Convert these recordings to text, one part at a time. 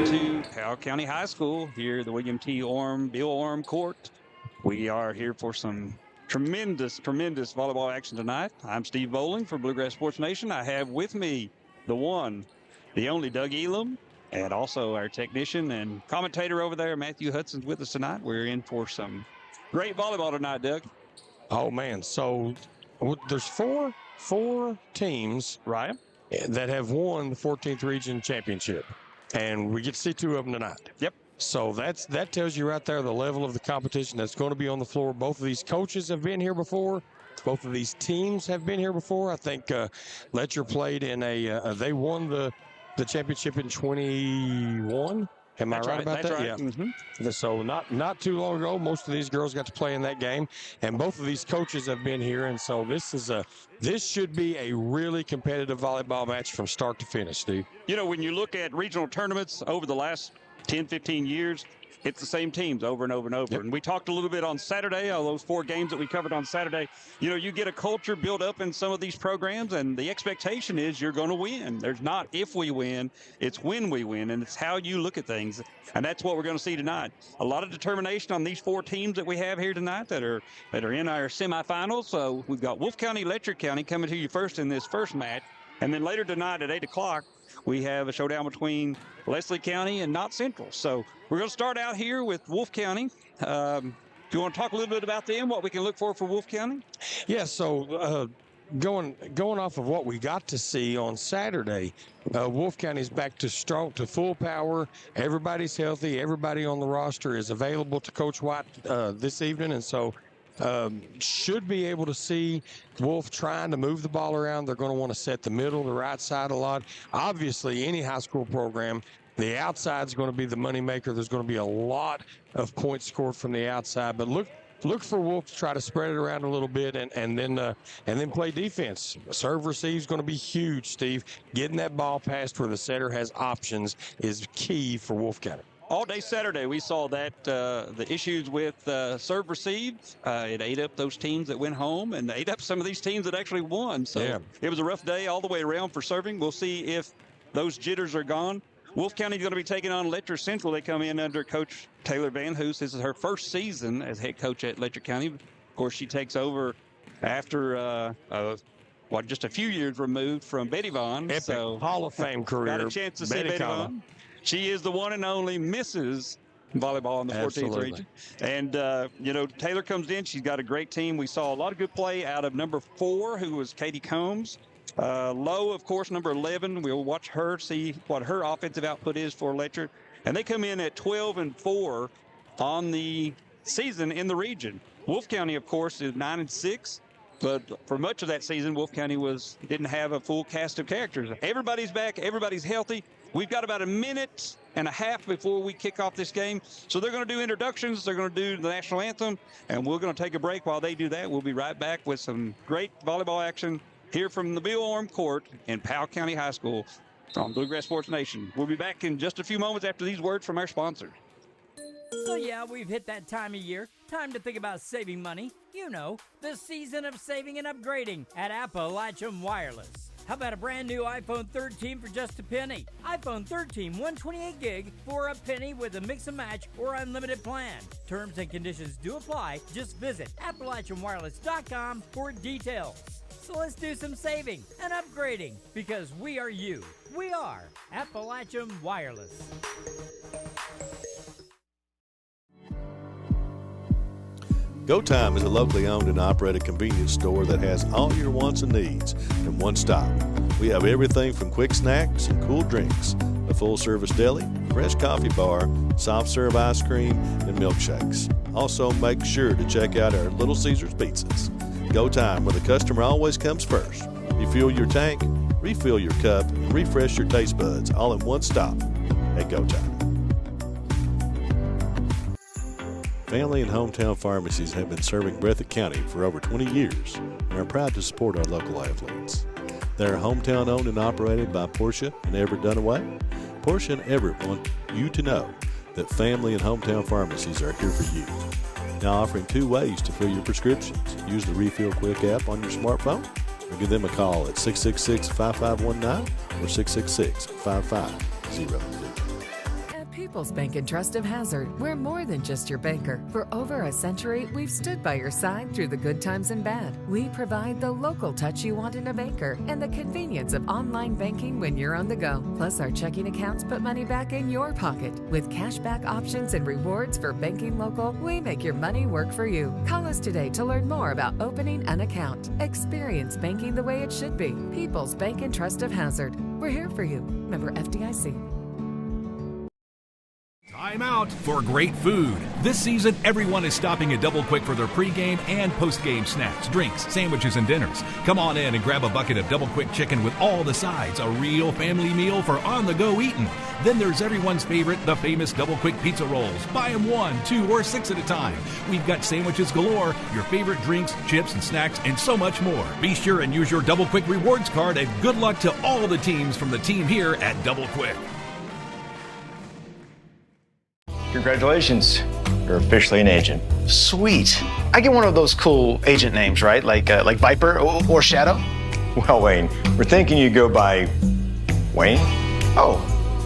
to Powell County High School here at the William T. Bill Orm Court. We are here for some tremendous volleyball action tonight. I'm Steve Bowling for Bluegrass Sports Nation. I have with me the one, the only Doug Elam, and also our technician and commentator over there, Matthew Hudson's with us tonight. We're in for some great volleyball tonight, Doug. Oh, man. So there's four teams, right, that have won the 14th Region Championship. And we get to see two of them tonight. Yep. So that tells you right there the level of the competition that's going to be on the floor. Both of these coaches have been here before. Both of these teams have been here before. I think Letcher played in they won the championship in 21. Am I right about that? Right. Yeah. Mm-hmm. So not too long ago, most of these girls got to play in that game, and both of these coaches have been here, and so this should be a really competitive volleyball match from start to finish, Steve. You know, when you look at regional tournaments over the last 10, 15 years, it's the same teams over and over and over. Yep. And we talked a little bit on Saturday, all those 4 games that we covered on Saturday. You know, you get a culture built up in some of these programs, and the expectation is you're going to win. There's not if we win, it's when we win, and it's how you look at things. And that's what we're going to see tonight. A lot of determination on these 4 teams that we have here tonight that are in our semifinals. So we've got Wolfe County, Letcher County coming to you first in this first match. And then later tonight at 8 o'clock, we have a showdown between Leslie County and Knott Central. So we're going to start out here with Wolfe County. Do you want to talk a little bit about them, what we can look for Wolfe County? Yeah, so going off of what we got to see on Saturday, Wolfe County's back to full power. Everybody's healthy. Everybody on the roster is available to Coach White this evening, and so should be able to see Wolfe trying to move the ball around. They're going to want to set the middle, the right side a lot. Obviously, any high school program, the outside is going to be the moneymaker. There's going to be a lot of points scored from the outside, but look for Wolfe to try to spread it around a little bit and then play defense. Serve receive is going to be huge, Steve. Getting that ball past where the setter has options is key for Wolfe County. All day Saturday, we saw that the issues with serve receive, it ate up those teams that went home and ate up some of these teams that actually won. So yeah, it was a rough day all the way around for serving. We'll see if those jitters are gone. Wolfe County is going to be taking on Letcher Central. They come in under Coach Taylor Van Hoos. This is her first season as head coach at Letcher County. Of course, she takes over after just a few years removed from Betty Vaughn. Epic Hall of Fame career. Got a chance to see Betty Vaughn. She is the one and only Mrs. Volleyball in the 14th region. And, Taylor comes in. She's got a great team. We saw a lot of good play out of number 4, who was Katie Combs. Lowe, of course, number 11. We'll watch her, see what her offensive output is for Letcher. And they come in at 12-4 on the season in the region. Wolfe County, of course, is 9-6. But for much of that season, Wolfe County didn't have a full cast of characters. Everybody's back. Everybody's healthy. We've got about a minute and a half before we kick off this game. So they're going to do introductions. They're going to do the national anthem. And we're going to take a break while they do that. We'll be right back with some great volleyball action here from the Bill Orm Court in Powell County High School on Bluegrass Sports Nation. We'll be back in just a few moments after these words from our sponsors. So yeah, we've hit that time of year. Time to think about saving money. You know, the season of saving and upgrading at Appalachian Wireless. How about a brand new iPhone 13 for just a penny? iPhone 13 128 gig for a penny with a mix and match or unlimited plan. Terms and conditions do apply. Just visit AppalachianWireless.com for details. So let's do some saving and upgrading because we are you. We are Appalachian Wireless. Go Time is a locally owned and operated convenience store that has all your wants and needs in one stop. We have everything from quick snacks and cool drinks, a full-service deli, fresh coffee bar, soft-serve ice cream, and milkshakes. Also, make sure to check out our Little Caesars pizzas. Go Time, where the customer always comes first. Refuel your tank, refill your cup, and refresh your taste buds all in one stop at Go Time. Family and hometown pharmacies have been serving Breathitt County for over 20 years and are proud to support our local athletes. They are hometown owned and operated by Portia and Everett Dunaway. Portia and Everett want you to know that family and hometown pharmacies are here for you. Now offering 2 ways to fill your prescriptions. Use the Refill Quick app on your smartphone or give them a call at 666-5519 or 666-5500. People's Bank and Trust of Hazard, we're more than just your banker. For over a century, we've stood by your side through the good times and bad. We provide the local touch you want in a banker and the convenience of online banking when you're on the go. Plus, our checking accounts put money back in your pocket. With cashback options and rewards for banking local, we make your money work for you. Call us today to learn more about opening an account. Experience banking the way it should be. People's Bank and Trust of Hazard. We're here for you. Member FDIC. Time out for great food. This season, everyone is stopping at Double Quick for their pregame and postgame snacks, drinks, sandwiches, and dinners. Come on in and grab a bucket of Double Quick chicken with all the sides, a real family meal for on-the-go eating. Then there's everyone's favorite, the famous Double Quick pizza rolls. Buy them 1, 2, or 6 at a time. We've got sandwiches galore, your favorite drinks, chips, and snacks, and so much more. Be sure and use your Double Quick rewards card, and good luck to all the teams from the team here at Double Quick. Congratulations, you're officially an agent. Sweet. I get one of those cool agent names, right? Like Viper or Shadow? Well, Wayne, we're thinking you go by Wayne? Oh,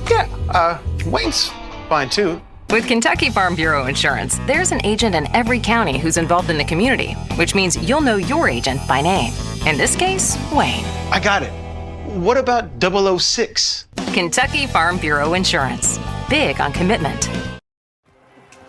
yeah, Wayne's fine too. With Kentucky Farm Bureau Insurance, there's an agent in every county who's involved in the community, which means you'll know your agent by name. In this case, Wayne. I got it. What about 006? Kentucky Farm Bureau Insurance. Big on commitment.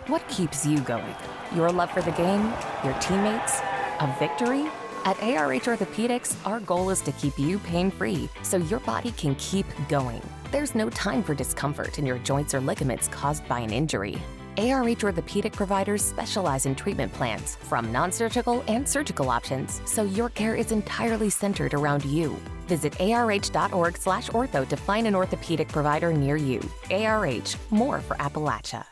What keeps you going? Your love for the game? Your teammates? A victory? At ARH Orthopedics, our goal is to keep you pain-free so your body can keep going. There's no time for discomfort in your joints or ligaments caused by an injury. ARH Orthopedic providers specialize in treatment plans, from non-surgical and surgical options, so your care is entirely centered around you. Visit arh.org/ortho to find an orthopedic provider near you. ARH, more for Appalachia.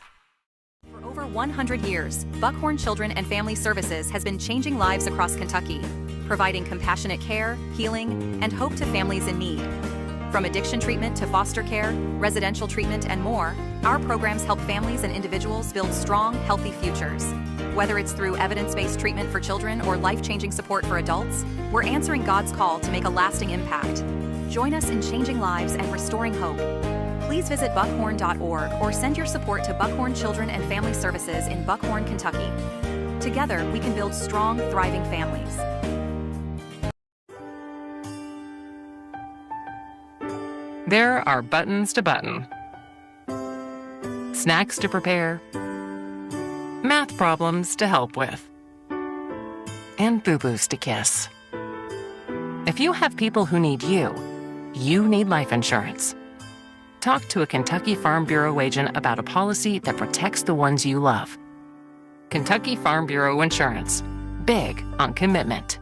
For over 100 years, Buckhorn Children and Family Services has been changing lives across Kentucky, providing compassionate care, healing, and hope to families in need. From addiction treatment to foster care, residential treatment, and more, our programs help families and individuals build strong, healthy futures. Whether it's through evidence-based treatment for children or life-changing support for adults, we're answering God's call to make a lasting impact. Join us in changing lives and restoring hope. Please visit buckhorn.org or send your support to Buckhorn Children and Family Services in Buckhorn, Kentucky. Together, we can build strong, thriving families. There are buttons to button, snacks to prepare, math problems to help with, and boo-boos to kiss. If you have people who need you, you need life insurance. Talk to a Kentucky Farm Bureau agent about a policy that protects the ones you love. Kentucky Farm Bureau Insurance. Big on commitment.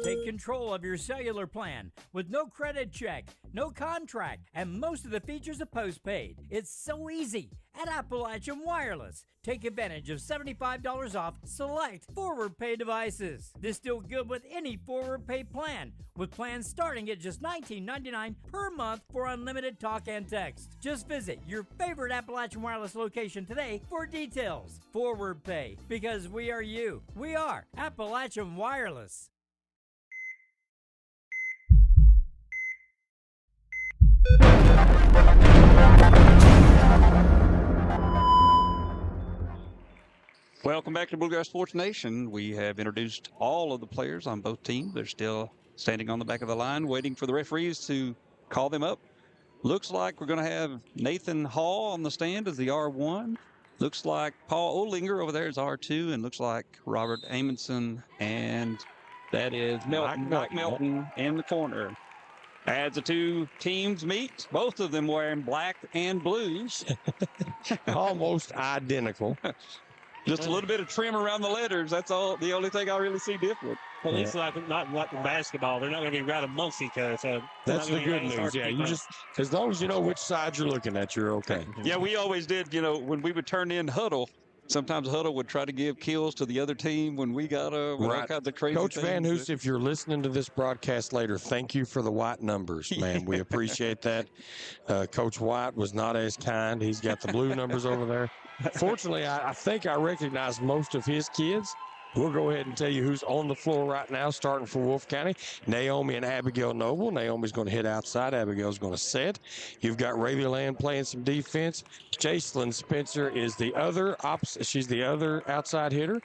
Take control of your cellular plan with no credit check, no contract, and most of the features of postpaid. It's so easy at Appalachian Wireless. Take advantage of $75 off select forward pay devices. This still good with any forward pay plan, with plans starting at just $19.99 per month for unlimited talk and text. Just visit your favorite Appalachian Wireless location today for details. Forward pay, because we are you. We are Appalachian Wireless. Welcome back to Bluegrass Sports Nation. We have introduced all of the players on both teams. They're still standing on the back of the line, waiting for the referees to call them up. Looks like we're going to have Nathan Hall on the stand as the R1. Looks like Paul Olinger over there is R2, and looks like Robert Amundsen, and that is Mike Melton in the corner. As the two teams meet, both of them wearing black and blues. Almost identical. Just a little bit of trim around the letters. That's all. The only thing I really see different. At least not like the basketball. They're not going to be right amongst each other. So that's the good news. Yeah, you just, as long as you know which side you're looking at, you're okay. Yeah, we always did. You know, when we would turn in huddle, sometimes huddle would try to give kills to the other team when we got all kinds of crazy Coach things. Van Hoos, if you're listening to this broadcast later, thank you for the white numbers, man. We appreciate that. Coach White was not as kind. He's got the blue numbers over there. Fortunately, I think I recognize most of his kids. We'll go ahead and tell you who's on the floor right now, starting for Wolfe County. Naomi and Abigail Noble. Naomi's going to hit outside. Abigail's going to set. You've got Rayleigh Land playing some defense. Jacelyn Spencer is the other opposite. She's the other outside hitter.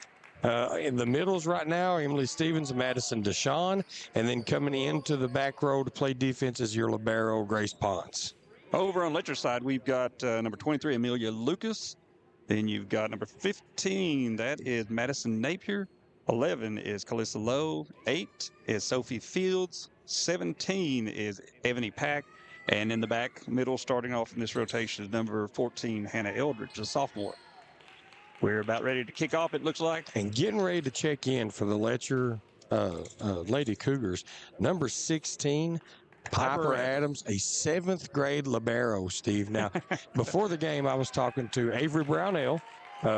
In the middles right now, Emily Stevens and Madison Deshawn. And then coming into the back row to play defense is your libero, Grace Ponce. Over on Letcher side, we've got number 23, Amelia Lucas. Then you've got number 15, that is Madison Napier. 11 is Calissa Lowe. 8 is Sophie Fields. 17 is Ebony Pack. And in the back middle, starting off in this rotation, is number 14, Hannah Eldridge, a sophomore. We're about ready to kick off, it looks like. And getting ready to check in for the Letcher Lady Cougars, number 16, Piper Adams, a 7th grade libero, Steve. Now, before the game, I was talking to Avery Brownell.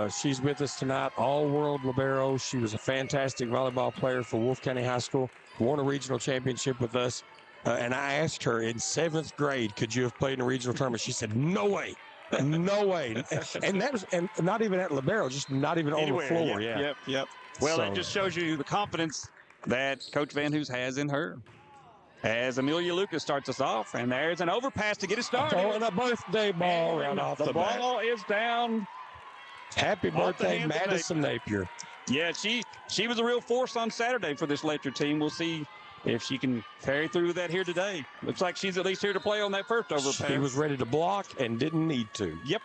She's with us tonight, all-world libero. She was a fantastic volleyball player for Wolfe County High School, won a regional championship with us. And I asked her, in 7th grade, could you have played in a regional tournament? She said, no way. No way. And that was, and not even at libero, just not even anywhere, on the floor. Yep. Well, that just shows you the confidence that Coach Van Hoos has in her. As Amelia Lucas starts us off, and there's an overpass to get it started. Throwing a birthday ball right off the bat. The ball is down. Happy birthday, Madison Napier. Yeah, she was a real force on Saturday for this Letcher team. We'll see if she can carry through that here today. Looks like she's at least here to play on that first overpass. She was ready to block and didn't need to. Yep.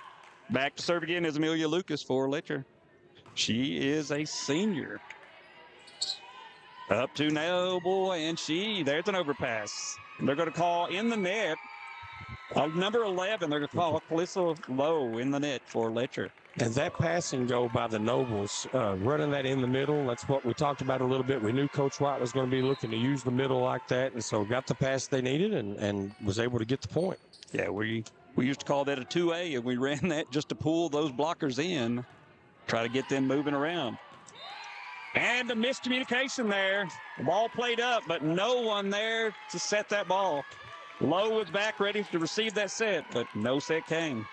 Back to serve again is Amelia Lucas for Letcher. She is a senior. Up to Noble, and there's an overpass. They're going to call in the net. Number 11, they're going to call Calissa Lowe in the net for Letcher. And that passing go by the Nobles, running that in the middle, that's what we talked about a little bit. We knew Coach White was going to be looking to use the middle like that, and so got the pass they needed and was able to get the point. Yeah, we used to call that a 2A, and we ran that just to pull those blockers in, try to get them moving around. And a miscommunication there. The ball played up, but no one there to set that ball. Lowe was back ready to receive that set, but no set came.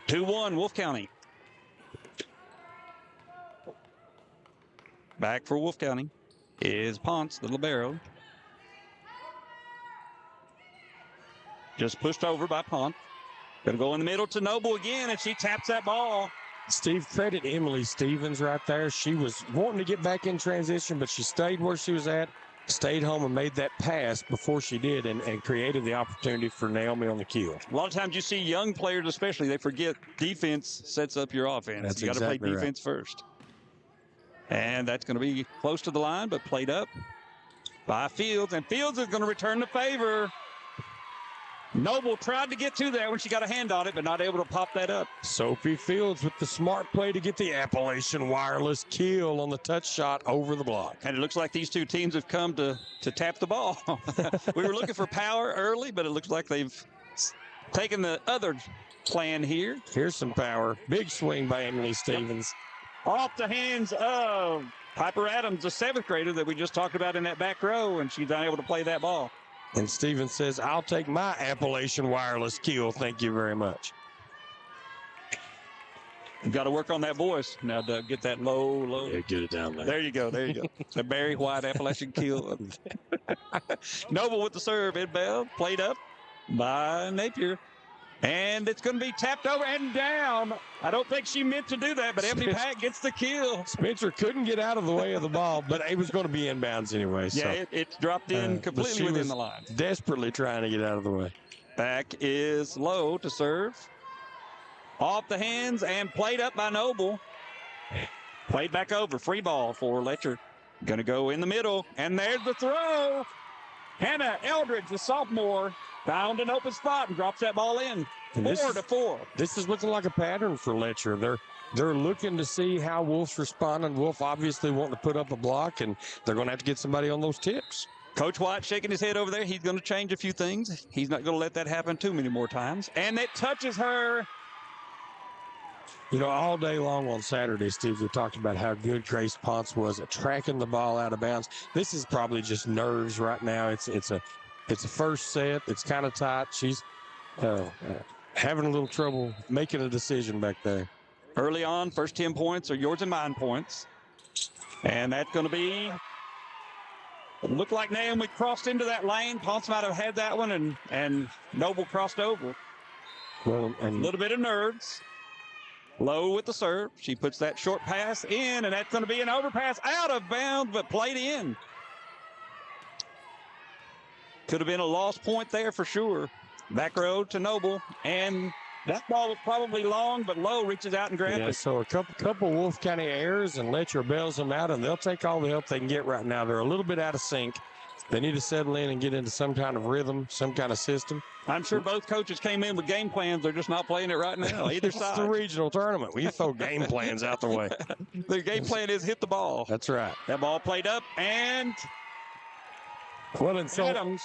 2-1, Wolfe County. Back for Wolfe County is Ponce, the libero. Just pushed over by Ponce. Going to go in the middle to Noble again, and she taps that ball. Steve, credit Emily Stevens right there. She was wanting to get back in transition, but she stayed where she was at, stayed home and made that pass before she did and created the opportunity for Naomi on the kill. A lot of times you see young players especially, they forget defense sets up your offense. That's you got to exactly play defense first. And that's going to be close to the line, but played up by Fields. And Fields is going to return the favor. Noble tried to get to there when she got a hand on it, but not able to pop that up. Sophie Fields with the smart play to get the Appalachian Wireless kill on the touch shot over the block. And it looks like these two teams have come to tap the ball. We were looking for power early, but it looks like they've taken the other plan here. Here's some power. Big swing by Emily Stevens. Yep. Off the hands of Piper Adams, the 7th grader that we just talked about in that back row, and she's unable to play that ball. And Stevens says, I'll take my Appalachian Wireless kill. Thank you very much. You've got to work on that voice. Now, Doug, get that low. Yeah, get it down there. There you go. The Barry White Appalachian kill. Noble with the serve. Inbound. Played up by Napier. And it's going to be tapped over and down. I don't think she meant to do that, but Ebony Pack gets the kill. Spencer couldn't get out of the way of the ball, but it was going to be inbounds anyway. Yeah, so. it dropped in completely within the line. Desperately trying to get out of the way. Back is Lowe to serve. Off the hands and played up by Noble. Played back over. Free ball for Letcher. Going to go in the middle, and there's the throw. Hannah Eldridge, the sophomore, found an open spot and drops that ball in. 4-4. This is looking like a pattern for Letcher. They're looking to see how Wolfe's responding. Wolfe obviously wanting to put up a block, and they're going to have to get somebody on those tips. Coach White shaking his head over there. He's going to change a few things. He's not going to let that happen too many more times. And it touches her. You know, all day long on Saturday, Steve, we talked about how good Grace Ponce was at tracking the ball out of bounds. This is probably just nerves right now. It's a first set. It's kind of tight. She's having a little trouble making a decision back there. Early on, first 10 points are yours and mine points. And that's going to be, looked like Naomi crossed into that lane. Ponce might have had that one, and Noble crossed over. Well, A little bit of nerves. Low with the serve. She puts that short pass in, and that's going to be an overpass out of bounds, but played in. Could have been a lost point there for sure. Back row to Noble, and that ball was probably long, but Lowe reaches out and grabs it. So a couple Wolfe County errors, and Letcher bails them out, and they'll take all the help they can get right now. They're a little bit out of sync. They need to settle in and get into some kind of rhythm, some kind of system. I'm sure both coaches came in with game plans. They're just not playing it right now, either side. It's the regional tournament. We throw game plans out the way. The game plan is hit the ball. That's right. That ball played up, and Adams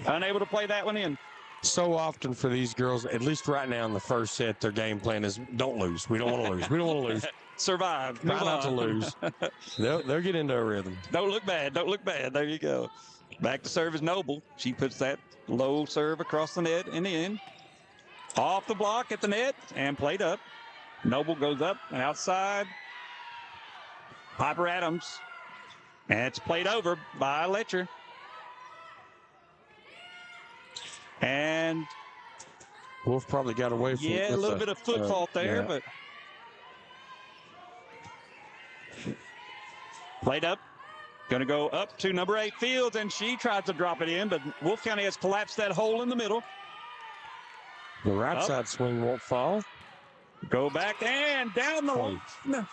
unable to play that one in. So often for these girls, at least right now in the first set, their game plan is don't lose. We don't want to lose. We don't want to lose. Survive. Try not to lose. They'll get into a rhythm. Don't look bad. Don't look bad. There you go. Back to serve is Noble. She puts that low serve across the net in the end. Off the block at the net and played up. Noble goes up and outside. Piper Adams. And it's played over by Letcher. And Wolfe probably got away from a little bit of foot fault there, but played up. Going to go up to number 8 Fields, and she tries to drop it in, but Wolfe County has collapsed that hole in the middle. The right side swing won't fall. Go back and down the line.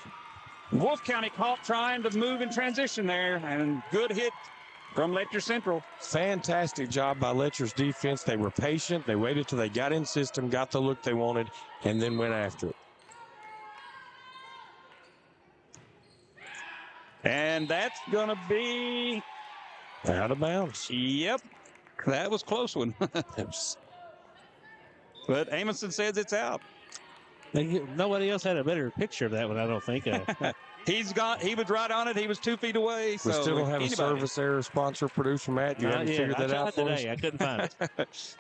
Wolfe County caught trying to move in transition there, and good hit from Letcher Central. Fantastic job by Letcher's defense. They were patient. They waited till they got in system, got the look they wanted, and then went after it. And that's going to be out of bounds. Yep. That was a close one. But Amundsen says it's out. Nobody else had a better picture of that one, I don't think. He was right on it. He was 2 feet away. We still don't have a service error sponsor, producer Matt. You haven't figured that out for us? I couldn't find it.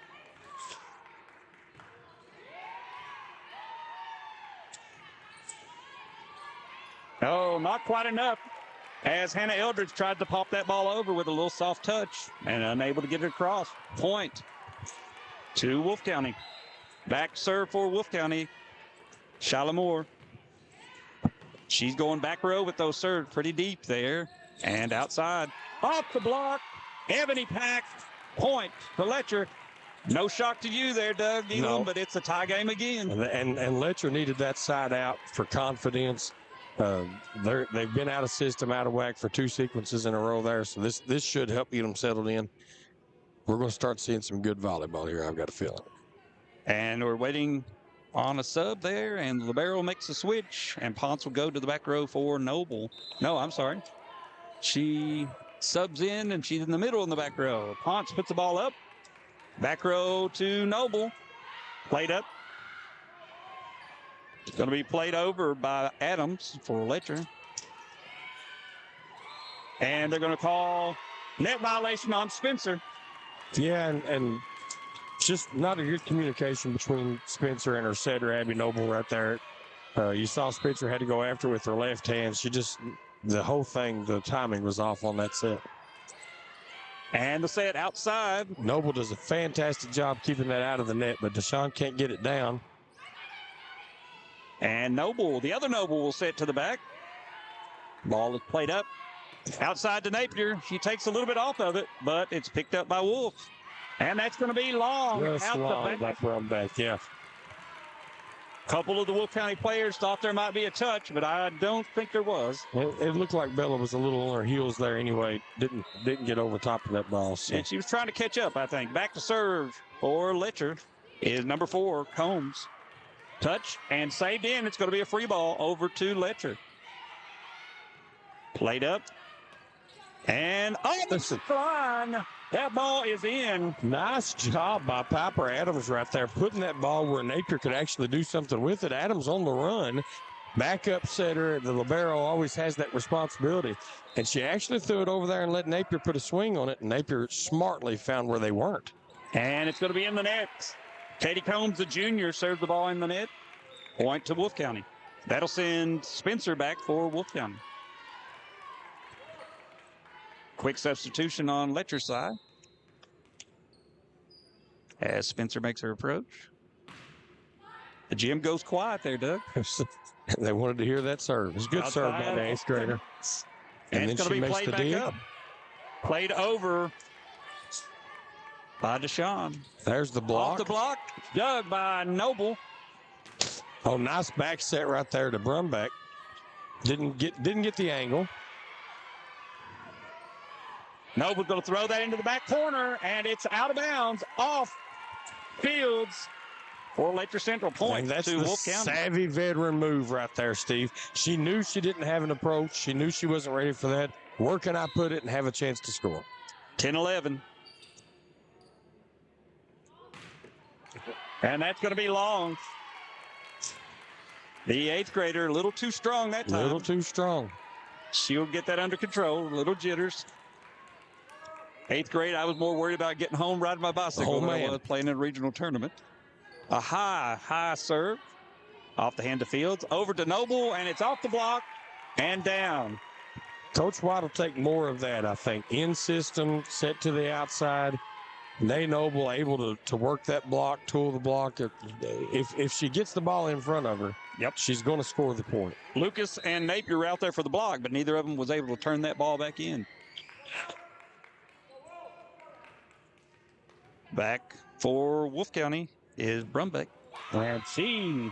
Oh, not quite enough. As Hannah Eldridge tried to pop that ball over with a little soft touch and unable to get it across. Point to Wolfe County. Back serve for Wolfe County. Shyla Moore. She's going back row with those serves pretty deep there. And outside. Off the block. Ebony Pack. Point to Letcher. No shock to you there, Doug. But it's a tie game again. And Letcher needed that side out for confidence. They've been out of system, out of whack for 2 sequences in a row there. So this should help get them settled in. We're going to start seeing some good volleyball here, I've got a feeling. And we're waiting on a sub there, and Libero makes a switch, and Ponce will go to the back row for Noble. No, I'm sorry. She subs in, and she's in the middle in the back row. Ponce puts the ball up. Back row to Noble. Played up. It's going to be played over by Adams for Letcher. And they're going to call net violation on Spencer. Yeah, and just not a good communication between Spencer and her setter, Abby Noble, right there. You saw Spencer had to go after with her left hand. The whole thing, the timing was off on that set. And the set outside. Noble does a fantastic job keeping that out of the net, but Deshawn can't get it down. And Noble, the other Noble, will set to the back. Ball is played up. Outside to Napier. She takes a little bit off of it, but it's picked up by Wolfe. And that's going to be long. Just long, back, yeah. Couple of the Wolfe County players thought there might be a touch, but I don't think there was. It looked like Bella was a little on her heels there anyway. Didn't get over top of that ball. So. And she was trying to catch up, I think. Back to serve for Letcher is number 4, Combs. Touch and saved in. It's going to be a free ball over to Letcher. Played up. And this is fun. That ball is in. Nice job by Piper Adams right there, putting that ball where Napier could actually do something with it. Adams on the run. Backup setter. The libero always has that responsibility. And she actually threw it over there and let Napier put a swing on it. And Napier smartly found where they weren't. And it's going to be in the net. Katie Combs, the junior, served the ball in the net. Point to Wolfe County. That'll send Spencer back for Wolfe County. Quick substitution on Letcher's side as Spencer makes her approach. The gym goes quiet there, Doug. They wanted to hear that serve. It was a good serve by the 8th grader. And it's going to be played back up. Played over by Deshawn. There's the block. Off the block. Dug by Noble. Oh, nice back set right there to Brumbeck. Didn't get the angle. Noble's going to throw that into the back corner, and it's out of bounds off Fields for Letcher Central point. And that's to the Wolfe County. Savvy veteran move right there, Steve. She knew she didn't have an approach. She knew she wasn't ready for that. Where can I put it and have a chance to score? 10-11. And that's going to be long. The 8th grader, a little too strong that time. A little too strong. She'll get that under control. A little jitters. 8th grade, I was more worried about getting home riding my bicycle than I was playing in a regional tournament. A high serve. Off the hand of Fields. Over to Noble, and it's off the block and down. Coach White will take more of that, I think. In system, set to the outside. Nay Noble able to work that block, tool the block. If she gets the ball in front of her, she's going to score the point. Lucas and Napier were out there for the block, but neither of them was able to turn that ball back in. Back for Wolfe County is Brumbeck. And she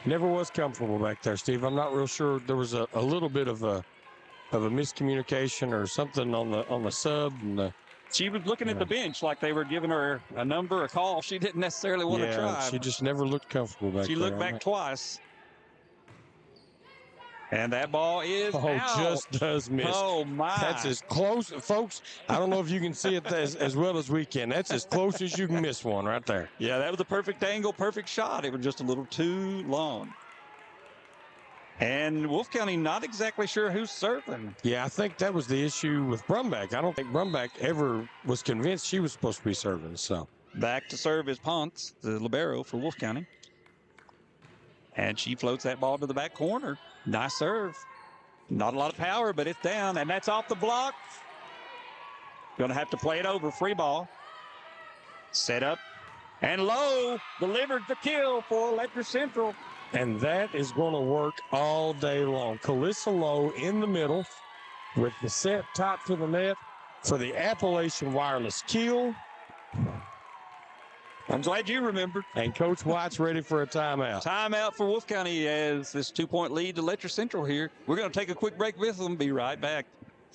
never was comfortable back there, Steve. I'm not real sure. There was a little bit of a miscommunication or something on the sub. And she was looking at the bench like they were giving her a number, a call. She didn't necessarily want to try. She just never looked comfortable back there. She looked back twice. And that ball is out. Just does miss. Oh, my. That's as close. Folks, I don't know if you can see it as well as we can. That's as close as you can miss one right there. Yeah, that was a perfect angle, perfect shot. It was just a little too long. And Wolfe County not exactly sure who's serving. Yeah, I think that was the issue with Brumbeck. I don't think Brumbeck ever was convinced she was supposed to be serving. So back to serve is Ponce, the libero for Wolfe County. And she floats that ball to the back corner. Nice serve. Not a lot of power, but it's down, and that's off the block. Going to have to play it over. Free ball. Set up. And Lowe delivered the kill for Letcher Central. And that is going to work all day long. Calissa Lowe in the middle with the set top to the net for the Appalachian Wireless kill. I'm glad you remembered. And Coach White's ready for a timeout. Timeout for Wolfe County as this 2-point lead to Letcher Central here. We're going to take a quick break with them. Be right back.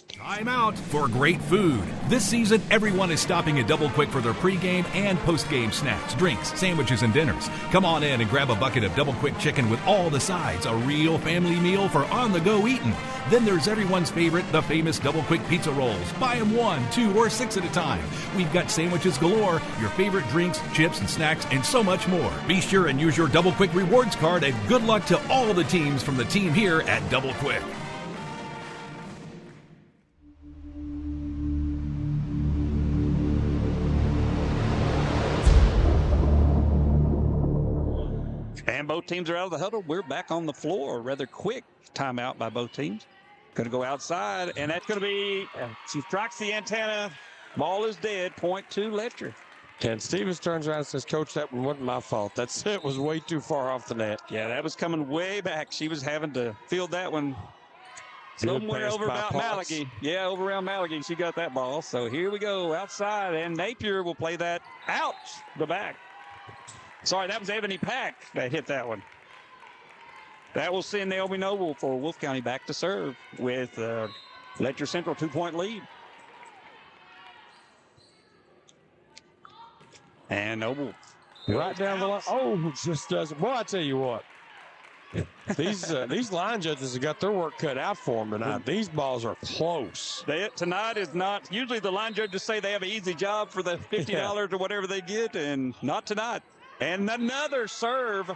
Time out for great food. This season, everyone is stopping at Double Quick for their pregame and postgame snacks, drinks, sandwiches, and dinners. Come on in and grab a bucket of Double Quick chicken with all the sides, a real family meal for on-the-go eating. Then there's everyone's favorite, the famous Double Quick pizza rolls. Buy them 1, 2, or 6 at a time. We've got sandwiches galore, your favorite drinks, chips, and snacks, and so much more. Be sure and use your Double Quick rewards card, and good luck to all the teams from the team here at Double Quick. And both teams are out of the huddle. We're back on the floor. Rather quick timeout by both teams. Going to go outside, and that's going to be, she strikes the antenna. Ball is dead. Point to Letcher. And Stevens turns around and says, Coach, that one wasn't my fault. That set was way too far off the net. Yeah, that was coming way back. She was having to field that one somewhere over about Malachi. Yeah, over around Malachi. She got that ball. So here we go outside, and Napier will play that out the back. Sorry, that was Ebony Pack that hit that one. That will send Naomi Noble for Wolfe County back to serve with Letcher Central 2-point lead. And Noble. Right down the line. Oh, just doesn't. Well, I tell you what. These line judges have got their work cut out for them tonight. These balls are close. Tonight is not. Usually the line judges say they have an easy job for the $50 or whatever they get, and not tonight. And another serve.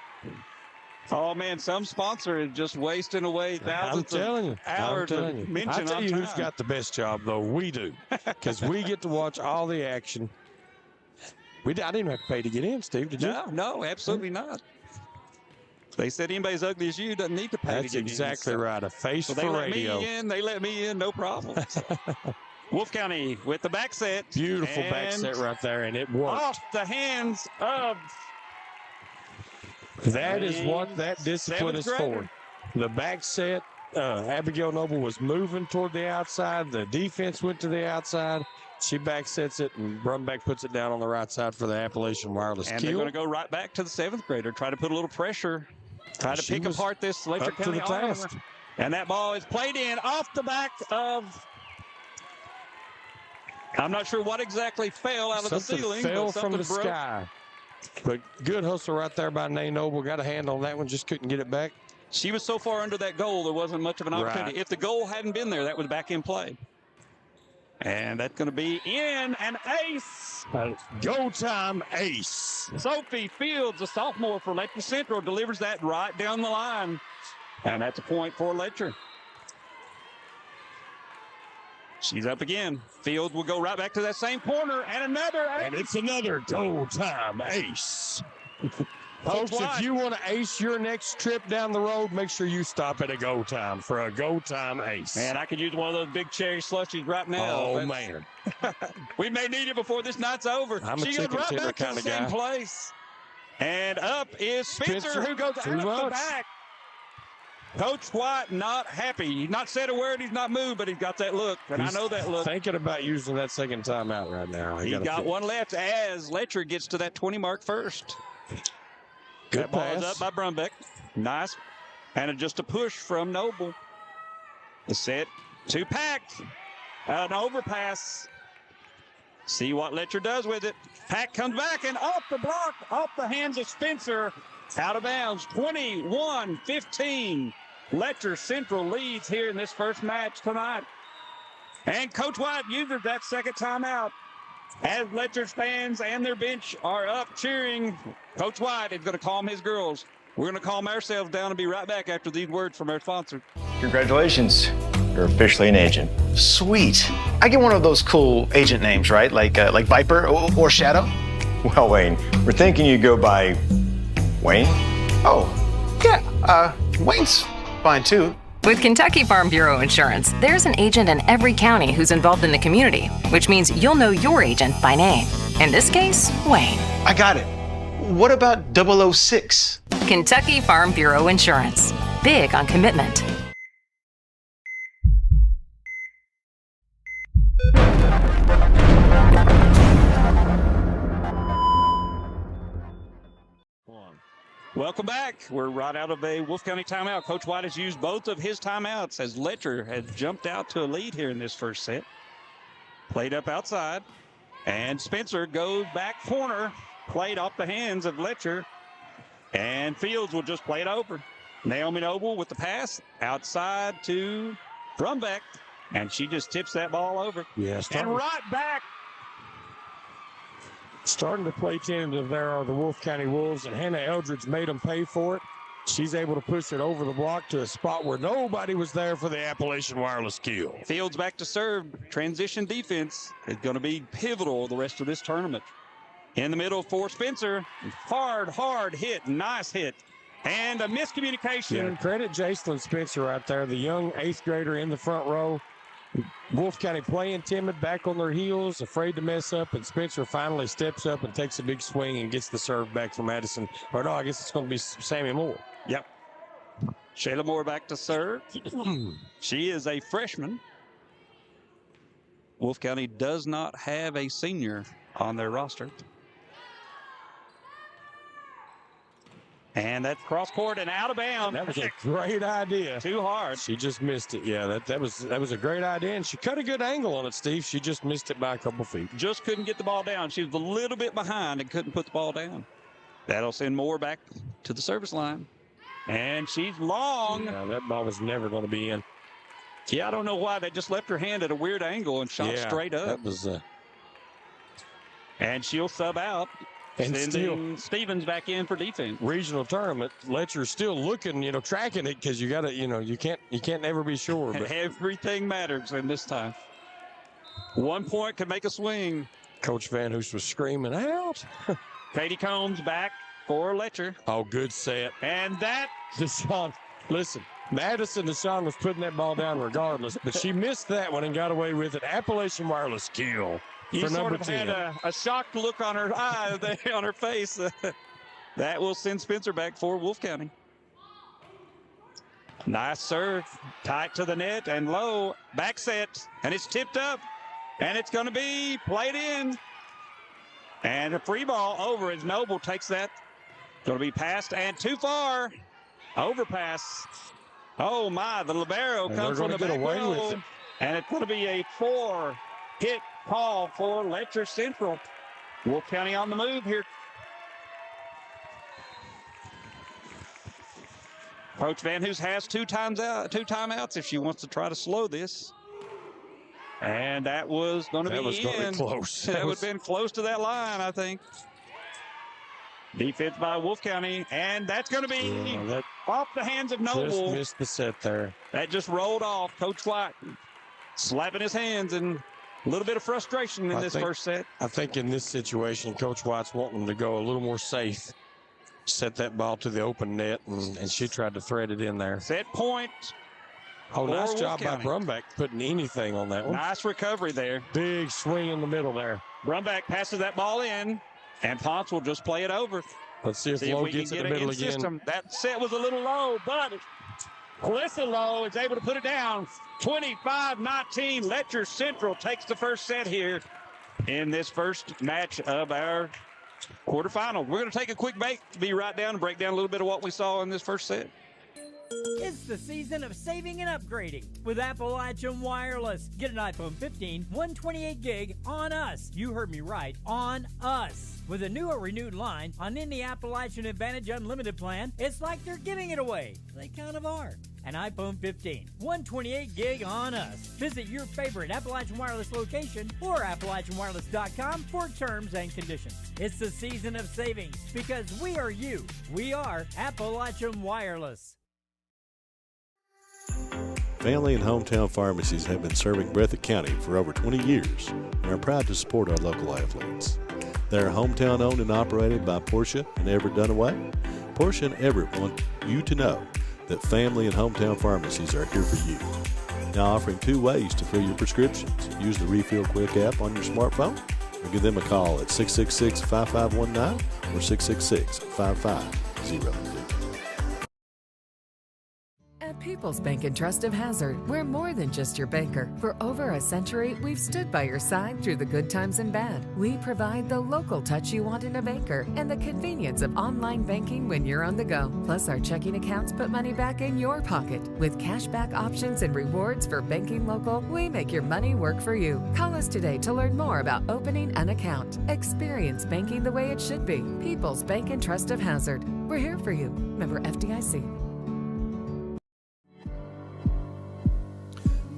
Oh, man, some sponsor is just wasting away thousands of hours of mention I'll tell you who's got the best job, though. We do. Because we get to watch all the action. I didn't have to pay to get in, Steve, did you? No, absolutely not. They said anybody as ugly as you doesn't need to pay to get in. That's exactly right. A face for radio. They let me in, no problem. Wolfe County with the back set. Beautiful back set right there, and it worked. Off the hands of. That is what that discipline is for. The back set, Abigail Noble was moving toward the outside. The defense went to the outside. She back sets it, and Brumback puts it down on the right side for the Appalachian Wireless And kill. they're going to go right back to the 7th grader, try to put a little pressure, try to pick apart this Letcher County task. And that ball is played in off the back of. I'm not sure what exactly fell out of the ceiling. Fell from the sky. But good hustle right there by Nay Noble. Got a hand on that one, just couldn't get it back. She was so far under that goal, there wasn't much of an opportunity. If the goal hadn't been there, that was back in play. And that's going to be in an ace. Go time ace. Sophie Fields, a sophomore for Letcher Central, delivers that right down the line. And that's a point for Letcher. She's up again. Fields will go right back to that same corner, and another ace. And it's another go time ace. Folks, if you want to ace your next trip down the road, make sure you stop at a go time for a go time ace. Man, I could use one of those big cherry slushies right now. Oh, man. We may need it before this night's over. I'm a she chicken goes right tender back kind to of the same guy. place. And up is Spencer who goes out the back. Coach White not happy. He's not said a word. He's not moved, but he's got that look. And I know that look. Thinking about using that second timeout right now. He got one left as Letcher gets to that 20 mark first. Good that ball pass. is up by Brumbeck. Nice. And just a push from Noble. The set to Pack. An overpass. See what Letcher does with it. Pack comes back and off the block, off the hands of Spencer. Out of bounds, 21-15. Letcher Central leads here in this first match tonight. And Coach White uses that second timeout. As Letcher's fans and their bench are up cheering, Coach White is going to calm his girls. We're going to calm ourselves down and be right back after these words from our sponsor. Congratulations. You're officially an agent. Sweet. I get one of those cool agent names, right? Like Viper or Shadow? Well, Wayne, we're thinking you go by Wayne? Oh, yeah, Wayne's fine too. With Kentucky Farm Bureau Insurance, there's an agent in every county who's involved in the community, which means you'll know your agent by name. In this case, Wayne. I got it. What about 006? Kentucky Farm Bureau Insurance. Big on commitment. Welcome back. We're right out of a Wolfe County timeout. Coach White has used both of his timeouts as Letcher has jumped out to a lead here in this first set. Played up outside. And Spencer goes back corner. Played off the hands of Letcher. And Fields will just play it over. Naomi Noble with the pass outside to Brumbeck. And she just tips that ball over. Yeah, and right back. Starting to play tentative there are the Wolfe County Wolves, and Hannah Eldridge made them pay for it. She's able to push it over the block to a spot where nobody was there for the Appalachian Wireless kill. Fields back to serve. Transition defense is going to be pivotal the rest of this tournament. In the middle for Spencer. Hard hit. Nice hit. And a miscommunication. Yeah, credit Jacelyn Spencer right there, the young 8th grader in the front row. Wolfe County playing timid, back on their heels, afraid to mess up, and Spencer finally steps up and takes a big swing and gets the serve back from Madison. Or no, I guess it's going to be Sammy Moore. Yep. Shayla Moore back to serve. She is a freshman. Wolfe County does not have a senior on their roster. And that's cross court and out of bounds. That was a great idea. Too hard. She just missed it. Yeah, that was a great idea, and she cut a good angle on it, Steve. She just missed it by a couple feet. Just couldn't get the ball down. She was a little bit behind and couldn't put the ball down. That'll send Moore back to the service line. And she's long. Yeah, that ball was never going to be in. Yeah, I don't know why. They just left her hand at a weird angle and shot straight up. That was. And she'll sub out. And sending Stevens back in for defense. Regional tournament, Letcher's still looking, tracking it because you got to, you can't never be sure. But everything matters in this time. 1 point can make a swing. Coach Van Hoos was screaming out. Katie Combs back for Letcher. Oh, good set. And that. Deshaun, listen, Madison Deshawn was putting that ball down regardless, but she missed that one and got away with it. Appalachian Wireless kill for number 10. Had a shocked look on her eye, on her face. That will send Spencer back for Wolfe County. Nice serve, tight to the net and low, back set, and it's tipped up, and it's going to be played in. And a free ball over as Noble takes that. Going to be passed and too far. Overpass. Oh my, the libero comes from the back row, and it's going to be a 4-hit call for Letcher Central. Wolfe County on the move here. Coach Van Hoos has two timeouts if she wants to try to slow this. And that was going to be close. That would have been close to that line, I think. Defense by Wolfe County, and that's going to be off the hands of Noble. Just missed the set there. That just rolled off. Coach White slapping his hands and a little bit of frustration in this first set. I think in this situation, Coach White's wanting to go a little more safe. Set that ball to the open net, and she tried to thread it in there. Set point. Oh, nice job by Brumback putting anything on that one. Nice recovery there. Big swing in the middle there. Brumback passes that ball in, and Ponce will just play it over. Let's see if Lowe gets in the middle again. System. That set was a little low, but Calissa Lowe is able to put it down. 25-19. Letcher Central takes the first set here in this first match of our quarterfinal. We're going to take a quick break to be right down and break down a little bit of what we saw in this first set. It's the season of saving and upgrading with Appalachian Wireless. Get an iPhone 15, 128 gig on us. You heard me right, on us. With a new or renewed line on any Appalachian Advantage Unlimited plan, it's like they're giving it away. They kind of are. An iPhone 15, 128 gig on us. Visit your favorite Appalachian Wireless location or AppalachianWireless.com for terms and conditions. It's the season of savings because we are you. We are Appalachian Wireless. Family and hometown pharmacies have been serving Breathitt County for over 20 years and are proud to support our local athletes. They are hometown owned and operated by Portia and Everett Dunaway. Portia and Everett want you to know that family and hometown pharmacies are here for you. Now offering 2 ways to fill your prescriptions. Use the Refill Quick app on your smartphone or give them a call at 666-5519 or 666-5503. At People's Bank and Trust of Hazard, we're more than just your banker. For over a century, we've stood by your side through the good times and bad. We provide the local touch you want in a banker and the convenience of online banking when you're on the go. Plus, our checking accounts put money back in your pocket. With cashback options and rewards for banking local, we make your money work for you. Call us today to learn more about opening an account. Experience banking the way it should be. People's Bank and Trust of Hazard. We're here for you. Member FDIC.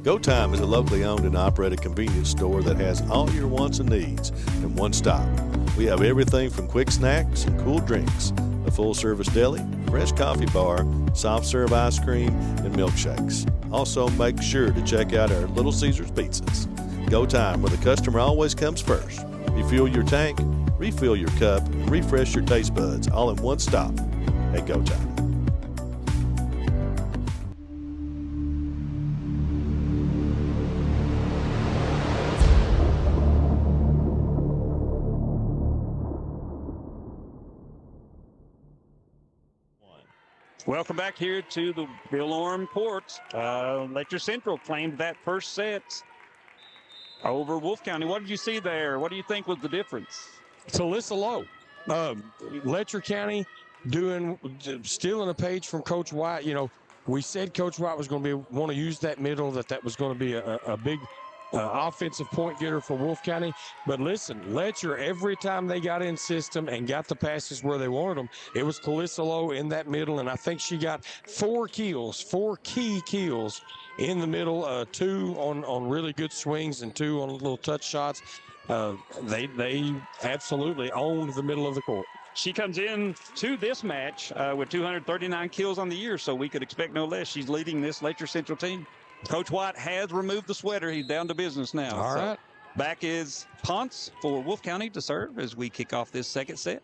Go Time is a locally owned and operated convenience store that has all your wants and needs in one stop. We have everything from quick snacks and cool drinks, a full-service deli, fresh coffee bar, soft-serve ice cream, and milkshakes. Also, make sure to check out our Little Caesars pizzas. Go Time, where the customer always comes first. Refuel your tank, refill your cup, and refresh your taste buds all in one stop at Go Time. Welcome back here to the Bill Orm Court. Letcher Central claimed that first set over Wolfe County. What did you see there? What do you think was the difference? Calissa Lowe. Letcher County stealing a page from Coach White. You know, we said Coach White was going to want to use that middle, that was going to be a big offensive point getter for Wolfe County. But listen, Letcher, every time they got in system and got the passes where they wanted them, it was Calissa Lowe in that middle, and I think she got 4 key kills in the middle, 2 on really good swings and 2 on little touch shots. They absolutely owned the middle of the court. She comes in to this match with 239 kills on the year, so we could expect no less. She's leading this Letcher Central team. Coach White has removed the sweater. He's down to business now. All right. Back is Ponce for Wolfe County to serve as we kick off this second set.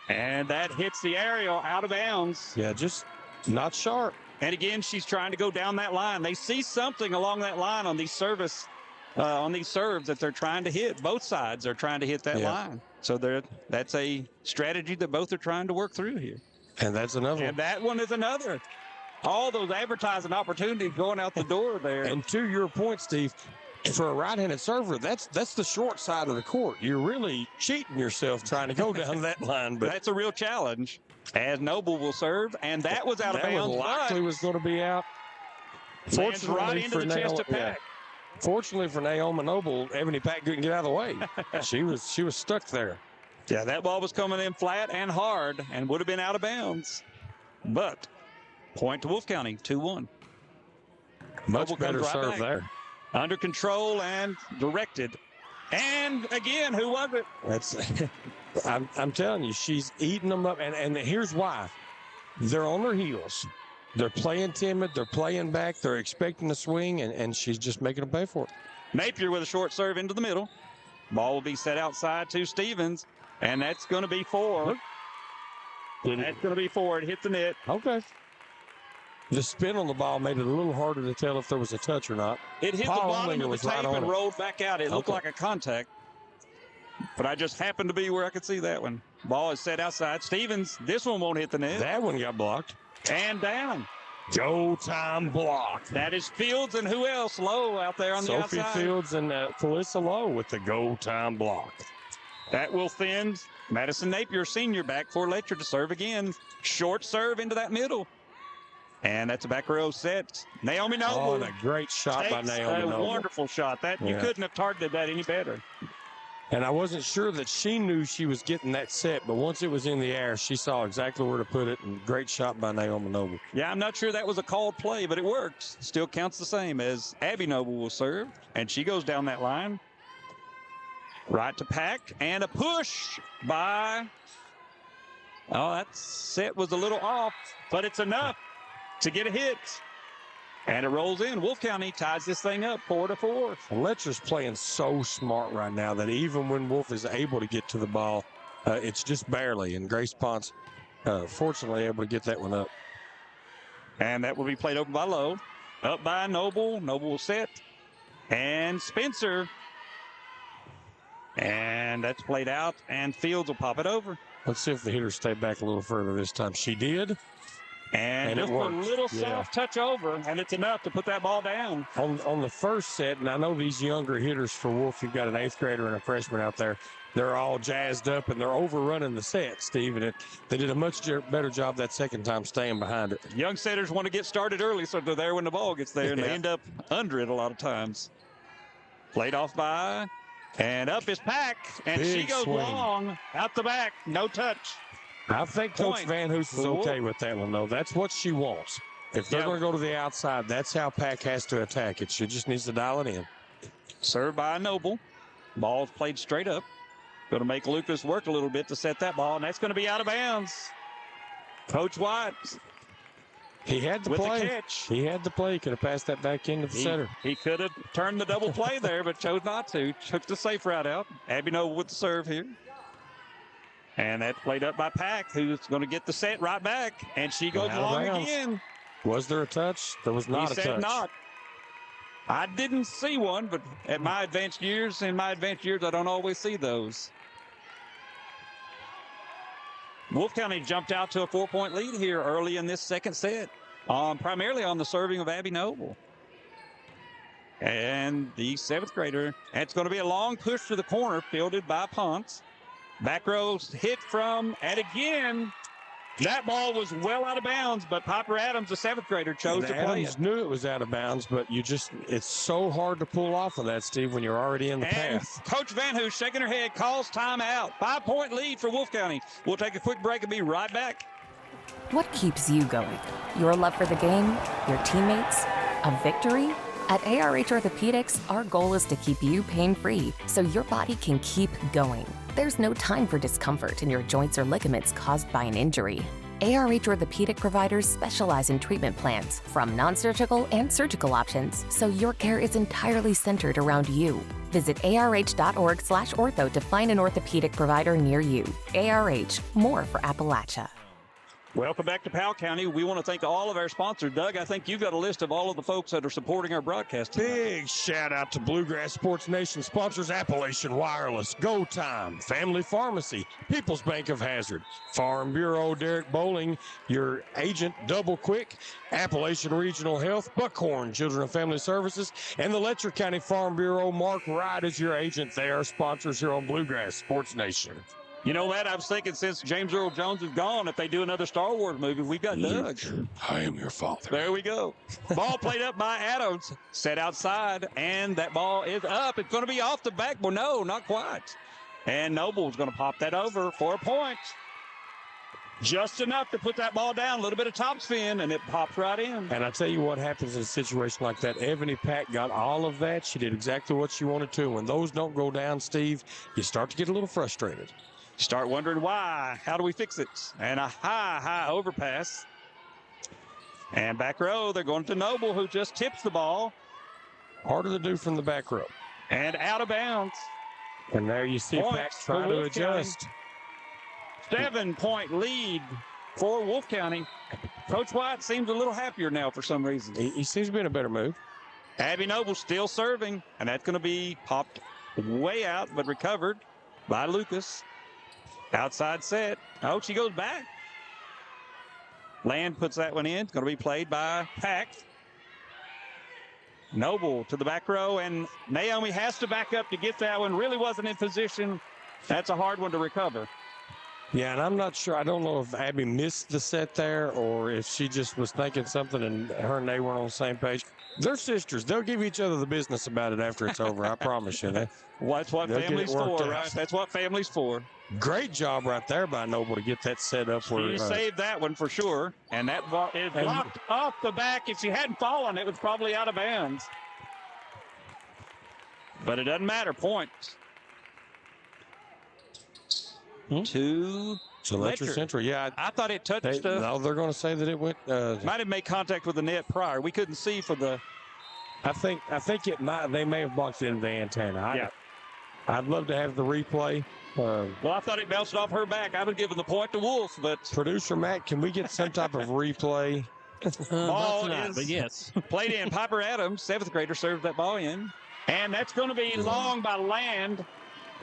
And that hits the aerial out of bounds. Yeah, just Not sharp. And again, she's trying to go down that line. They see something along that line on these serves that they're trying to hit. Both sides are trying to hit that line. So that's a strategy that both are trying to work through here. And that's another And that one is another. All those advertising opportunities going out the door there. And to your point, Steve, for a right-handed server, that's the short side of the court. You're really cheating yourself trying to go down that line. But that's a real challenge. As Noble will serve, and that was out of bounds. That likely was going to be out. Fortunately right into the chest of Pack. Fortunately for Naomi Noble, Ebony Pack couldn't get out of the way. she was stuck there. Yeah, that ball was coming in flat and hard and would have been out of bounds. But point to Wolfe County, 2-1. Much better serve there. Under control and directed. And again, who was it? That's I'm telling you, she's eating them up. And here's why. They're on their heels. They're playing timid. They're playing back. They're expecting a swing, and she's just making them pay for it. Napier with a short serve into the middle. Ball will be set outside to Stevens, and that's going to be 4. That's going to be 4. It hit the net. Okay. The spin on the ball made it a little harder to tell if there was a touch or not. It hit Paul the bottom of the tape right and rolled back out. It looked like a contact, but I just happened to be where I could see that one. Ball is set outside. Stevens, this one won't hit the net. That one got blocked. And down. Go time block. That is Fields and who else? Lowe out there on the outside. Sophie Fields and Felissa Lowe with the go time block. That will send Madison Napier Sr. back for Letcher to serve again. Short serve into that middle. And that's a back row set. Naomi Noble. Oh, and a great shot by Naomi Noble. Wonderful shot. You couldn't have targeted that any better. And I wasn't sure that she knew she was getting that set, but once it was in the air, she saw exactly where to put it, and great shot by Naomi Noble. Yeah, I'm not sure that was a called play, but it worked. Still counts the same as Abby Noble will serve, and she goes down that line. Right to Pack, and a push by... Oh, that set was a little off, but it's enough to get a hit. And it rolls in. Wolfe County ties this thing up 4-4. Letcher's playing so smart right now that even when Wolfe is able to get to the ball, it's just barely. And Grace Ponce, fortunately, able to get that one up. And that will be played open by Lowe. Up by Noble. Noble will set. And Spencer. And that's played out. And Fields will pop it over. Let's see if the hitter stayed back a little further this time. She did. And just a little soft touch over, and it's enough to put that ball down. On the first set, and I know these younger hitters for Wolfe, you've got an 8th grader and a freshman out there, they're all jazzed up, and they're overrunning the set, Steve, and they did a much better job that second time staying behind it. Young setters want to get started early, so they're there when the ball gets there, and they end up under it a lot of times. Played off by, and up is Pack, and Big she goes swing. long, out the back, no touch. I think Coach Van Hoos is okay with that one, though. That's what she wants. If they're going to go to the outside, that's how Pack has to attack it. She just needs to dial it in. Served by Noble. Ball's played straight up. Going to make Lucas work a little bit to set that ball, and that's going to be out of bounds. Coach White. He had to play. The catch. He had to play. He could have passed that back into the center. He could have turned the double play there, but chose not to. Took the safe route out. Abby Noble with the serve here. And that's played up by Pack, who's going to get the set right back. And she goes long again. Was there a touch? There was not a touch. He said not. I didn't see one, but in my advanced years, I don't always see those. Wolfe County jumped out to a 4-point lead here early in this second set, primarily on the serving of Abby Noble. And the 7th grader, and it's going to be a long push to the corner, fielded by Ponce. Back row hit from, and again, that ball was well out of bounds, but Piper Adams, the 7th grader, chose to play it. Knew it was out of bounds, but it's so hard to pull off of that, Steve, when you're already in the path. Coach Van Hoos shaking her head, calls timeout. 5-point lead for Wolfe County. We'll take a quick break and be right back. What keeps you going? Your love for the game? Your teammates? A victory? At ARH Orthopedics, our goal is to keep you pain-free so your body can keep going. There's no time for discomfort in your joints or ligaments caused by an injury. ARH Orthopedic providers specialize in treatment plans, from non-surgical and surgical options, so your care is entirely centered around you. Visit arh.org/ortho to find an orthopedic provider near you. ARH, more for Appalachia. Welcome back to Powell County. We want to thank all of our sponsors. Doug, I think you've got a list of all of the folks that are supporting our broadcast tonight. Big shout out to Bluegrass Sports Nation sponsors: Appalachian Wireless, Go Time, Family Pharmacy, People's Bank of Hazard, Farm Bureau, Derek Bowling, your agent, Double Quick, Appalachian Regional Health, Buckhorn Children and Family Services, and the Letcher County Farm Bureau. Mark Wright is your agent. They are sponsors here on Bluegrass Sports Nation. You know, Matt, I was thinking since James Earl Jones is gone, if they do another Star Wars movie, we've got Doug. I am your father. There we go. Ball played up by Adams, set outside, and that ball is up. It's going to be off the backboard. No, not quite. And Noble's going to pop that over for a point. Just enough to put that ball down, a little bit of top spin, and it pops right in. And I tell you what happens in a situation like that. Ebony Pack got all of that. She did exactly what she wanted to. When those don't go down, Steve, you start to get a little frustrated. Start wondering why. How do we fix it? And a high overpass. And back row, they're going to Noble, who just tips the ball. Harder to do from the back row. And out of bounds. And there you see Pack trying to adjust. 7-point lead for Wolfe County. Coach White seems a little happier now for some reason. He seems to be in a better mood. Abby Noble still serving, and that's going to be popped way out, but recovered by Lucas. Outside set. Oh, she goes back. Land puts that one in. It's going to be played by Pack. Noble to the back row, and Naomi has to back up to get that one. Really wasn't in position. That's a hard one to recover. Yeah, and I'm not sure. I don't know if Abby missed the set there or if she just was thinking something and her and they weren't on the same page. They're sisters. They'll give each other the business about it after it's over. I promise you. Well, that's what family's for, right? That's what family's for. Great job right there by Noble to get that set up. She saved that one for sure. And that ball is blocked off the back. If she hadn't fallen, it was probably out of bounds. But it doesn't matter. Points. To Letcher Central. Yeah, I thought it touched. No, they're going to say that it went. Might have made contact with the net prior. We couldn't see for the. I think it might. They may have blocked it into the antenna. I'd love to have the replay. Well, I thought it bounced off her back. I was giving the point to Wolfe, but producer Matt, can we get some type of replay? Ball is but yes. Played in. Piper Adams, 7th grader, served that ball in, and that's going to be long by Land.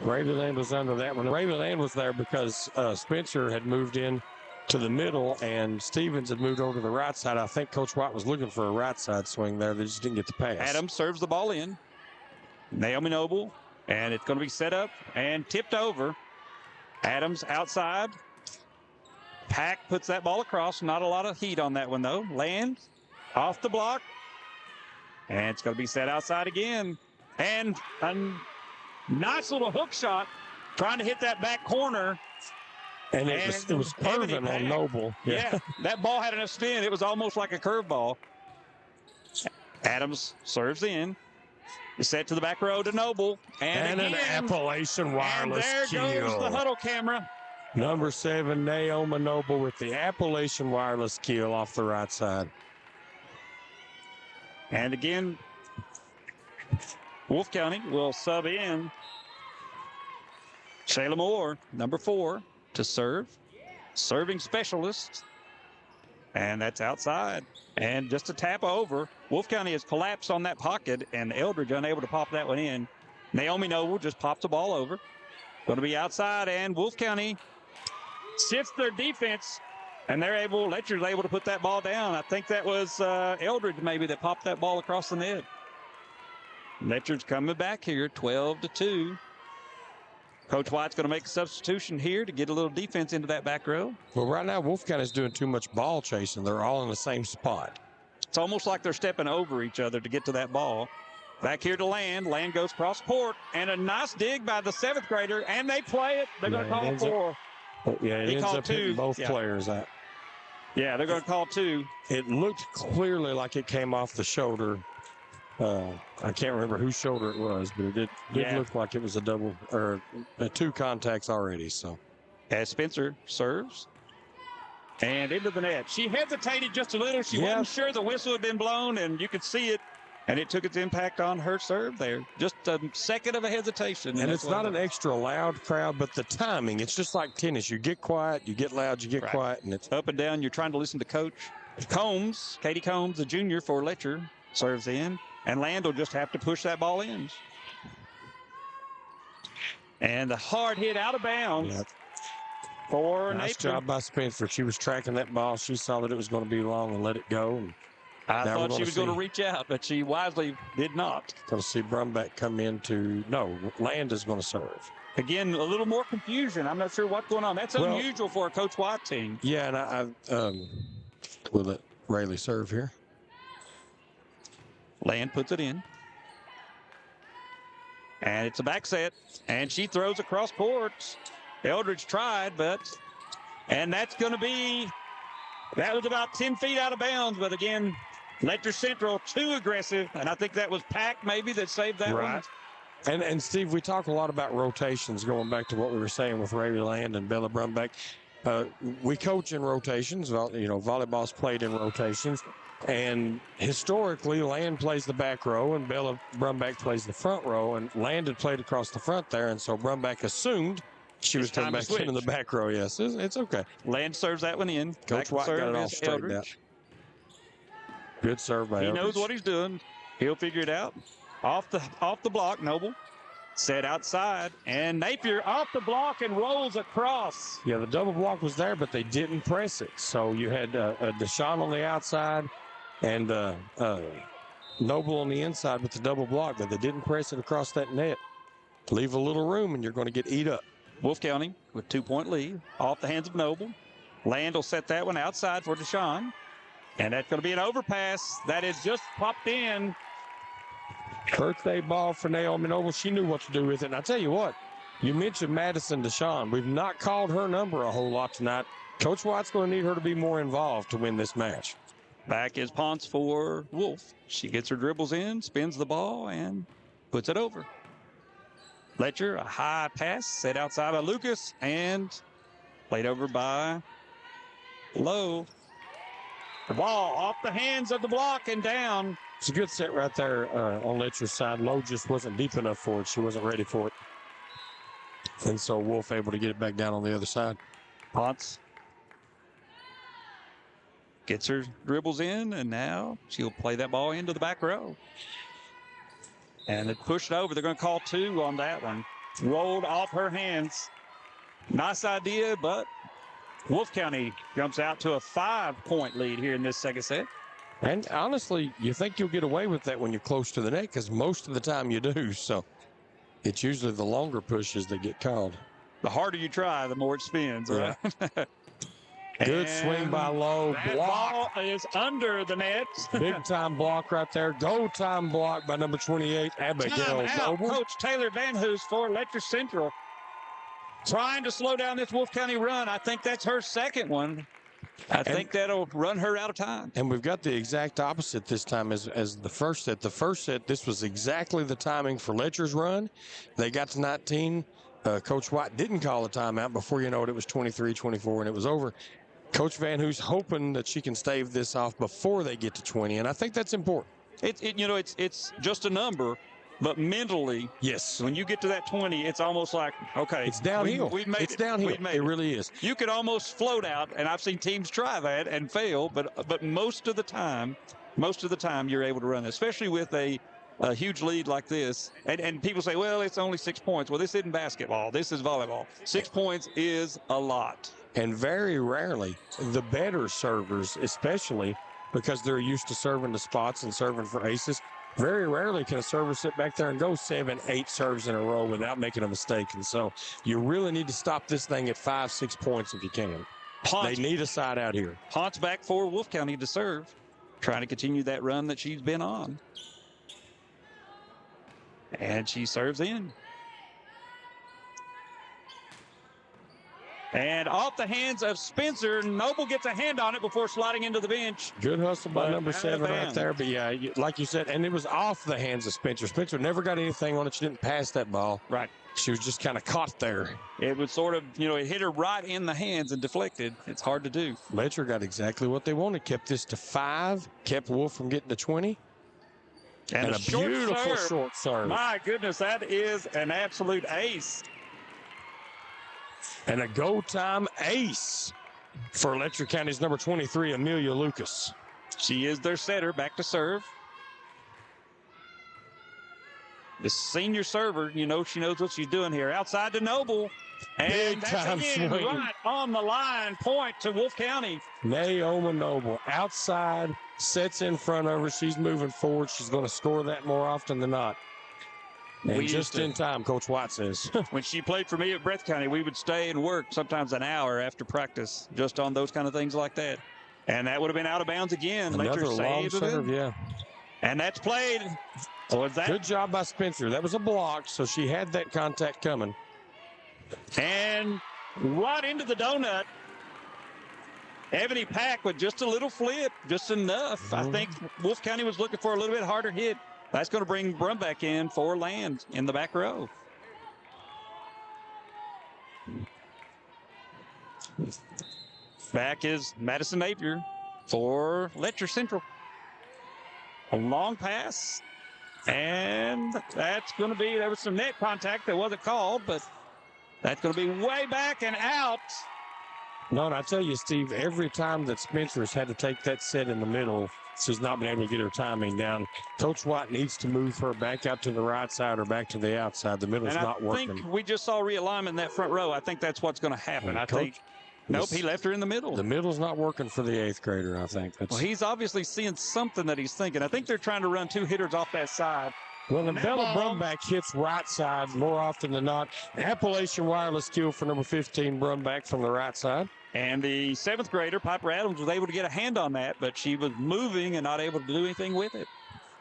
Ravenland was under that one. Ravenland was there because Spencer had moved in to the middle and Stevens had moved over to the right side. I think Coach White was looking for a right side swing there. They just didn't get the pass. Adams serves the ball in. Naomi Noble, and it's going to be set up and tipped over. Adams outside. Pack puts that ball across. Not a lot of heat on that one, though. Land off the block. And it's going to be set outside again. And nice little hook shot, trying to hit that back corner. And it was curving on Noble. Yeah, that ball had enough spin. It was almost like a curveball. Adams serves in. It's set to the back row to Noble. And an Appalachian Wireless kill. And there goes the huddle camera. Number 7, Naomi Noble with the Appalachian Wireless kill off the right side. And again, Wolfe County will sub in Shayla Moore, number 4, to serve. Serving specialist. And that's outside. And just a tap over. Wolfe County has collapsed on that pocket, and Eldridge unable to pop that one in. Naomi Noble just pops the ball over. Going to be outside, and Wolfe County shifts their defense, and Letcher's able to put that ball down. I think that was Eldridge maybe that popped that ball across the net. Letcher's coming back here, 12-2. Coach White's going to make a substitution here to get a little defense into that back row. Well, right now, Wolfe County's doing too much ball chasing. They're all in the same spot. It's almost like they're stepping over each other to get to that ball. Back here to Land. Land goes cross court, and a nice dig by the 7th grader, and they play it. They're going to call 4. Yeah, it ends up hitting both players out. Yeah, they're going to call 2. It looked clearly like it came off the shoulder. I can't remember whose shoulder it was, but it did look like it was a double or 2 contacts already. So, as Spencer serves and into the net, she hesitated just a little. She wasn't sure the whistle had been blown, and you could see it. And it took its impact on her serve there. Just a second of a hesitation. And it's not an extra loud crowd, but the timing. It's just like tennis. You get quiet, you get loud, you get quiet, and it's up and down. You're trying to listen to Coach Combs, Katie Combs, the junior for Letcher, serves in. And Land will just have to push that ball in. And the hard hit out of bounds for nice Napier. job by Spencer. She was tracking that ball. She saw that it was going to be long and let it go. And I thought she was going to reach out, but she wisely did not. Going to see Brumback come into, no, Land is going to serve. Again, a little more confusion. I'm not sure what's going on. That's unusual for a Coach White team. Yeah, and I will let Rayleigh serve here. Land puts it in. And it's a back set. And she throws across court. Eldridge tried, and that's going to be, that was about 10 feet out of bounds. But again, Letcher Central too aggressive. And I think that was Pack maybe that saved that one. And Steve, we talk a lot about rotations, going back to what we were saying with Rayleigh Land and Bella Brumback. We coach in rotations. Volleyball's played in rotations. And historically, Land plays the back row and Bella Brumback plays the front row. And Land had played across the front there. And so Brumback assumed she was coming back into the back row. Yes, it's okay. Land serves that one in. Coach White got it all straightened out. Good serve by Eldridge. He knows what he's doing. He'll figure it out. Off the block, Noble. Set outside, and Napier off the block and rolls across. Yeah, the double block was there, but they didn't press it. So you had Deshaun on the outside and Noble on the inside with the double block, but they didn't press it across that net. Leave a little room, and you're going to get eat up. Wolfe County with 2-point lead off the hands of Noble. Land will set that one outside for Deshaun, and that's going to be an overpass that is just popped in. Birthday ball for Naomi Noble. She knew what to do with it. And I tell you what, you mentioned Madison Deshaun. We've not called her number a whole lot tonight. Coach White's going to need her to be more involved to win this match. Back is Ponce for Wolfe. She gets her dribbles in, spins the ball, and puts it over. Letcher, a high pass, set outside by Lucas, and played over by Lowe. The ball off the hands of the block and down. It's a good set right there on Letcher's side. Lowe just wasn't deep enough for it. She wasn't ready for it. And so Wolfe able to get it back down on the other side. Ponce gets her dribbles in, and now she'll play that ball into the back row. And it pushed over. They're going to call 2 on that one. Rolled off her hands. Nice idea, but Wolfe County jumps out to a 5-point lead here in this second set. And honestly, you think you'll get away with that when you're close to the net, because most of the time you do. So it's usually the longer pushes that get called. The harder you try, the more it spins, right? Good swing by Lowe. Block. Ball is under the net. Big time block right there. Go time block by number 28, Abigail Noble. Coach Taylor Van Hoos for Letcher Central. Trying to slow down this Wolfe County run. I think that's her second one. I think that'll run her out of time. And we've got the exact opposite this time as the first set. The first set, this was exactly the timing for Letcher's run. They got to 19. Coach White didn't call a timeout. Before you know it, it was 23-24, and it was over. Coach Van Hoos hoping that she can stave this off before they get to 20, and I think that's important. It's just a number. But mentally, yes, when you get to that 20, it's almost like, okay, it's downhill. We've made it. It's downhill. It really is. You could almost float out, and I've seen teams try that and fail. But most of the time, you're able to run, especially with a huge lead like this. And people say, well, it's only 6 points. Well, this isn't basketball. This is volleyball. 6 points is a lot. And very rarely, the better servers, especially because they're used to serving the spots and serving for aces, very rarely can a server sit back there and go 7, 8 serves in a row without making a mistake. And so you really need to stop this thing at 5, 6 points if you can. They need a side out here. Ponce back for Wolfe County to serve, trying to continue that run that she's been on. And she serves in. And off the hands of Spencer, Noble gets a hand on it before sliding into the bench. Good hustle by number 7 right there. But, yeah, like you said, and it was off the hands of Spencer. Spencer never got anything on it. She didn't pass that ball. Right. She was just kind of caught there. It was sort of, it hit her right in the hands and deflected. It's hard to do. Letcher got exactly what they wanted. Kept this to 5. Kept Wolfe from getting to 20. And a beautiful short serve. My goodness, that is an absolute ace. And a go time ace for Letcher County's number 23, Amelia Lucas. She is their setter, back to serve. The senior server, you know, she knows what she's doing here. Outside to Noble. And Big that's time again swing. right on the line, point to Wolfe County. Naomi Noble outside, sets in front of her. She's moving forward. She's going to score that more often than not. And just in time, Coach White says. When she played for me at Breath County, we would stay and work sometimes an hour after practice just on those kind of things like that. And that would have been out of bounds again. Another long serve, yeah. And that's played. Was that? Good job by Spencer. That was a block, so she had that contact coming. And right into the donut. Ebony Pack with just a little flip, just enough. I think Wolfe County was looking for a little bit harder hit. That's going to bring Brumback in for land in the back row. Back is Madison Napier for Letcher Central. A long pass. And that's going to be, there was some net contact that wasn't called, but that's going to be way back and out. No, and I tell you, Steve, every time that Spencer's had to take that set in the middle, she's not been able to get her timing down. Coach White needs to move her back out to the right side or back to the outside. The middle's not working. I think we just saw realignment in that front row. I think that's what's going to happen. Nope, he left her in the middle. The middle's not working for the 8th grader, I think. Well, he's obviously seeing something that he's thinking. I think they're trying to run 2 hitters off that side. Well, the Bella Brumback hits right side more often than not. Appalachian Wireless kill for number 15, Brumback from the right side. And the 7th grader, Piper Adams, was able to get a hand on that, but she was moving and not able to do anything with it.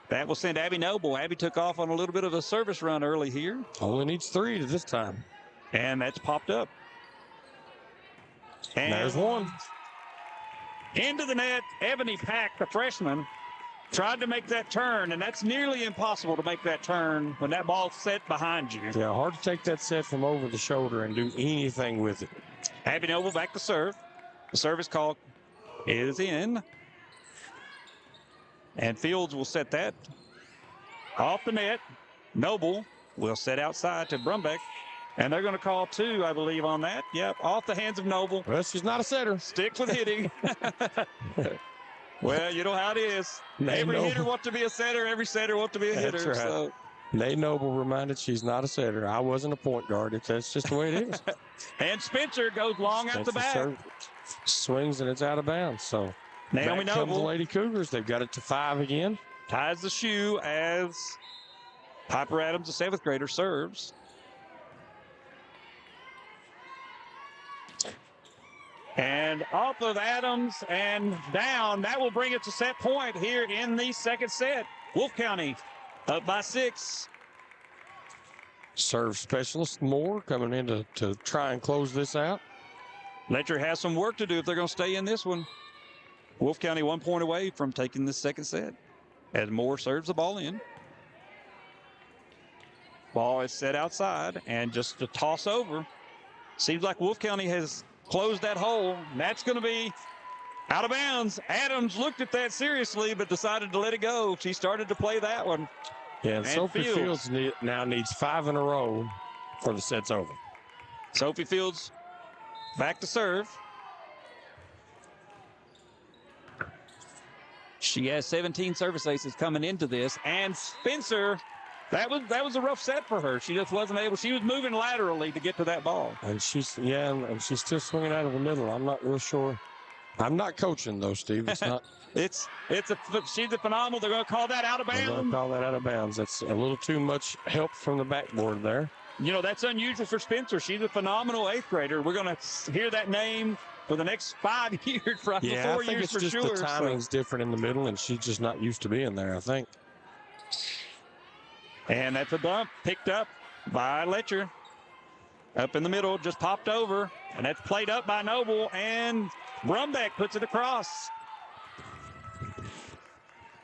That will send Abby Noble. Abby took off on a little bit of a service run early here. Only needs 3 to this time. And that's popped up. And there's one. Into the net, Ebony Pack, the freshman, tried to make that turn, and that's nearly impossible to make that turn when that ball's set behind you. Yeah, hard to take that set from over the shoulder and do anything with it. Abby Noble back to serve. The service call is in. And Fields will set that off the net. Noble will set outside to Brumback. And they're going to call 2, I believe, on that. Yep, off the hands of Noble. Well, she's not a setter. Sticks with hitting. Well, you know how it is. Every hitter wants to be a setter. Every setter wants to be a hitter. That's right. So. Nate Noble reminded she's not a setter. I wasn't a point guard. That's just the way it is. And Spencer goes long out the back. Swings and it's out of bounds. So Naomi back comes the Noble. Lady Cougars. They've got it to 5 again. Ties the shoe as Piper Adams, the 7th grader, serves. And off of Adams and down. That will bring it to set point here in the second set. Wolfe County up by 6. Serve specialist Moore coming in to try and close this out. Letcher has some work to do if they're going to stay in this one. Wolfe County 1 point away from taking the second set as Moore serves the ball in. Ball is set outside and just a toss over. Seems like Wolfe County has closed that hole. That's going to be out of bounds. Adams looked at that seriously, but decided to let it go. She started to play that one. Yeah, and Sophie Fields now needs 5 in a row for the set's over. Sophie Fields back to serve. She has 17 service aces coming into this. And Spencer, that was a rough set for her. She just wasn't able. She was moving laterally to get to that ball. And she's still swinging out of the middle. I'm not real sure. I'm not coaching though, Steve. It's not. She's a phenomenal. They're going to call that out of bounds. They're going to call that out of bounds. That's a little too much help from the backboard there. You know, that's unusual for Spencer. She's a phenomenal 8th grader. We're going to hear that name for the next 5 years, probably 4 years for sure. Yeah, I think it's just the timing's different in the middle, and she's just not used to being there, I think. And that's a bump picked up by Letcher. Up in the middle, just popped over. And that's played up by Noble, and Brumback puts it across.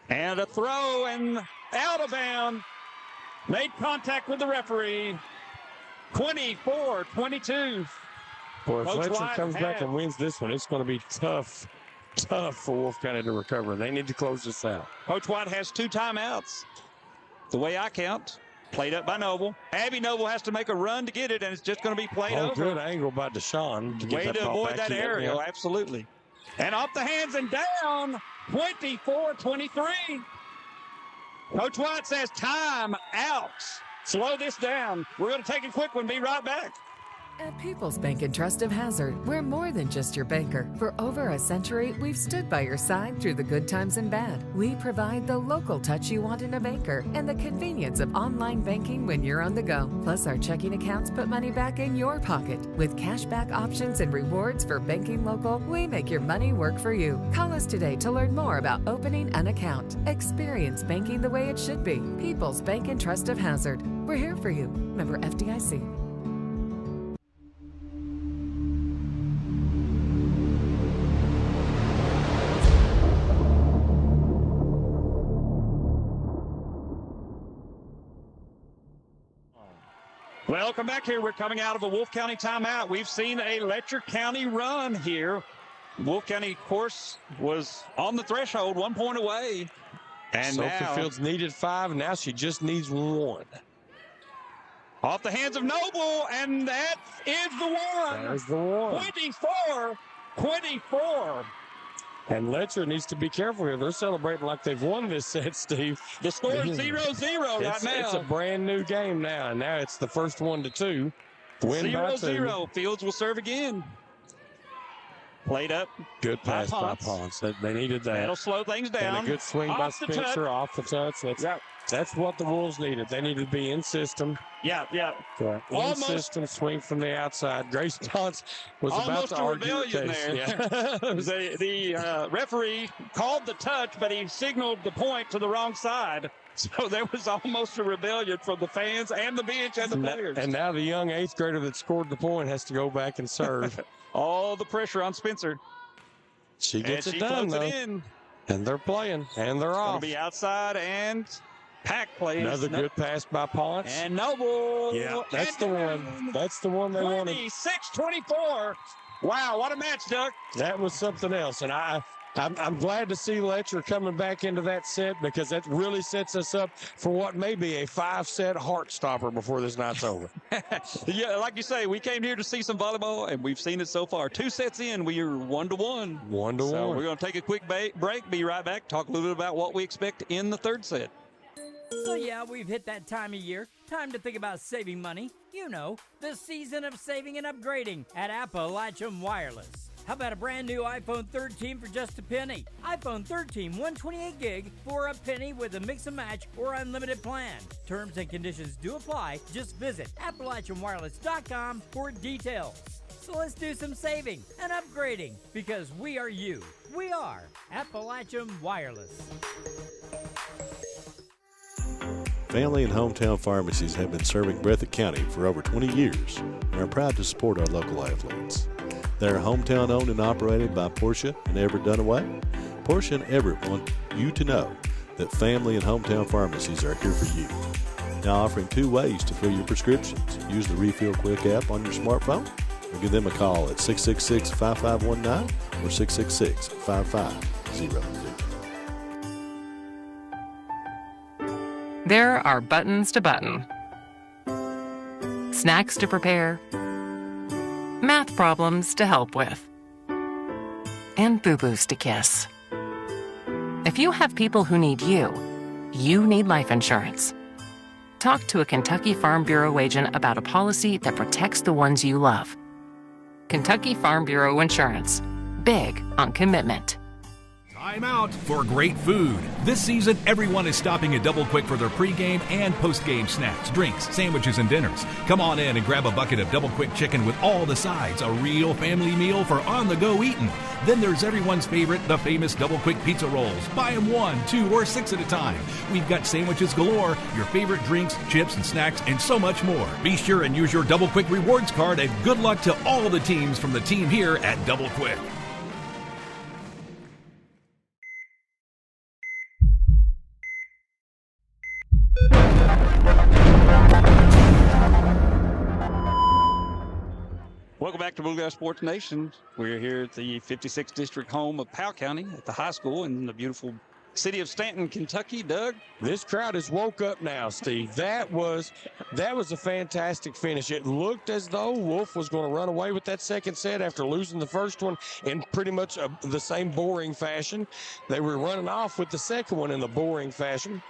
And a throw and out of bounds. Made contact with the referee. 24-22. Boy, if Letcher comes back and wins this one, it's going to be tough for Wolfe County to recover. They need to close this out. Coach White has 2 timeouts. the way I count. Played up by Noble. Abby Noble has to make a run to get it, and it's just going to be played over. Good angle by Deshaun to get Way that to ball avoid back that in. aerial, Yeah. absolutely. And off the hands and down, 24-23. Coach White says time out. Slow this down. We're going to take a quick one. Be right back. At People's Bank and Trust of Hazard, we're more than just your banker. For over a century, we've stood by your side through the good times and bad. We provide the local touch you want in a banker and the convenience of online banking when you're on the go. Plus, our checking accounts put money back in your pocket. With cashback options and rewards for banking local, we make your money work for you. Call us today to learn more about opening an account. Experience banking the way it should be. People's Bank and Trust of Hazard. We're here for you. Member FDIC. Welcome back here. We're coming out of a Wolfe County timeout. We've seen a Letcher County run here. Wolfe County, of course, was on the threshold, 1 point away. And Sophie now, Fields needed 5, and now she just needs 1. Off the hands of Noble, and that is the one. There's the one. 24-24. And Letcher needs to be careful here. They're celebrating like they've won this set, Steve. The score is 0-0 right now. It's a brand new game now, and now it's the first 1-2. Win by 2. 0-0. Fields will serve again. Played up. Good pass by Ponce. They needed that. That'll slow things down. And a good swing by Spencer off the touch. That's what the Wolves needed. They needed to be in system. Yeah. In system, swing from the outside. Grace Ponce was about to argue the case. There. Yeah. the referee called the touch, but he signaled the point to the wrong side. So there was almost a rebellion from the fans and the bench and the players. And now the young 8th grader that scored the point has to go back and serve. All the pressure on Spencer. She gets and it done, though. It in. And they're playing, and they're off. Going to be outside, and Pack plays. Another good pass by Ponce. And Noble. Yeah, that's the one. That's the one they wanted. 26-24. Wow, what a match, Doug. That was something else. And I'm glad to see Letcher coming back into that set because that really sets us up for what may be a 5-set heart stopper before this night's over. Yeah, like you say, we came here to see some volleyball, and we've seen it so far. 2 sets in, we are 1-1. 1-1. So we're going to take a quick break, be right back, talk a little bit about what we expect in the 3rd set. So yeah, we've hit that time of year. Time to think about saving money. You know, the season of saving and upgrading at Appalachian Wireless. How about a brand new iPhone 13 for just a penny? iPhone 13 128 gig for a penny with a mix and match or unlimited plan. Terms and conditions do apply. Just visit AppalachianWireless.com for details. So let's do some saving and upgrading because we are you. We are Appalachian Wireless. Family and hometown pharmacies have been serving Breathitt County for over 20 years and are proud to support our local athletes. They are hometown owned and operated by Portia and Everett Dunaway. Portia and Everett want you to know that family and hometown pharmacies are here for you. Now offering 2 ways to fill your prescriptions. Use the Refill Quick app on your smartphone or give them a call at 666-5519 or 666-5500. There are buttons to button, snacks to prepare, math problems to help with, and boo-boos to kiss. If you have people who need you, you need life insurance. Talk to a Kentucky Farm Bureau agent about a policy that protects the ones you love. Kentucky Farm Bureau Insurance. Big on commitment. Time out for great food. This season, everyone is stopping at Double Quick for their pregame and postgame snacks, drinks, sandwiches, and dinners. Come on in and grab a bucket of Double Quick chicken with all the sides, a real family meal for on-the-go eating. Then there's everyone's favorite, the famous Double Quick pizza rolls. Buy them 1, 2, or 6 at a time. We've got sandwiches galore, your favorite drinks, chips, and snacks, and so much more. Be sure and use your Double Quick rewards card, and good luck to all the teams from the team here at Double Quick. Welcome back to Bluegrass Sports Nation. We're here at the 56th District home of Powell County at the high school in the beautiful city of Stanton, Kentucky. Doug? This crowd has woke up now, Steve. That was a fantastic finish. It looked as though Wolfe was going to run away with that second set after losing the first one in pretty much the same boring fashion. They were running off with the second one in the boring fashion.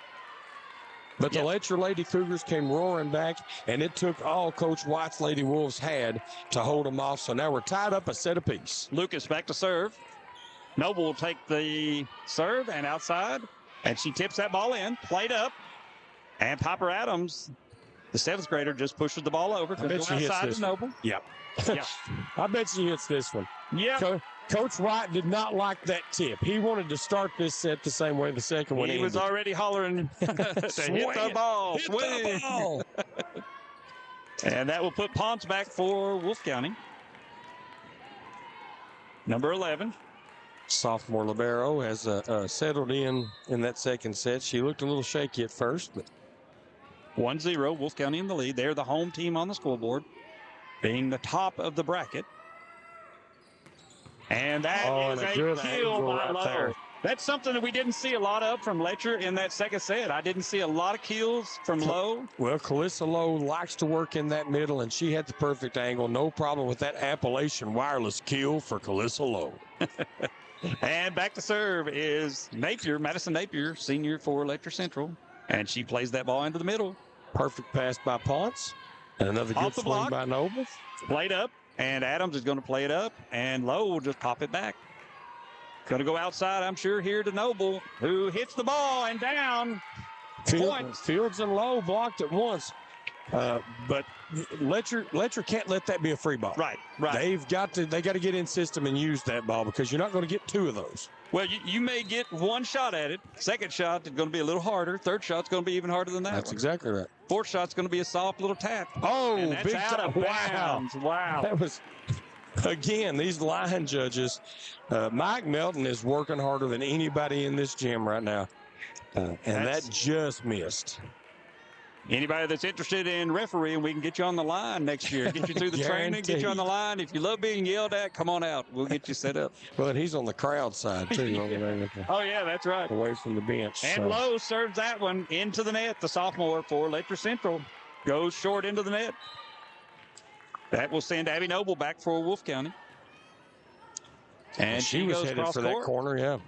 But the Letcher Lady Cougars came roaring back, and it took all Coach White's Lady Wolves had to hold them off. So now we're tied up a set apiece. Lucas back to serve. Noble will take the serve and outside, and she tips that ball in, played up, and Piper Adams, the 7th grader, just pushes the ball over. I bet she hits this one. Noble. Yep. Yeah. I bet she hits this one. Yeah. Coach White did not like that tip. He wanted to start this set the same way the second one ended. He was already hollering to hit the ball. Hit the ball. And that will put Ponce back for Wolfe County. Number 11. Sophomore libero has settled in that second set. She looked a little shaky at first, but 1-0, Wolfe County in the lead. They're the home team on the scoreboard, being the top of the bracket. And that is a kill by Lowe. That's something that we didn't see a lot of from Letcher in that second set. I didn't see a lot of kills from Lowe. Well, Calissa Lowe likes to work in that middle, and she had the perfect angle. No problem with that Appalachian wireless kill for Calissa Lowe. And back to serve is Napier, Madison Napier, senior for Letcher Central. And she plays that ball into the middle. Perfect pass by Ponce. And another good swing by Noble. Played up, and Adams is going to play it up, and Lowe will just pop it back. Going to go outside, I'm sure, here to Noble, who hits the ball and down. Fields and Lowe blocked it once. But Letcher can't let that be a free ball. Right. They got to get in system and use that ball because you're not going to get 2 of those. Well, you may get one shot at it. Second shot is going to be a little harder. Third shot's going to be even harder than that. That's exactly right. Fourth shot's going to be a soft little tap. Oh, and that's big out time. of bounds. Wow. That was, again, these line judges. Mike Melton is working harder than anybody in this gym right now. And that just missed. Anybody that's interested in refereeing, we can get you on the line next year. Get you through the training, get you on the line. If you love being yelled at, come on out. We'll get you set up. Well, and he's on the crowd side, too. Oh, yeah, that's right. Away from the bench. And Lowe serves that one into the net. The sophomore for Letcher Central goes short into the net. That will send Abby Noble back for Wolfe County. And she was goes headed for that corner, yeah.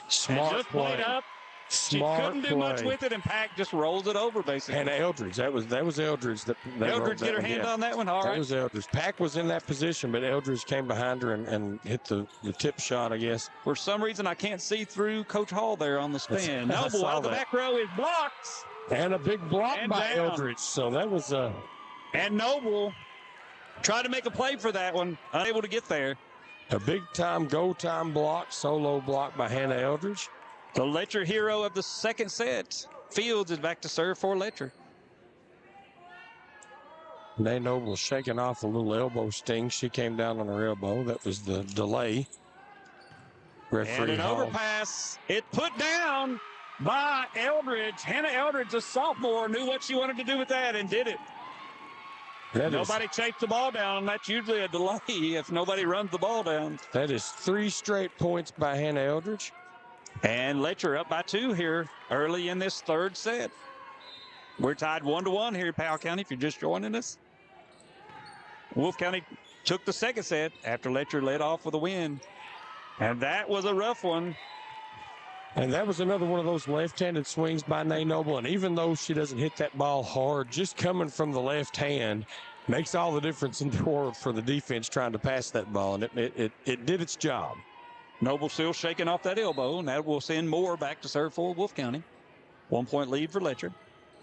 Smart just play. Played up. She couldn't do much with it, and Pack just rolls it over, basically. And Eldridge, that was Eldridge. Eldridge get her hand on that one? All right. That was Eldridge. Pack was in that position, but Eldridge came behind her and hit the tip shot, I guess. For some reason, I can't see through Coach Hall there on the spin. Noble out of the back row is blocked. And a big block by Eldridge. So that was... And Noble tried to make a play for that one, unable to get there. A big-time, go-time block, solo block by Hannah Eldridge. The Letcher hero of the second set. Fields is back to serve for Letcher. Nay Noble shaking off a little elbow sting. She came down on her elbow. That was the delay. Referee and an overpass. It put down by Eldridge. Hannah Eldridge, a sophomore, knew what she wanted to do with that and did it. Nobody chased the ball down. That's usually a delay if nobody runs the ball down. That is 3 straight points by Hannah Eldridge. And Letcher up by 2 here early in this third set. We're tied 1-1 here in Powell County if you're just joining us. Wolfe County took the second set after Letcher led off with a win. And that was a rough one. And that was another one of those left-handed swings by Nay Noble. And even though she doesn't hit that ball hard, just coming from the left hand makes all the difference in the world for the defense trying to pass that ball. And it did its job. Noble still shaking off that elbow, and that will send Moore back to serve for Wolfe County. 1-point lead for Letcher.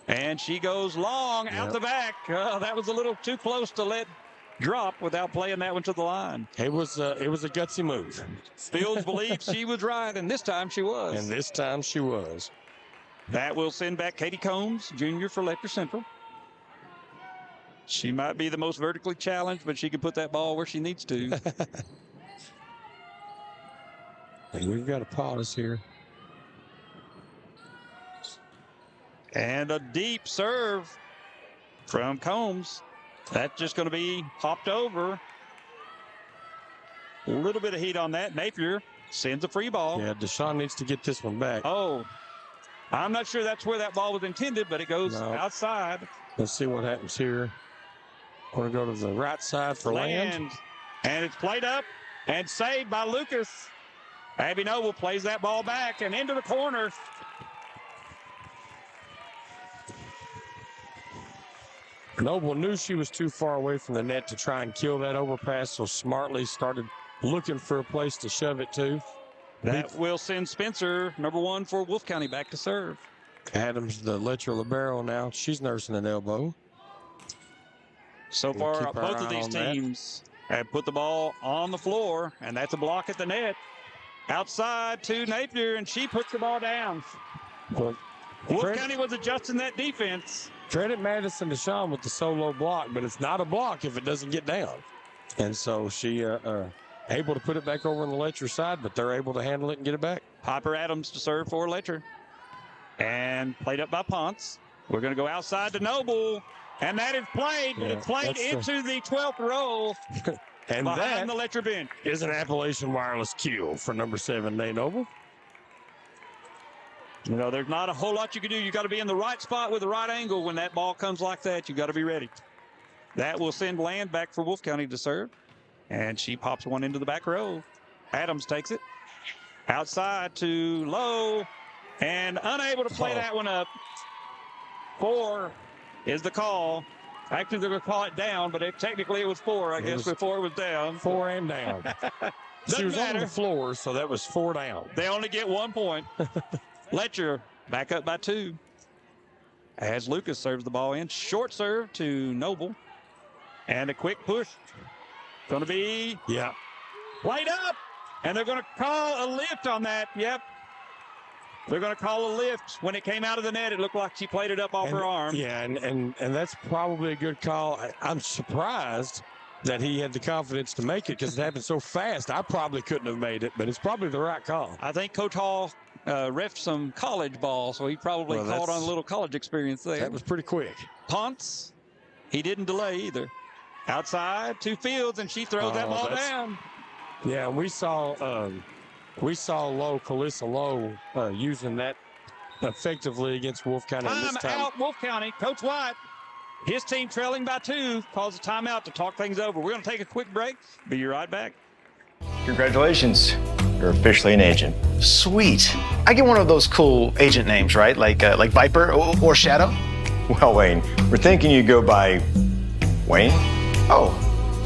And she goes long out the back. That was a little too close to let drop without playing that one to the line. It was a gutsy move. Fields believed she was right, and this time she was. And this time she was. That will send back Katie Combs, junior for Letcher Central. She might be the most vertically challenged, but she can put that ball where she needs to. And we've got a pause here. And a deep serve from Combs. That's just going to be hopped over. A little bit of heat on that. Napier sends a free ball. Yeah, Deshaun needs to get this one back. Oh, I'm not sure that's where that ball was intended, but it goes outside. Let's see what happens here. We're going to go to the right side for Land. And it's played up and saved by Lucas. Abby Noble plays that ball back and into the corner. Noble knew she was too far away from the net to try and kill that overpass, so smartly started looking for a place to shove it to. That will send Spencer, number 1 for Wolfe County, back to serve. Adams, the Letcher libero now. She's nursing an elbow. So far, both of these teams have put the ball on the floor, and that's a block at the net. Outside to Napier, and she puts the ball down. Wolfe County was adjusting that defense. Credit Madison Deshaun with the solo block, but it's not a block if it doesn't get down. And so she able to put it back over on the Letcher side, but they're able to handle it and get it back. Piper Adams to serve for Letcher. And played up by Ponce. We're going to go outside to Noble. And that is played. Yeah, it's played into the 12th row. And behind the Letcher bench. Is an Appalachian Wireless kill for number 7, Nate Noble. You know, there's not a whole lot you can do. You got to be in the right spot with the right angle when that ball comes like that. You got to be ready. That will send Land back for Wolfe County to serve. And she pops one into the back row. Adams takes it. Outside to Lowe. And unable to play that one up. 4 is the call. Actually, they're going to call it down, but technically it was 4, I guess, before it was down. 4 and down. She was on the floor, so that was 4 down. They only get 1 point. Letcher back up by 2. As Lucas serves the ball in. Short serve to Noble. And a quick push. Going to be played up. And they're going to call a lift on that. Yep. They're going to call a lift. When it came out of the net, it looked like she played it up off her arm. Yeah, and that's probably a good call. I'm surprised that he had the confidence to make it because it happened so fast. I probably couldn't have made it, but it's probably the right call. I think Coach Hall reffed some college ball, so he probably called on a little college experience there. That was pretty quick. Ponce, he didn't delay either. Outside to Fields, and she throws that ball down. Yeah, we saw Calissa Lowe using that effectively against Wolfe County. Out, Wolfe County. Coach White, his team trailing by 2, calls a timeout to talk things over. We're going to take a quick break. Be right back. Congratulations. You're officially an agent. Sweet. I get one of those cool agent names, right? Like Viper or Shadow? Well, Wayne, we're thinking you go by Wayne? Oh,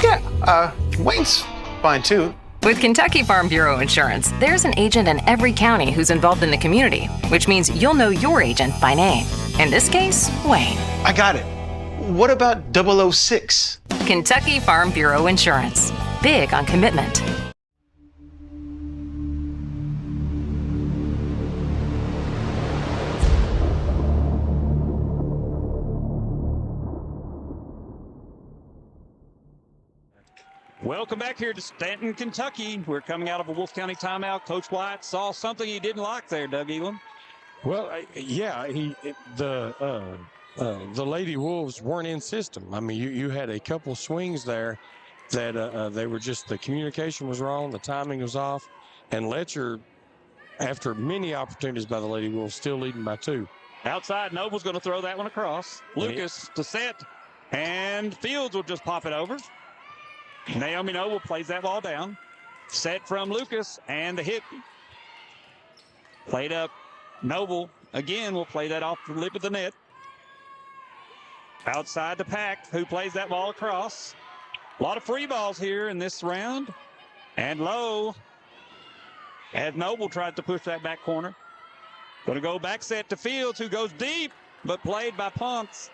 yeah, Wayne's fine too. With Kentucky Farm Bureau Insurance, there's an agent in every county who's involved in the community, which means you'll know your agent by name. In this case, Wayne. I got it. What about 006? Kentucky Farm Bureau Insurance. Big on commitment. Welcome back here to Stanton, Kentucky. We're coming out of a Wolfe County timeout. Coach White saw something he didn't like there, Doug Elam. Well, the Lady Wolves weren't in system. I mean, you had a couple swings there that they were just, the communication was wrong, the timing was off, and Letcher, after many opportunities by the Lady Wolves, still leading by 2. Outside, Noble's going to throw that one across. Lucas to set, and Fields will just pop it over. Naomi Noble plays that ball down. Set from Lucas, and the hit. Played up. Noble, again, will play that off the lip of the net. Outside to Pack, who plays that ball across. A lot of free balls here in this round. And Lowe, as Noble tried to push that back corner. Going to go back set to Fields, who goes deep, but played by Ponce.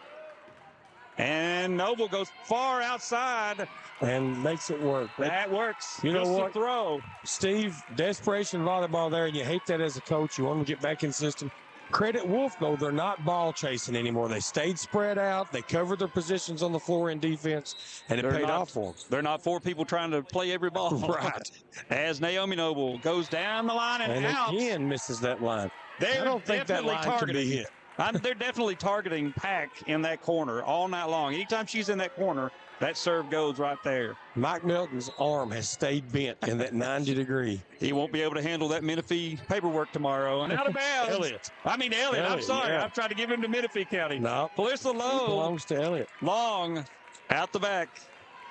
And Noble goes far outside. And makes it work. That works. You know what? Throw. Steve, desperation volleyball there, and you hate that as a coach. You want them to get back in system. Credit Wolfe, though, they're not ball chasing anymore. They stayed spread out. They covered their positions on the floor in defense, and it paid off for them. They're not 4 people trying to play every ball. Right. As Naomi Noble goes down the line and out. again misses that line. I don't think that line can be hit. They're definitely targeting Pack in that corner all night long. Anytime she's in that corner, that serve goes right there. Mike Milton's arm has stayed bent in that 90-degree. He won't be able to handle that Menifee paperwork tomorrow. And out of bounds. Elliott. Elliott. I'm sorry. Yeah. I'm trying to give him to Menifee County. No. Felissa Lowe. Belongs to Elliott. Long. Out the back.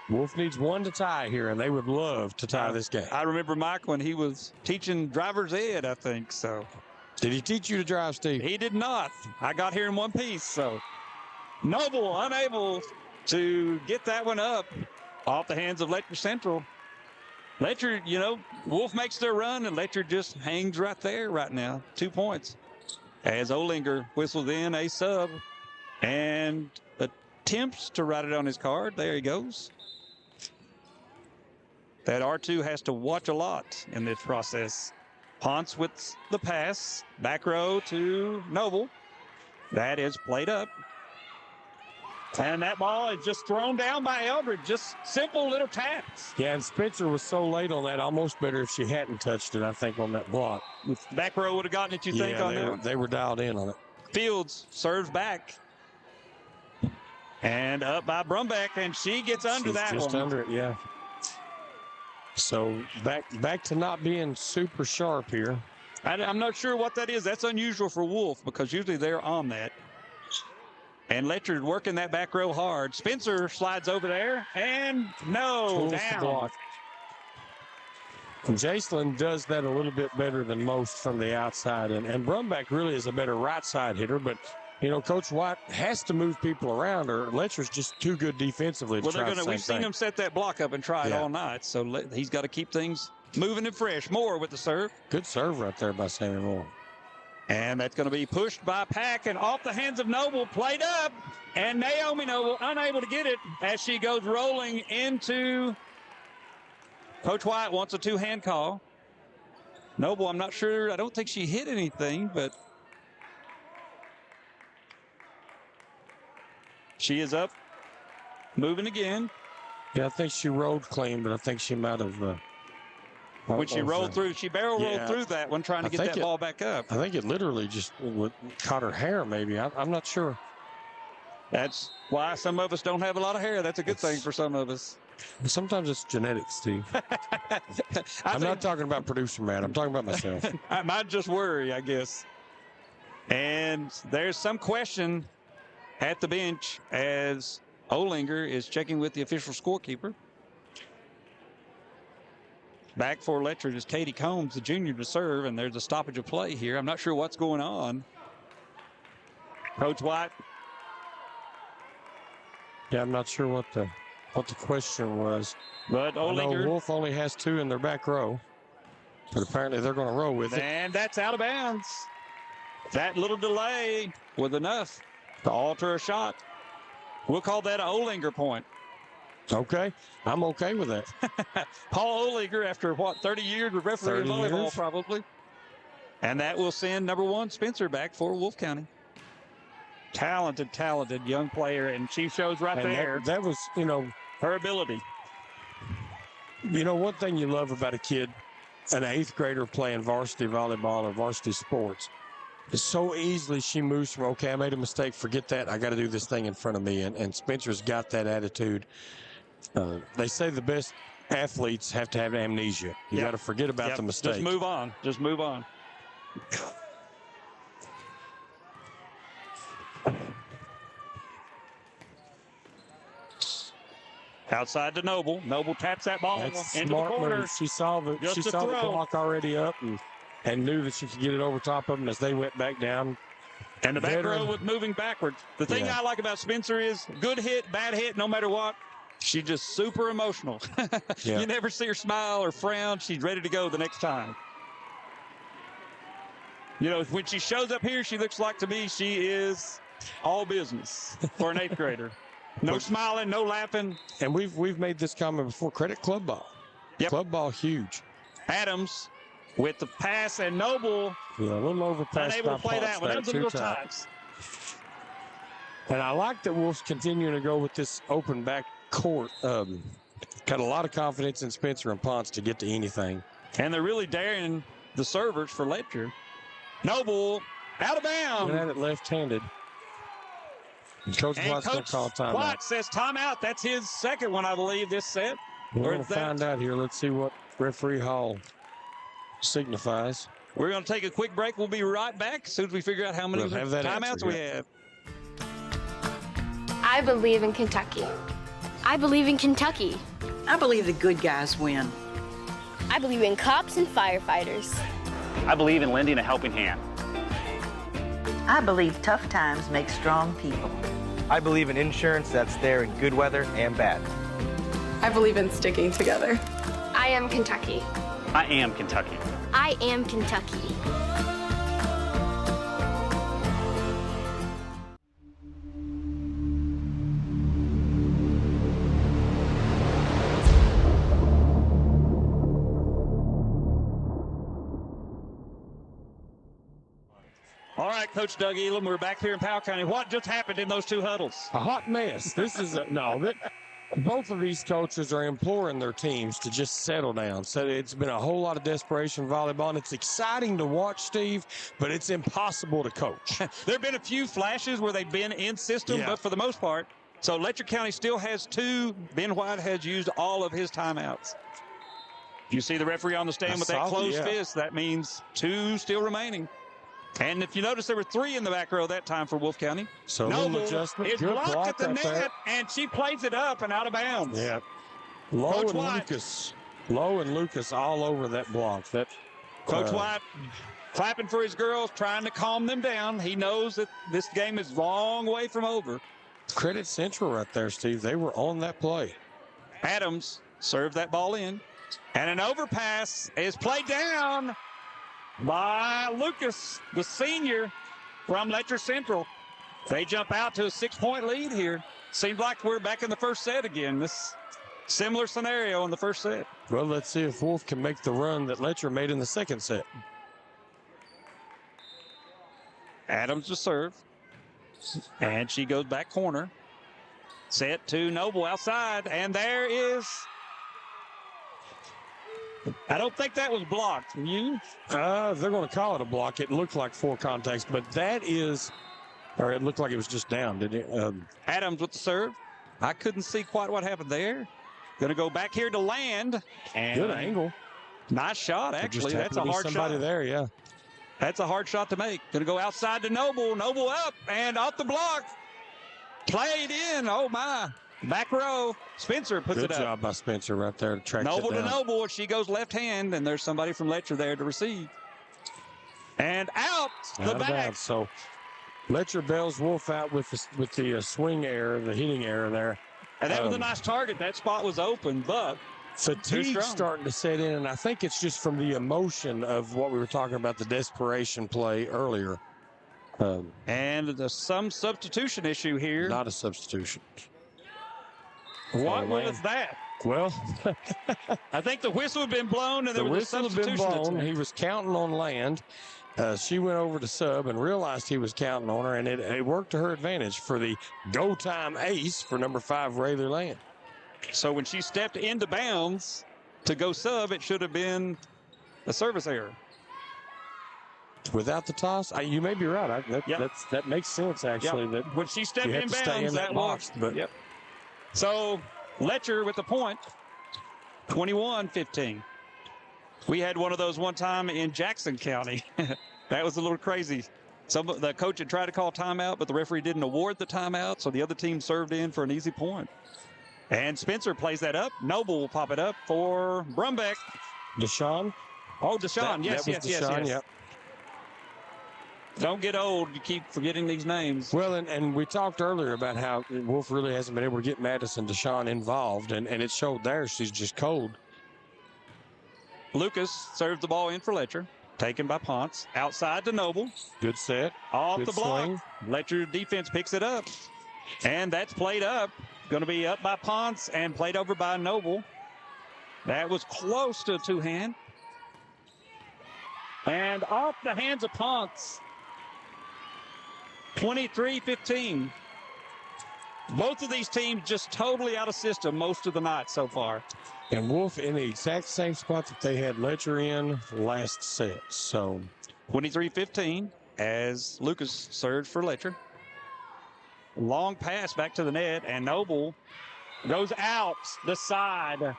Wolfe needs one to tie here, and they would love to tie this game. I remember Mike when he was teaching driver's ed, I think. So, did he teach you to drive, Steve? He did not. I got here in one piece. So, Noble unable to get that one up off the hands of Letcher Central. Letcher, Wolfe makes their run, and Letcher just hangs right there right now. 2 points. As Olinger whistles in a sub and attempts to write it on his card. There he goes. That R2 has to watch a lot in this process. Ponce with the pass. Back row to Noble. That is played up. And that ball is just thrown down by Eldred. Just simple little taps. Yeah, and Spencer was so late on that. Almost better if she hadn't touched it, I think, on that block. Back row would have gotten it, you think, on that? They were dialed in on it. Fields serves back. And up by Brumbeck, and she gets under that one. Just under it, yeah. So back to not being super sharp here. I'm not sure what that is. That's unusual for Wolfe because usually they're on that. And Letcher's working that back row hard. Spencer slides over there, and no, down. Block. And Jacelyn does that a little bit better than most from the outside. And Brumbeck really is a better right side hitter, but Coach White has to move people around, or Letcher's just too good defensively to try the same We've seen thing. him set that block up and try it all night, so he's got to keep things moving and fresh. Moore with the serve. Good serve right there by Sammy Moore. And that's going to be pushed by Pack and off the hands of Noble, played up, and Naomi Noble unable to get it as she goes rolling into. Coach White wants a two-hand call. Noble, I'm not sure. I don't think she hit anything, but she is up, moving again. Yeah, I think she rolled clean, but I think she might have. When she rolled through, she barrel rolled through that one, trying to get that ball back up. I think it literally just caught her hair, maybe. I'm not sure. That's why some of us don't have a lot of hair. That's a good thing for some of us. Sometimes it's genetics, Steve. I'm not talking about producer Matt. I'm talking about myself. I might just worry, I guess. And there's some question at the bench as Olinger is checking with the official scorekeeper. Back for Letcher is Katie Combs, the junior, to serve, and there's a stoppage of play here. I'm not sure what's going on. Coach White. Yeah, I'm not sure what the question was. But Olinger. I know Wolfe only has two in their back row, but apparently they're going to roll with it. And that's out of bounds. That little delay was enough to alter a shot. We'll call that an Olinger point. Okay, I'm okay with that. Paul Olinger, after 30 years of refereeing volleyball, probably. And that will send number one Spencer back for Wolfe County. Talented young player, and she shows right there. That was, her ability. One thing you love about a kid, an 8th grader playing varsity volleyball or varsity sports, is so easily she moves from, okay, I made a mistake, forget that, I got to do this thing in front of me. And Spencer's got that attitude. They say the best athletes have to have amnesia. You got to forget about the mistake. Just move on. Outside to Noble. Noble taps that ball into the corner. Move. She saw the block already up and knew that she could get it over top of them as they went back down. And the back row was moving backwards. The thing I like about Spencer is good hit, bad hit, no matter what. She's just super emotional. You never see her smile or frown. She's ready to go the next time. When she shows up here, she looks like to me she is all business for an 8th grader. No smiling, no laughing. And we've made this comment before. Credit club ball. Yep. Club ball huge. Adams with the pass, and Noble a little overpass. Unable to play that one. That was a little times. And I like that Wolfe's continuing to go with this open back court. Got a lot of confidence in Spencer and Ponce to get to anything. And they're really daring the servers for Letcher. Noble Out of bounds. Went at it left-handed. Coach Watt's going to call timeout. Watt says timeout. That's his second one, I believe, this set. We're going to find out here. Let's see what referee Hall signifies. We're going to take a quick break. We'll be right back as soon as we figure out how many timeouts we have. I believe in Kentucky. I believe in Kentucky. I believe the good guys win. I believe in cops and firefighters. I believe in lending a helping hand. I believe tough times make strong people. I believe in insurance that's there in good weather and bad. I believe in sticking together. I am Kentucky. I am Kentucky. I am Kentucky. All right, Coach Doug Elam, we're back here in Powell County. What just happened in those two huddles? A hot mess. This is both of these coaches are imploring their teams to just settle down. So it's been a whole lot of desperation volleyball, and it's exciting to watch, Steve, but it's impossible to coach. There have been a few flashes where they've been in system, but for the most part, so Letcher County still has two. Ben White has used all of his timeouts. You see the referee on the stand with that closed fist. That means two still remaining. And if you notice, there were three in the back row that time for Wolfe County. So Noble adjustment. is blocked at the net, and she plays it up and out of bounds. Yeah. Lowe and Lucas all over that block. Coach White clapping for his girls, trying to calm them down. He knows that this game is a long way from over. Credit Central right there, Steve. They were on that play. Adams served that ball in. And an overpass is played down by Lucas, the senior from Letcher Central. They jump out to a 6-point lead here. Seems like we're back in the first set again. This similar scenario in the first set. Well, let's see if Wolfe can make the run that Letcher made in the second set. Adams to serve. And she goes back corner. Set to Noble outside. And there is... I don't think that was blocked. You? They're going to call it a block. It looked like 4 contacts, but that is, or it looked like it was just down, didn't it? Adams with the serve. I couldn't see quite what happened there. Going to go back here to land. And good angle. Nice shot, actually. That's a hard shot. Somebody there, yeah. That's a hard shot to make. Going to go outside to Noble. Noble up and off the block. Played in. Oh, my. Back row, Spencer puts it up. Good job by Spencer right there to track Noble it down. to Noble. She goes left hand, and there's somebody from Letcher there to receive. And out the back. So Letcher bails Wolfe out with the swing error, the hitting error there. And that was a nice target. That spot was open, but fatigue's starting to set in, and I think it's just from the emotion of what we were talking about, the desperation play earlier. And there's some substitution issue here. Not a substitution. What was that? Well, I think the whistle had been blown, and there was a substitution. The whistle had been blown. He was counting on Land. She went over to sub and realized he was counting on her, and it worked to her advantage for the go-time ace for number 5, Rayleigh Land. So when she stepped into bounds to go sub, it should have been a service error. Without the toss, you may be right. That makes sense, actually. That when she stepped in bounds, stay in that box. But So Letcher with the point, 21-15. We had one of those one time in Jackson County. That was a little crazy. The coach had tried to call timeout, but the referee didn't award the timeout, so the other team served in for an easy point. And Spencer plays that up. Noble will pop it up for Brumbeck. Deshaun? Oh, Deshaun. Yes. Yep. Don't get old. You keep forgetting these names. Well, and we talked earlier about how Wolfe really hasn't been able to get Madison Deshaun involved, and it showed there. She's just cold. Lucas serves the ball in for Letcher. Taken by Ponce. Outside to Noble. Good set. Off the block. Swing. Letcher defense picks it up. And that's played up. Going to be up by Ponce and played over by Noble. That was close to a two-hand. And off the hands of Ponce. 23-15. Both of these teams just totally out of system most of the night so far. And Wolfe in the exact same spot that they had Letcher in last set. So 23-15. as Lucas serves for Letcher. Long pass back to the net, and Noble goes out the side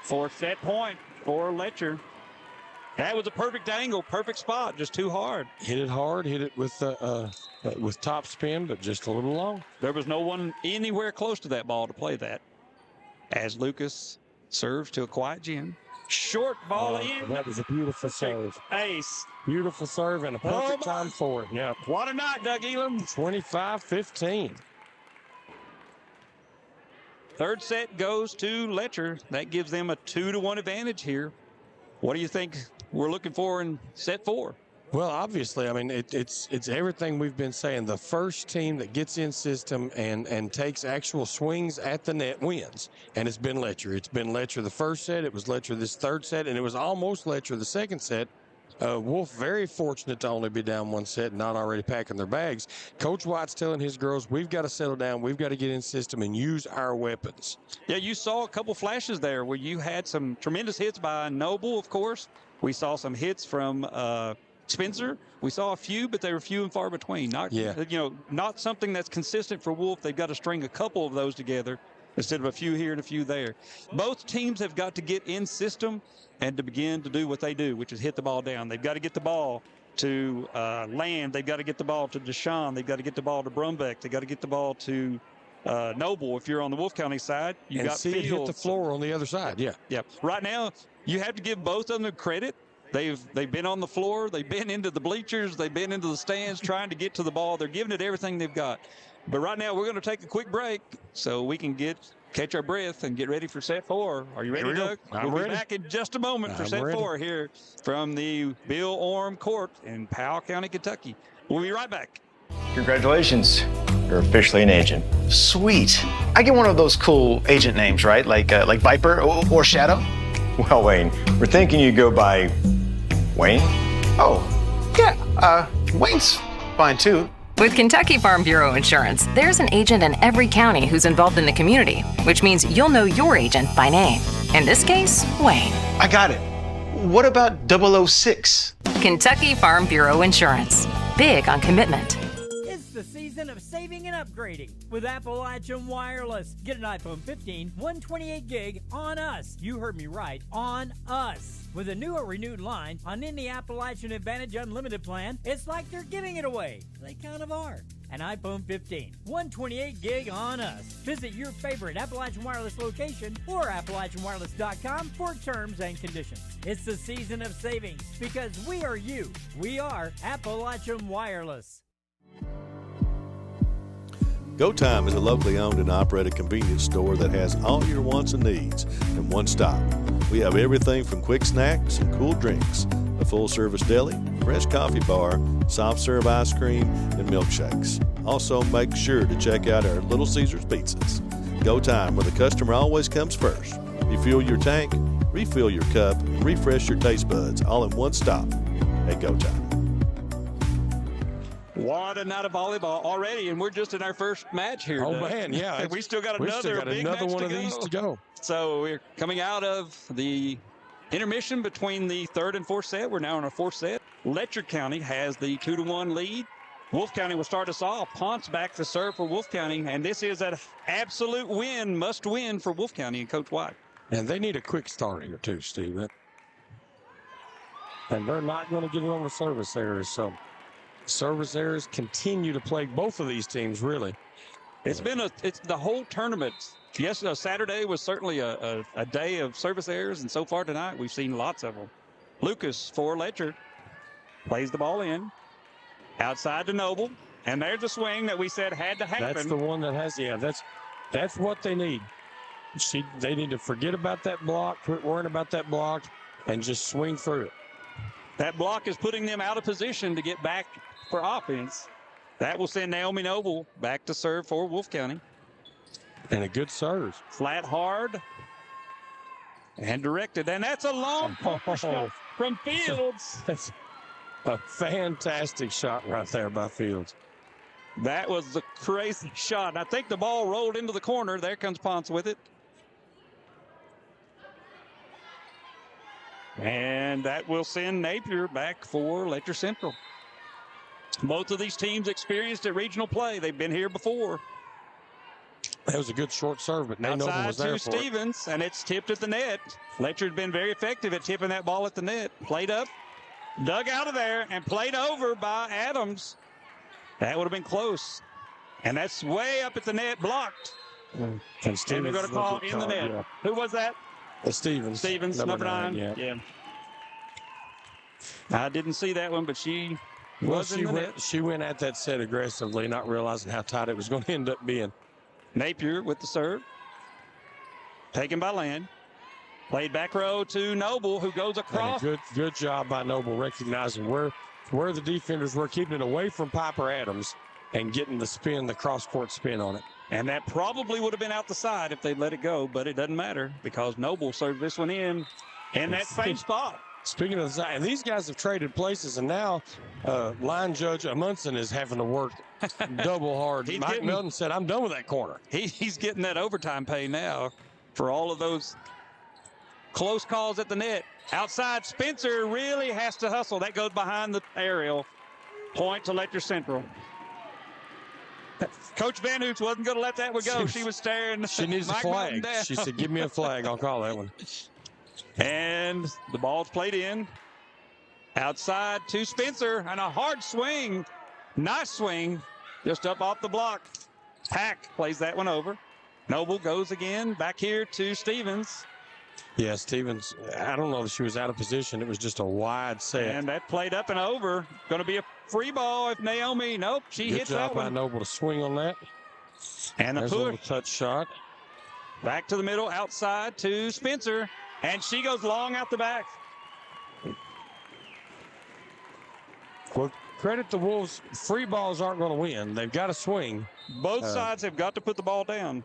for set point for Letcher. That was a perfect angle, perfect spot, just too hard. Hit it hard, hit it with top spin, but just a little long. There was no one anywhere close to that ball to play that. As Lucas serves to a quiet Jim. Short ball in. That was a beautiful serve. Ace. Beautiful serve and a perfect time for it. Yeah. What a night, Doug Elam. 25-15. Third set goes to Letcher. That gives them a 2-1 advantage here. What do you think we're looking for in set 4? Well, obviously, I mean, it's everything we've been saying. The first team that gets in system and takes actual swings at the net wins. And it's been Letcher. It's been Letcher the first set. It was Letcher this third set. And it was almost Letcher the second set. Wolfe very fortunate to only be down one set and not already packing their bags. Coach White's telling his girls, we've got to settle down. We've got to get in system and use our weapons. Yeah, you saw a couple flashes there where you had some tremendous hits by Noble, of course. We saw some hits from Spencer. We saw a few, but they were few and far between. Not something that's consistent for Wolfe. They've got to string a couple of those together instead of a few here and a few there. Both teams have got to get in system and to begin to do what they do, which is hit the ball down. They've got to get the ball to Land. They've got to get the ball to Deshaun. They've got to get the ball to Brumbeck. They've got to get the ball to Noble. If you're on the Wolfe County side, you got see it hit the floor on the other side. Yeah. Yeah. Right now, you have to give both of them credit. They've been on the floor. They've been into the bleachers. They've been into the stands trying to get to the ball. They're giving it everything they've got. But right now, we're going to take a quick break so we can catch our breath and get ready for set 4. Are you ready, Doug? We'll be back in just a moment for set 4 here from the Bill Orm Court in Powell County, Kentucky. We'll be right back. Congratulations. You're officially an agent. Sweet. I get one of those cool agent names, right? Like Viper or Shadow? Well, Wayne, we're thinking you go by Wayne? Oh, yeah. Wayne's fine too. With Kentucky Farm Bureau Insurance, there's an agent in every county who's involved in the community, which means you'll know your agent by name. In this case, Wayne. I got it. What about 006? Kentucky Farm Bureau Insurance. Big on commitment. It's the season of saving and upgrading with Appalachian Wireless. Get an iPhone 15, 128 gig on us. You heard me right, on us. With a new or renewed line on any Appalachian Advantage Unlimited plan, it's like they're giving it away. They kind of are. An iPhone 15, 128 gig on us. Visit your favorite Appalachian Wireless location or AppalachianWireless.com for terms and conditions. It's the season of savings because we are you. We are Appalachian Wireless. Go Time is a locally owned and operated convenience store that has all your wants and needs in one stop. We have everything from quick snacks and cool drinks, a full-service deli, fresh coffee bar, soft-serve ice cream, and milkshakes. Also, make sure to check out our Little Caesars pizzas. Go Time, where the customer always comes first. Refuel your tank, refill your cup, and refresh your taste buds, all in one stop at Go Time. What a night of volleyball already, and we're just in our first match here. Oh, man, yeah. We still got another one of these to go. So we're coming out of the intermission between the third and fourth set. We're now in our fourth set. Letcher County has the 2-1 lead. Wolfe County will start us off. Ponce back to serve for Wolfe County, and this is an absolute win, must win for Wolfe County and Coach White. And they need a quick start here too, Steve. And they're not going to get it on the service errors, so service errors continue to plague both of these teams, really. It's the whole tournament. Yes, Saturday was certainly a day of service errors, and so far tonight we've seen lots of them. Lucas for Letcher plays the ball in. Outside to Noble, and there's a swing that we said had to happen. That's the one that has, that's what they need. They need to forget about that block, quit worrying about that block, and just swing through it. That block is putting them out of position to get back for offense. That will send Naomi Noble back to serve for Wolfe County. And a good serve. Flat hard and directed, and that's a long shot from Fields. That's a fantastic shot right there by Fields. That was the crazy shot. I think the ball rolled into the corner. There comes Ponce with it. And that will send Napier back for Letcher Central. Both of these teams experienced at regional play. They've been here before. That was a good short serve, but Nate Noble was there to for Stevens, and it's tipped at the net. Letcher's been very effective at tipping that ball at the net. Played up, dug out of there, and played over by Adams. That would have been close. And that's way up at the net, blocked. And we're going to call in the net. Yeah. Who was that? Stevens. Stevens, number 9. Yeah. I didn't see that one, but she was in the net. She went at that set aggressively, not realizing how tight it was going to end up being. Napier with the serve. Taken by Land. Played back row to Noble, who goes across. Good job by Noble recognizing where the defenders were, keeping it away from Piper Adams and getting the spin, the cross-court spin on it. And that probably would have been out the side if they'd let it go, but it doesn't matter because Noble served this one in that same spot. Speaking of the side, and these guys have traded places, and now line judge Amundsen is having to work double hard. Mike Melton said, I'm done with that corner. He's getting that overtime pay now for all of those close calls at the net. Outside, Spencer really has to hustle. That goes behind the aerial. Point to Letcher Central. Coach Van Hoots wasn't going to let that one go. She was staring. She needs a flag. She said, give me a flag. I'll call that one. And the ball's played in. Outside to Spencer. And a hard swing. Nice swing. Just up off the block. Pack plays that one over. Noble goes again. Back here to Stevens. Yeah, Stevens, I don't know if she was out of position. It was just a wide set. And that played up and over. Going to be a free ball if Naomi. Nope, she hits that one. Good job by Noble to swing on that. And the push. A little touch shot. Back to the middle, outside to Spencer. And she goes long out the back. Well, credit the Wolves. Free balls aren't going to win. They've got to swing. Both sides have got to put the ball down.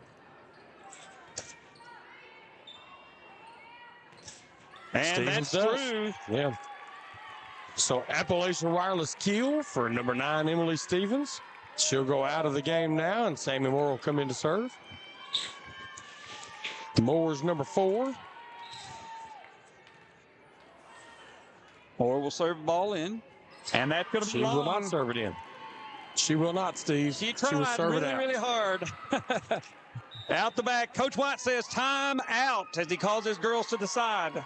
And Stevens that's true. Yeah. So Appalachian Wireless Keel for number 9, Emily Stevens. She'll go out of the game now, and Sammy Moore will come in to serve. Moore's number 4. Moore will serve the ball in. And that's going to be long. She will not serve it in. She will not, Steve. She tried will serve really, it out. really hard. Out the back. Coach White says time out as he calls his girls to the side.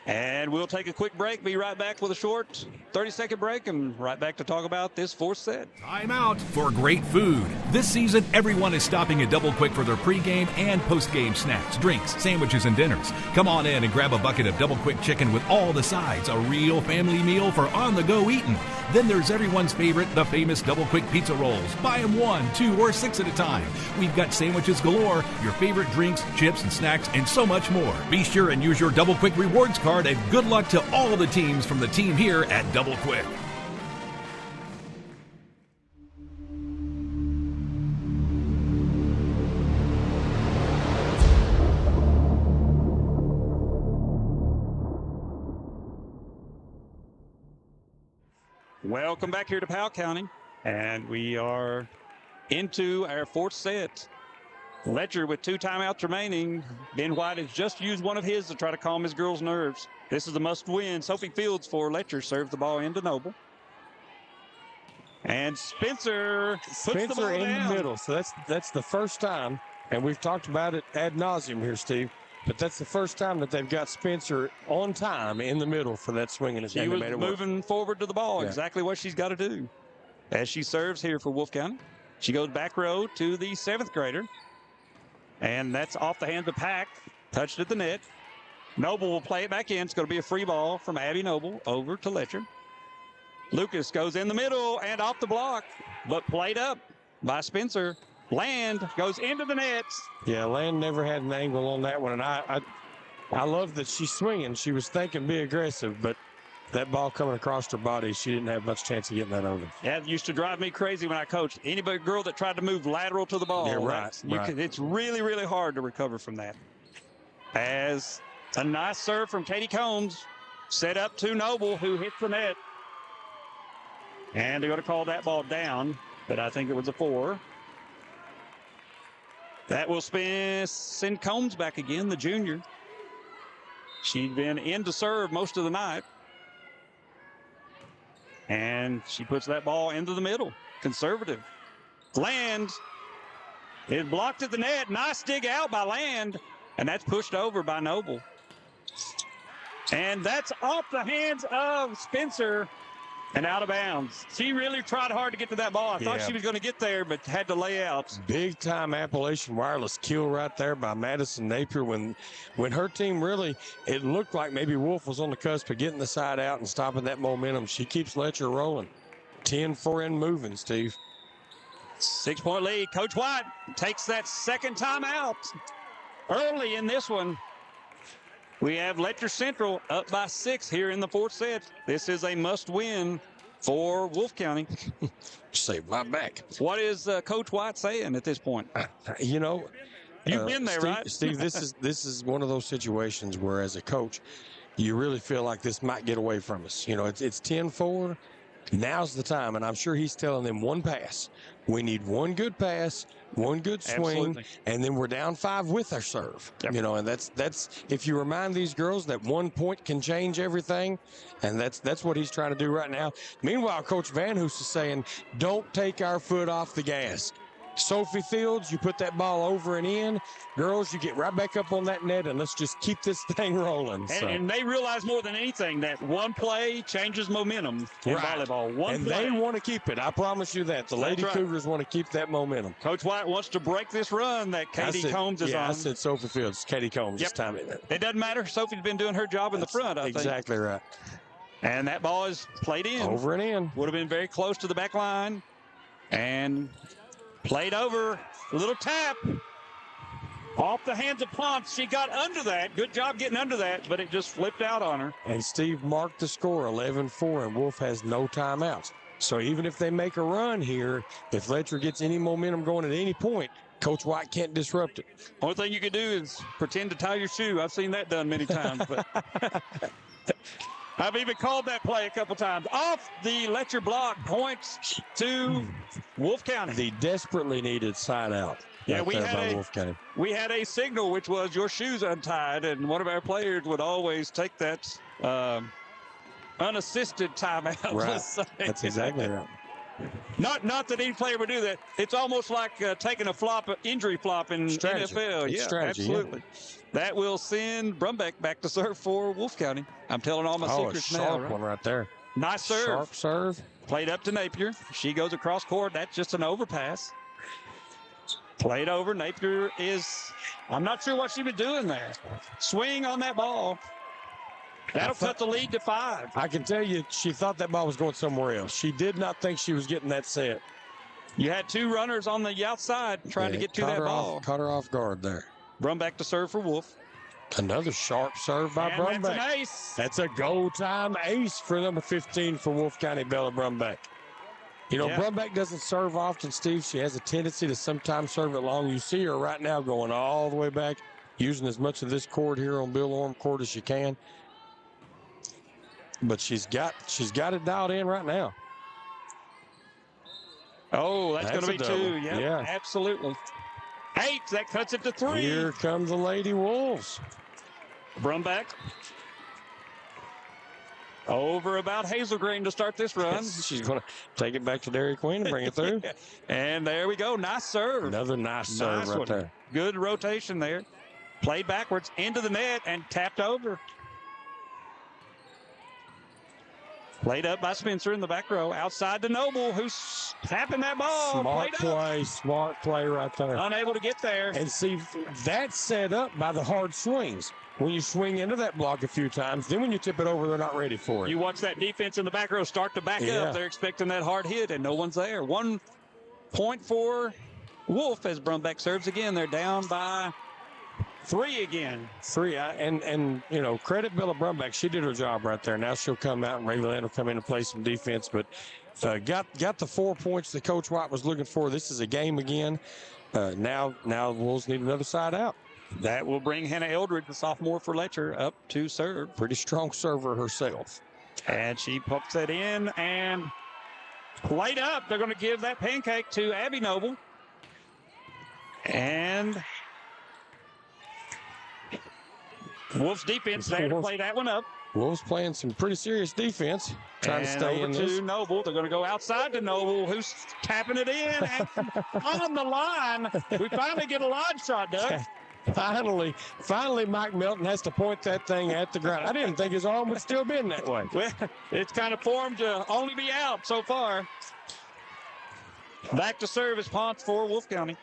And we'll take a quick break. Be right back with a short 30-second break and right back to talk about this fourth set. Time out for great food. This season, everyone is stopping at Double Quick for their pregame and postgame snacks, drinks, sandwiches, and dinners. Come on in and grab a bucket of Double Quick chicken with all the sides, a real family meal for on-the-go eating. Then there's everyone's favorite, the famous Double Quick pizza rolls. Buy them 1, 2, or 6 at a time. We've got sandwiches galore, your favorite drinks, chips, and snacks, and so much more. Be sure and use your Double Quick rewards card, and good luck to all the teams from the team here at Double Quick. Welcome back here to Powell County, and we are into our fourth set. Letcher with 2 timeouts remaining. Ben White has just used one of his to try to calm his girls' nerves. This is a must-win. Sophie Fields for Letcher serves the ball into Noble. And Spencer puts the ball in down. the middle. So that's the first time, and we've talked about it ad nauseum here, Steve. But that's the first time that they've got Spencer on time in the middle for that swing in his hand. She was moving forward to the ball, exactly what she's got to do. As she serves here for Wolfe County, she goes back row to the 7th grader. And that's off the hands of Pack. Touched at the net. Noble will play it back in. It's going to be a free ball from Abby Noble over to Letcher. Lucas goes in the middle and off the block, but played up by Spencer. Land goes into the nets. Yeah, Land never had an angle on that one. And I love that she's swinging. She was thinking be aggressive, but that ball coming across her body, she didn't have much chance of getting that over. That used to drive me crazy when I coached. Anybody girl that tried to move lateral to the ball. Yeah, right. It's really, really hard to recover from that. As a nice serve from Katie Combs, set up to Noble, who hits the net. And they're going to call that ball down, but I think it was a 4. That will send Combs back again, the junior. She'd been in to serve most of the night. And she puts that ball into the middle. Conservative. Land is blocked at the net. Nice dig out by Land. And that's pushed over by Noble. And that's off the hands of Spencer and out of bounds. She really tried hard to get to that ball. I thought she was going to get there, but had to lay out. Big time Appalachian Wireless kill right there by Madison Napier. When her team really, it looked like maybe Wolfe was on the cusp of getting the side out and stopping that momentum. She keeps Letcher rolling. 10-4 and moving, Steve. 6-point lead. Coach White takes that second time out. Early in this one, we have Letcher Central up by 6 here in the fourth set. This is a must-win for Wolfe County. Save my back. What is Coach White saying at this point? You know, you've been there, Steve, right? Steve, this is one of those situations where, as a coach, you really feel like this might get away from us. You know, it's 10-4. Now's the time, and I'm sure he's telling them one pass. We need one good pass, one good swing, and then we're down 5 with our serve. Yep. You know, and that's if you remind these girls that 1 point can change everything, and that's what he's trying to do right now. Meanwhile, Coach Van Hoos is saying, don't take our foot off the gas. Sophie Fields, you put that ball over and in. Girls, you get right back up on that net, and let's just keep this thing rolling. And they realize more than anything that one play changes momentum in volleyball. One play. They want to keep it. I promise you that. The Lady Cougars want to keep that momentum. Coach White wants to break this run that Katie Combs is on. I said Sophie Fields. Katie Combs this time. It doesn't matter. Sophie's been doing her job in the front, I think. Exactly right. And that ball is played in. Over and in. Would have been very close to the back line. And played over. A little tap. Off the hands of Ponce. She got under that. Good job getting under that, but it just flipped out on her. And Steve marked the score, 11-4, and Wolfe has no timeouts. So even if they make a run here, if Letcher gets any momentum going at any point, Coach White can't disrupt it. Only thing you can do is pretend to tie your shoe. I've seen that done many times. But I've even called that play a couple times. Off the Letcher block, points to Wolfe County. The desperately needed side out. Yeah, we had a signal, which was your shoes untied, and one of our players would always take that unassisted timeout. Right. That's exactly right. Not that any player would do that. It's almost like taking a injury flop in NFL. It's strategy, absolutely. Yeah. That will send Brumbeck back to serve for Wolfe County. I'm telling all my secrets now. Sharp one right there. Nice serve. Sharp serve. Played up to Napier. She goes across court. That's just an overpass. Played over. Napier I'm not sure what she was doing there. Swing on that ball. That'll cut the lead to 5. I can tell you, she thought that ball was going somewhere else. She did not think she was getting that set. You had 2 runners on the outside trying to get to that ball. Caught her off guard there. Brumbeck to serve for Wolfe. Another sharp serve by Brumbeck. That's an ace. That's a goal-time ace for number 15 for Wolfe County, Bella Brumbeck. You know, Brumbeck doesn't serve often, Steve. She has a tendency to sometimes serve it long. You see her right now going all the way back, using as much of this court here on Bill Orm court as she can. But she's got it dialed in right now. Oh, that's going to be 2. Yeah, absolutely. 8. That cuts it to 3. Here come the Lady Wolves. Brumbeck. Over about Hazel Green to start this run. She's going to take it back to Dairy Queen and bring it through. And there we go. Nice serve. Another nice serve right there. Good rotation there. Played backwards into the net and tapped over. Played up by Spencer in the back row. Outside to Noble, who's tapping that ball. Smart play right there. Unable to get there. And see, that's set up by the hard swings. When you swing into that block a few times, then when you tip it over, they're not ready for it. You watch that defense in the back row start to back up. They're expecting that hard hit, and no one's there. 1 point for Wolfe as Brumbeck serves again. They're down by 3 again. 3, and you know, credit Bella Brumbeck. She did her job right there. Now she'll come out, and Ray Land will come in and play some defense. But got the 4 points that Coach White was looking for. This is a game again. Now the Wolves need another side out. That will bring Hannah Eldred, the sophomore for Letcher, up to serve. Pretty strong server herself. And she pumps it in and played up. They're going to give that pancake to Abby Noble. And Wolf's defense there to play that one up. Wolves playing some pretty serious defense. trying to stay over in to this. Noble. They're going to go outside to Noble, who's tapping it in. And on the line, we finally get a line shot, Doug. Finally, Mike Milton has to point that thing at the ground. I didn't think his arm would still been that way. Well, it's kind of formed to only be out so far. Back to serve is Ponce for Wolfe County.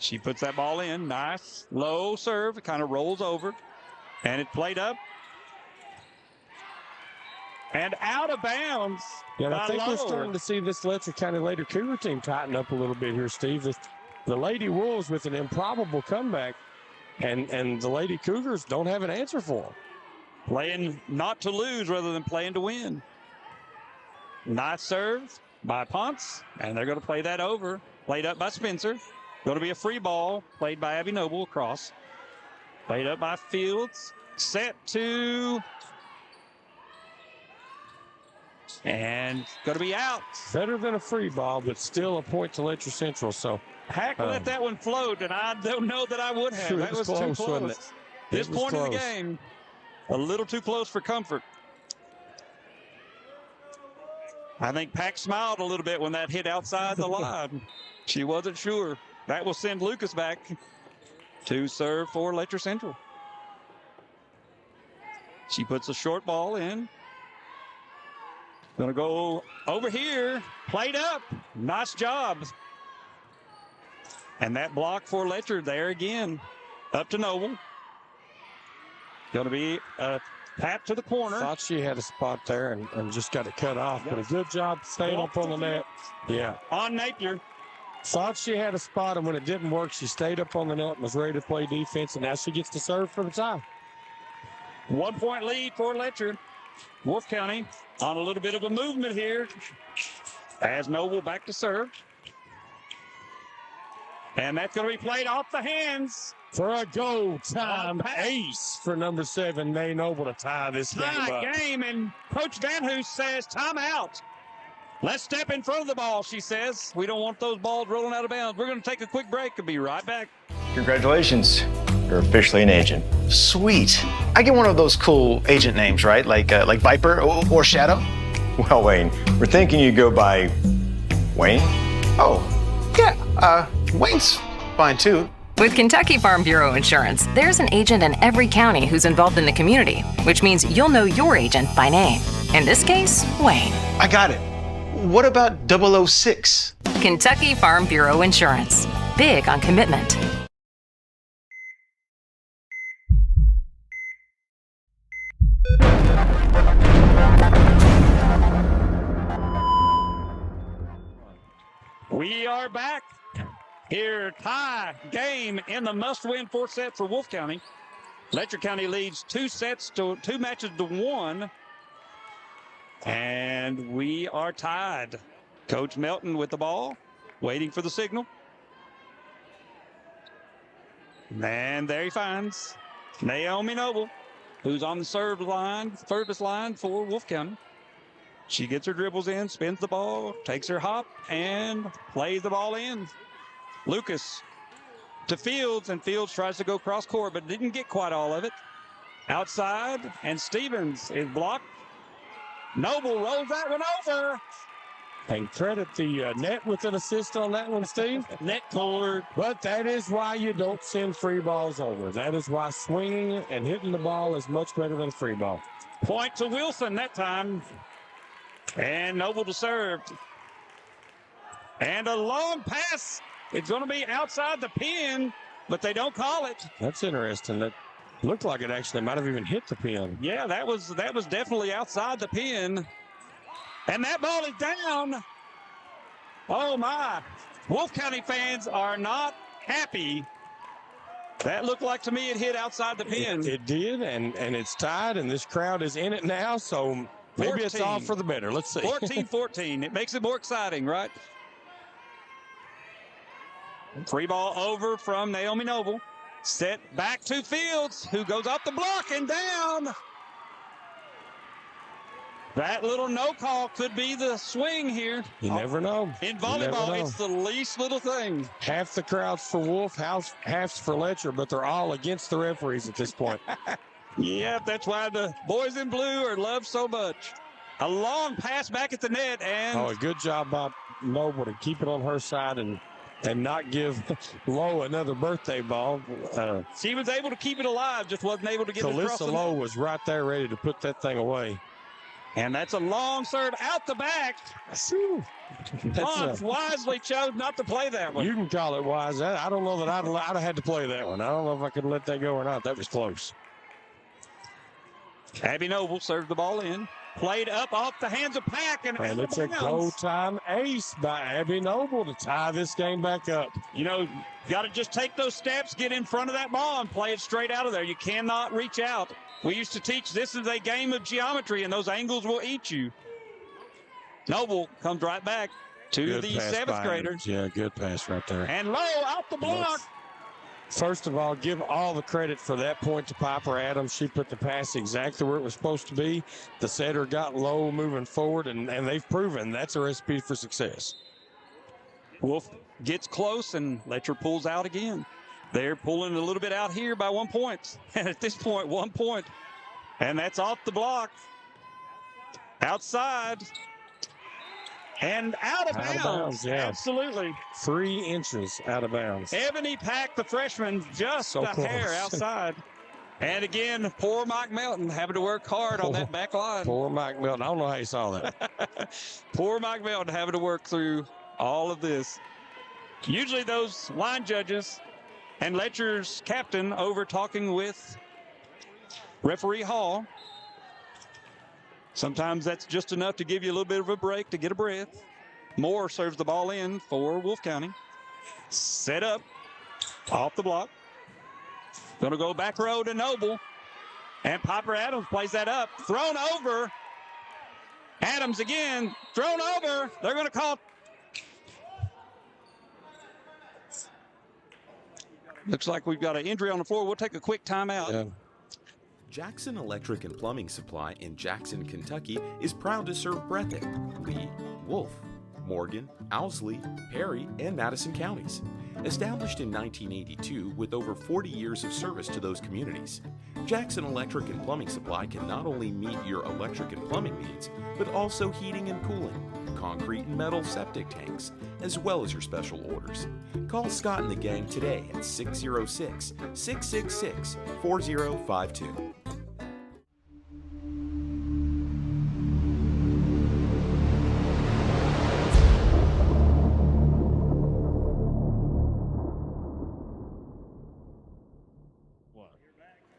She puts that ball in. Nice low serve. It kind of rolls over. And it played up. And out of bounds. Yeah, I think we're starting to see this Letcher County Later Cougar team tighten up a little bit here, Steve. The Lady Wolves with an improbable comeback, and the Lady Cougars don't have an answer for them. Playing not to lose rather than playing to win. Nice serve by Ponce, and they're going to play that over. Played up by Spencer. Going to be a free ball played by Abby Noble across. Played up by Fields. Set to... And going to be out. Better than a free ball, but still a point to Letcher Central. So Hack let that one float, and I don't know that I would have. That was too close. This point of the game, a little too close for comfort. I think Pack smiled a little bit when that hit outside the line. She wasn't sure. That will send Lucas back to serve for Letcher Central. She puts a short ball in. Going to go over here. Played up. Nice job. And that block for Letcher there again. Up to Noble. Going to be a tap to the corner. Thought she had a spot there and just got it cut off. But a good job staying up on the net. Yeah. On Napier. Thought she had a spot, and when it didn't work, she stayed up on the net and was ready to play defense, and now she gets to serve for the tie. 1 point lead for Letcher. Wolfe County on a little bit of a movement here as Noble back to serve. And that's going to be played off the hands. For a goal time ace for number 7, May Noble to tie this game up. Game, and Coach Van Hoos says timeout. Let's step in front of the ball, she says. We don't want those balls rolling out of bounds. We're going to take a quick break and be right back. Congratulations. You're officially an agent. Sweet. I get one of those cool agent names, right? Like Viper or Shadow? Well, Wayne, we're thinking you go by Wayne? Oh, yeah, Wayne's fine too. With Kentucky Farm Bureau Insurance, there's an agent in every county who's involved in the community, which means you'll know your agent by name. In this case, Wayne. I got it. What about 006? Kentucky Farm Bureau Insurance. Big on commitment. We are back here. Tie game in the must-win 4th set for Wolfe County. Letcher County leads 2 matches to 1. And we are tied. Coach Melton with the ball, waiting for the signal. And there he finds Naomi Noble, who's on the service line for Wolfe County. She gets her dribbles in, spins the ball, takes her hop, and plays the ball in. Lucas to Fields, and Fields tries to go cross court, but didn't get quite all of it. Outside, and Stevens is blocked. Noble rolls that one over. And credit the net with an assist on that one, Steve. Net cord. But that is why you don't send free balls over. That is why swinging and hitting the ball is much better than a free ball. Point to Wilson that time. And Noble to serve. And a long pass. It's going to be outside the pin, but they don't call it. That's interesting. That looked like it actually might have even hit the pin. Yeah, that was definitely outside the pin. And that ball is down. Oh, my. Wolfe County fans are not happy. That looked like to me it hit outside the pin. It did, and it's tied, and this crowd is in it now, so maybe 14. It's all for the better. Let's see. 14-14. It makes it more exciting, right? Free ball over from Naomi Noble. Set back to Fields, who goes up the block and down. That little no call could be the swing here. You never know. In volleyball, it's the least little thing. Half the crowd's for Wolfe, half's for Letcher, but they're all against the referees at this point. Yep, that's why the boys in blue are loved so much. A long pass back at the net, and a good job by Noble to keep it on her side and not give Lowe another birthday ball. She was able to keep it alive, just wasn't able to get it across the net. Lowe was right there ready to put that thing away. And that's a long serve out the back. Hans wisely chose not to play that one. You can call it wise. I don't know that I'd have had to play that one. I don't know if I could let that go or not. That was close. Abby Noble served the ball in. Played up off the hands of Pack. And it's a go-time ace by Abby Noble to tie this game back up. You know, got to just take those steps, get in front of that ball, and play it straight out of there. You cannot reach out. We used to teach this is a game of geometry, and those angles will eat you. Noble comes right back to the seventh grader. Yeah, good pass right there. And Lowe out the block. First of all, give all the credit for that point to Piper Adams. She put the pass exactly where it was supposed to be. The setter got Lowe moving forward, and they've proven that's a recipe for success. Wolfe gets close, and Letcher pulls out again. They're pulling a little bit out here by 1 point. And at this point, 1 point. And that's off the block. Outside. And out of bounds. Yeah. Absolutely. 3 inches out of bounds. Ebony Pack, the freshman, just a hair outside. And again, poor Mike Melton having to work hard on that back line. Poor Mike Melton. I don't know how you saw that. Poor Mike Melton having to work through all of this. Usually those line judges and Letcher's captain over talking with referee Hall. Sometimes that's just enough to give you a little bit of a break to get a breath. Moore serves the ball in for Wolfe County. Set up off the block. Going to go back row to Noble. And Piper Adams plays that up. Thrown over. Adams again. Thrown over. They're going to call. Looks like we've got an injury on the floor. We'll take a quick timeout. Yeah. Jackson Electric and Plumbing Supply in Jackson, Kentucky is proud to serve Breathitt, Lee, Wolfe, Morgan, Owsley, Perry, and Madison counties. Established in 1982 with over 40 years of service to those communities, Jackson Electric and Plumbing Supply can not only meet your electric and plumbing needs, but also heating and cooling, concrete and metal septic tanks, as well as your special orders. Call Scott and the gang today at 606-666-4052.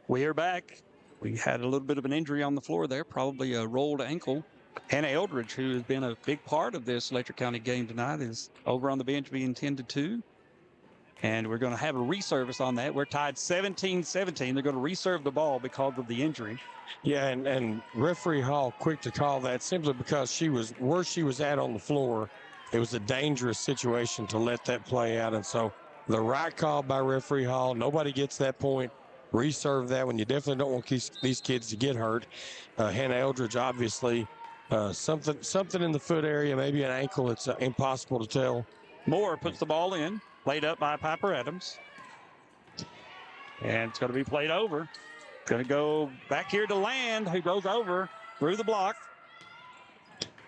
We are back. We had a little bit of an injury on the floor there, probably a rolled ankle. Hannah Eldridge, who has been a big part of this Letcher County game tonight, is over on the bench being tended to. And we're going to have a reservice on that. We're tied 17-17. They're going to reserve the ball because of the injury. Yeah, and referee Hall quick to call that simply because she was where she was at on the floor. It was a dangerous situation to let that play out. And so the right call by referee Hall. Nobody gets that point. Reserve that one. You definitely don't want these kids to get hurt. Hannah Eldridge, obviously, something in the foot area, maybe an ankle. It's impossible to tell. Moore puts the ball in, played up by Piper Adams. And it's going to be played over. Going to go back here to Land, who goes over through the block.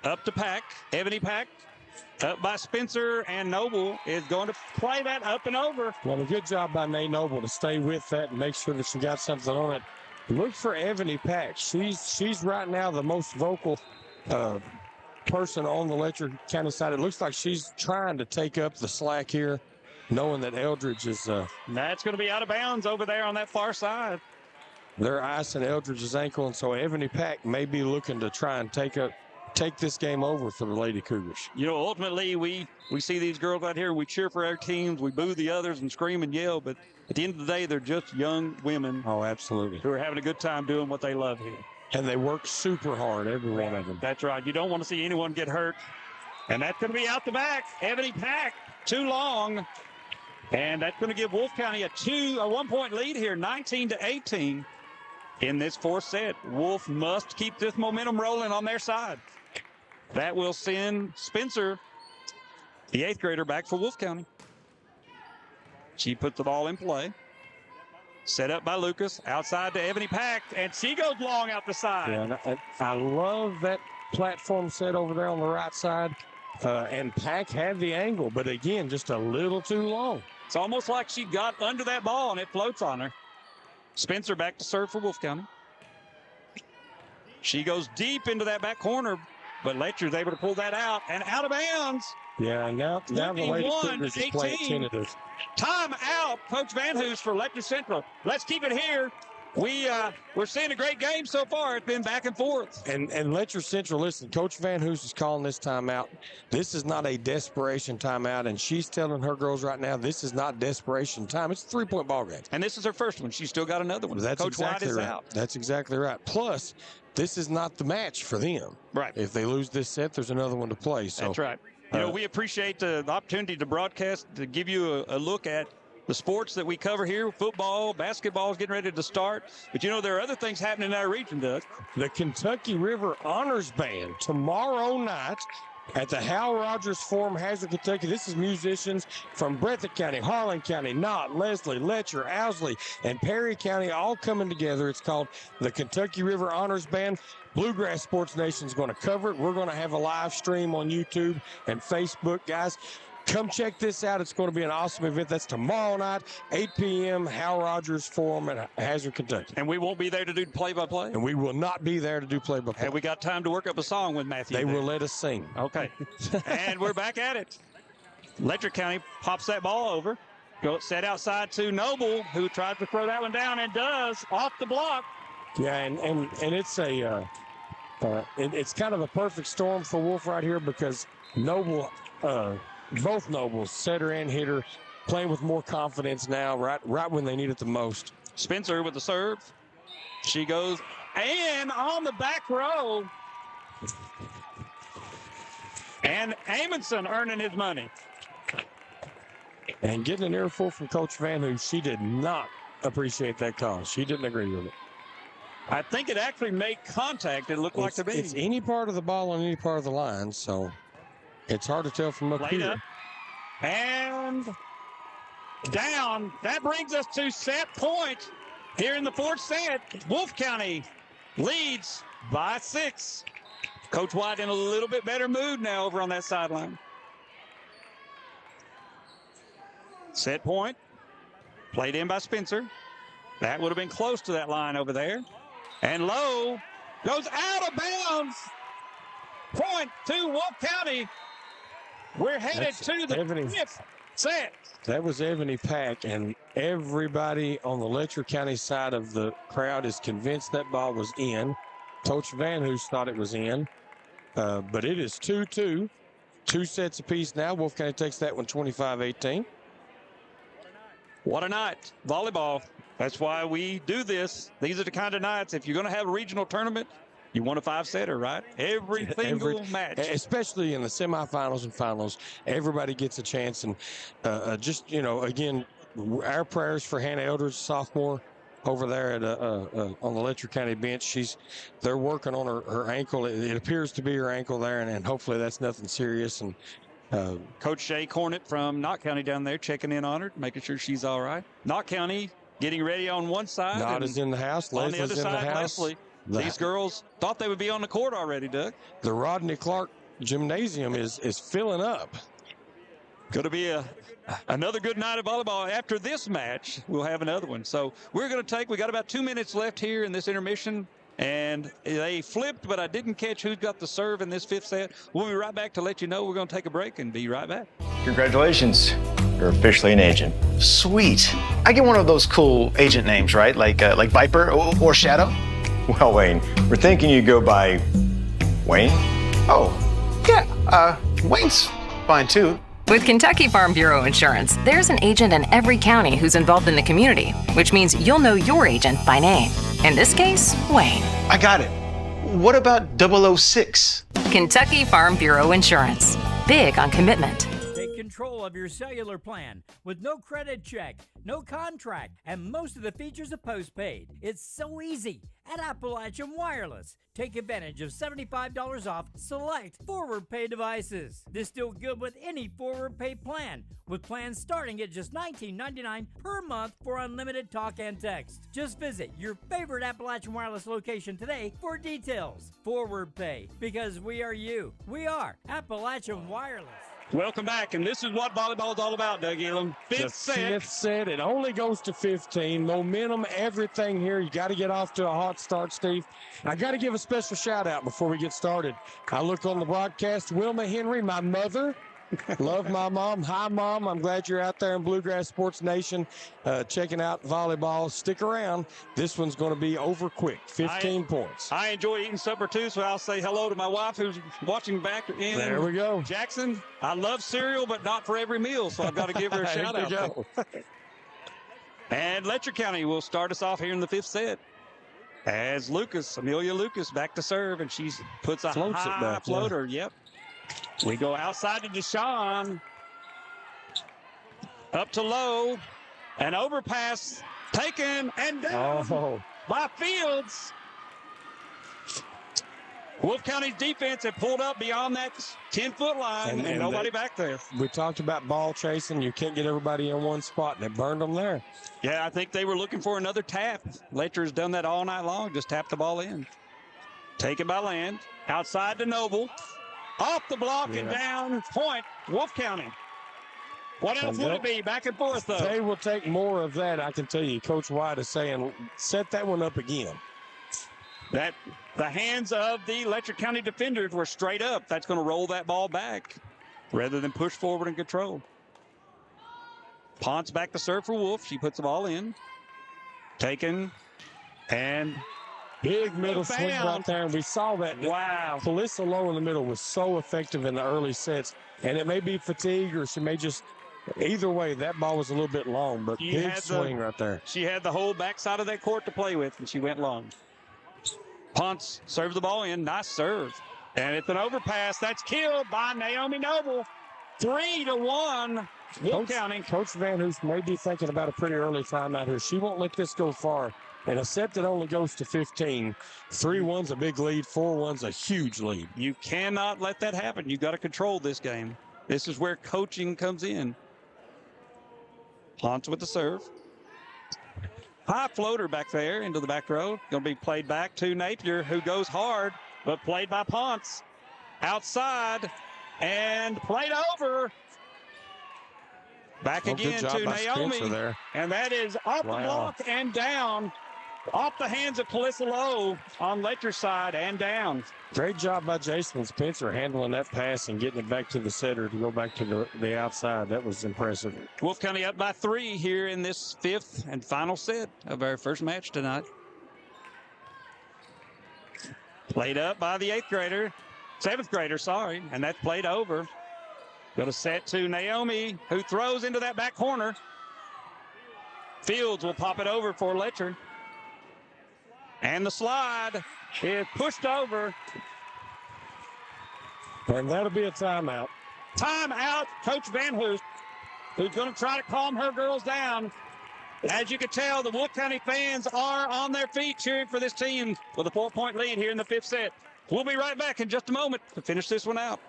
Up to Pack, Ebony Pack. Up by Spencer, and Noble is going to play that up and over. Well, a good job by Nate Noble to stay with that and make sure that she got something on it. Look for Ebony Pack. She's right now the most vocal person on the Letcher County side. It looks like she's trying to take up the slack here, knowing that Eldridge is... That's going to be out of bounds over there on that far side. They're icing Eldridge's ankle, and so Ebony Pack may be looking to try and take this game over for the Lady Cougars. You know, ultimately, we see these girls out here, we cheer for our teams, we boo the others and scream and yell, but at the end of the day, they're just young women. Oh, absolutely. Who are having a good time doing what they love here. And they work super hard, every one of them. That's right. You don't want to see anyone get hurt. And that's going to be out the back. Ebony Pack, too long. And that's going to give Wolfe County a 1-point lead here, 19-18 in this fourth set. Wolfe must keep this momentum rolling on their side. That will send Spencer, the 8th grader, back for Wolfe County. She puts the ball in play. Set up by Lucas, outside to Ebony Pack, and she goes long out the side. Yeah, and I love that platform set over there on the right side. And Pack had the angle, but again, just a little too long. It's almost like she got under that ball and it floats on her. Spencer back to serve for Wolfe County. She goes deep into that back corner, but Letcher's able to pull that out and out of bounds. Yeah, now the Lady Cougars is playing tentative. Time out, Coach Van Hoos for Letcher Central. Let's keep it here. We're seeing a great game so far. It's been back and forth. And Letcher Central, listen, Coach Van Hoos is calling this timeout. This is not a desperation timeout, and she's telling her girls right now this is not desperation time. It's a 3-point ball game. And this is her first one. She's still got another one. That's Coach exactly White is right. out. That's exactly right. Plus, this is not the match for them. Right. If they lose this set, there's another one to play. So that's right. We appreciate the opportunity to broadcast, to give you a look at the sports that we cover here. Football, basketball is getting ready to start. But, there are other things happening in our region, Doug. The Kentucky River Honors Band tomorrow night at the Hal Rogers Forum, Hazard, Kentucky. This is musicians from Breathitt County, Harlan County, Knott, Leslie, Letcher, Owsley, and Perry County all coming together. It's called the Kentucky River Honors Band. Bluegrass Sports Nation is going to cover it. We're going to have a live stream on YouTube and Facebook, guys. Come check this out. It's going to be an awesome event. That's tomorrow night, 8 p.m., Hal Rogers Forum at Hazard, Kentucky. And we won't be there to do play-by-play? And we will not be there to do play-by-play. Have we got time to work up a song with Matthew? They will let us sing. Okay. And we're back at it. Letcher County pops that ball over. Set outside to Noble, who tries to throw that one down and does, off the block. Yeah, and it's it's kind of a perfect storm for Wolfe right here because Noble, both Nobles, setter and hitter, playing with more confidence now, right when they need it the most. Spencer with the serve. She goes and on the back row. And Amundsen earning his money. And getting an earful from Coach Van Hoos, she did not appreciate that call. She didn't agree with it. I think it actually made contact. It looked like to be. It's any part of the ball on any part of the line, so it's hard to tell from up here. Up. And down. That brings us to set point here in the fourth set. Wolfe County leads by 6. Coach White in a little bit better mood now over on that sideline. Set point. Played in by Spencer. That would have been close to that line over there. And Lowe goes out of bounds. Point to Wolfe County. We're headed to the 5th set. That was Ebony Pack, and everybody on the Letcher County side of the crowd is convinced that ball was in. Coach Van Hoos thought it was in, but it is 2-2. 2 sets apiece now. Wolfe County takes that one 25-18. What a night. Volleyball. That's why we do this. These are the kind of nights, if you're going to have a regional tournament, you want a 5-setter, right? Every single match. Especially in the semifinals and finals, everybody gets a chance. And again, our prayers for Hannah Eldridge, sophomore, over there at on the Letcher County bench. They're working on her ankle. It appears to be her ankle there, and hopefully that's nothing serious. And Coach Shay Cornett from Knott County down there checking in on her, making sure she's all right. Knott County getting ready on one side. Knott is in the house. On the Leslie's other in side, the house. Leslie. These girls thought they would be on the court already, Doug. The Rodney Clark Gymnasium is filling up. Going to be another good night of volleyball. After this match, we'll have another one. So we got about 2 minutes left here in this intermission. And they flipped, but I didn't catch who's got the serve in this 5th set. We'll be right back to let you know. We're going to take a break and be right back. Congratulations. You're officially an agent. Sweet. I get one of those cool agent names, right? Like Viper or Shadow? Well, Wayne, we're thinking you go by Wayne? Oh, yeah. Wayne's fine, too. With Kentucky Farm Bureau Insurance, there's an agent in every county who's involved in the community, which means you'll know your agent by name. In this case, Wayne. I got it. What about 006? Kentucky Farm Bureau Insurance. Big on commitment. Take control of your cellular plan with no credit check, no contract, and most of the features of postpaid. It's so easy. at Appalachian Wireless. Take advantage of $75 off select forward pay devices. This still good with any forward pay plan, with plans starting at just $19.99 per month for unlimited talk and text. Just visit your favorite Appalachian Wireless location today for details. Forward pay, because we are you. We are Appalachian Wireless. Welcome back, and this is what volleyball is all about, Doug Elam. Fifth set. It only goes to 15. Momentum, everything here. You got to get off to a hot start, Steve. I got to give a special shout out before we get started. I look on the broadcast. Wilma Henry, my mother. Love my mom. Hi, Mom. I'm glad you're out there in Bluegrass Sports Nation checking out volleyball. Stick around. This one's going to be over quick. 15 points. I enjoy eating supper, too, so I'll say hello to my wife who's watching back in there we go. Jackson. I love cereal, but not for every meal, so I've got to give her a shout out. And Letcher County will start us off here in the fifth set. As Amelia Lucas, back to serve, and she puts a high floater. Yep. We go outside to Deshawn. Up to low. An overpass taken and down by Fields. Wolfe County's defense had pulled up beyond that 10-foot line and nobody back there. We talked about ball chasing. You can't get everybody in one spot, and it burned them there. Yeah, I think they were looking for another tap. Letcher's done that all night long, just tapped the ball in. Taken by Land. Outside to Noble. Off the block and down, point, Wolfe County. What else would it be? Back and forth, though. They will take more of that, I can tell you. Coach White is saying, set that one up again. That the hands of the Letcher County defenders were straight up. That's going to roll that ball back rather than push forward and control. Ponce back to serve for Wolfe. She puts the ball in. Taken and big middle swing right there, and we saw that. Wow. Felissa Lowe in the middle was so effective in the early sets, and it may be fatigue or she may just, either way, that ball was a little bit long, but big swing right there. She had the whole backside of that court to play with, and she went long. Ponce serves the ball in. Nice serve. And it's an overpass. That's killed by Naomi Noble. 3-1, Wolfe County. Coach Van Hoos may be thinking about a pretty early timeout here. She won't let this go far. In a set that only goes to 15, 3-1's a big lead, 4-1's a huge lead. You cannot let that happen. You've got to control this game. This is where coaching comes in. Ponce with the serve. High floater back there into the back row. Going to be played back to Napier, who goes hard, but played by Ponce. Outside and played over. Back again to Naomi. And that is off the block and down. Off the hands of Felissa Lowe on Letcher's side and down. Great job by Jason Spencer handling that pass and getting it back to the setter to go back to the outside. That was impressive. Wolfe County up by 3 here in this fifth and final set of our first match tonight. Played up by the 7th grader, sorry, and that's played over. Got a set to Naomi, who throws into that back corner. Fields will pop it over for Letcher. And the slide is pushed over. And that'll be a timeout. Timeout, Coach Van Hoos, who's going to try to calm her girls down. As you can tell, the Wolfe County fans are on their feet cheering for this team with a 4-point lead here in the fifth set. We'll be right back in just a moment to finish this one out.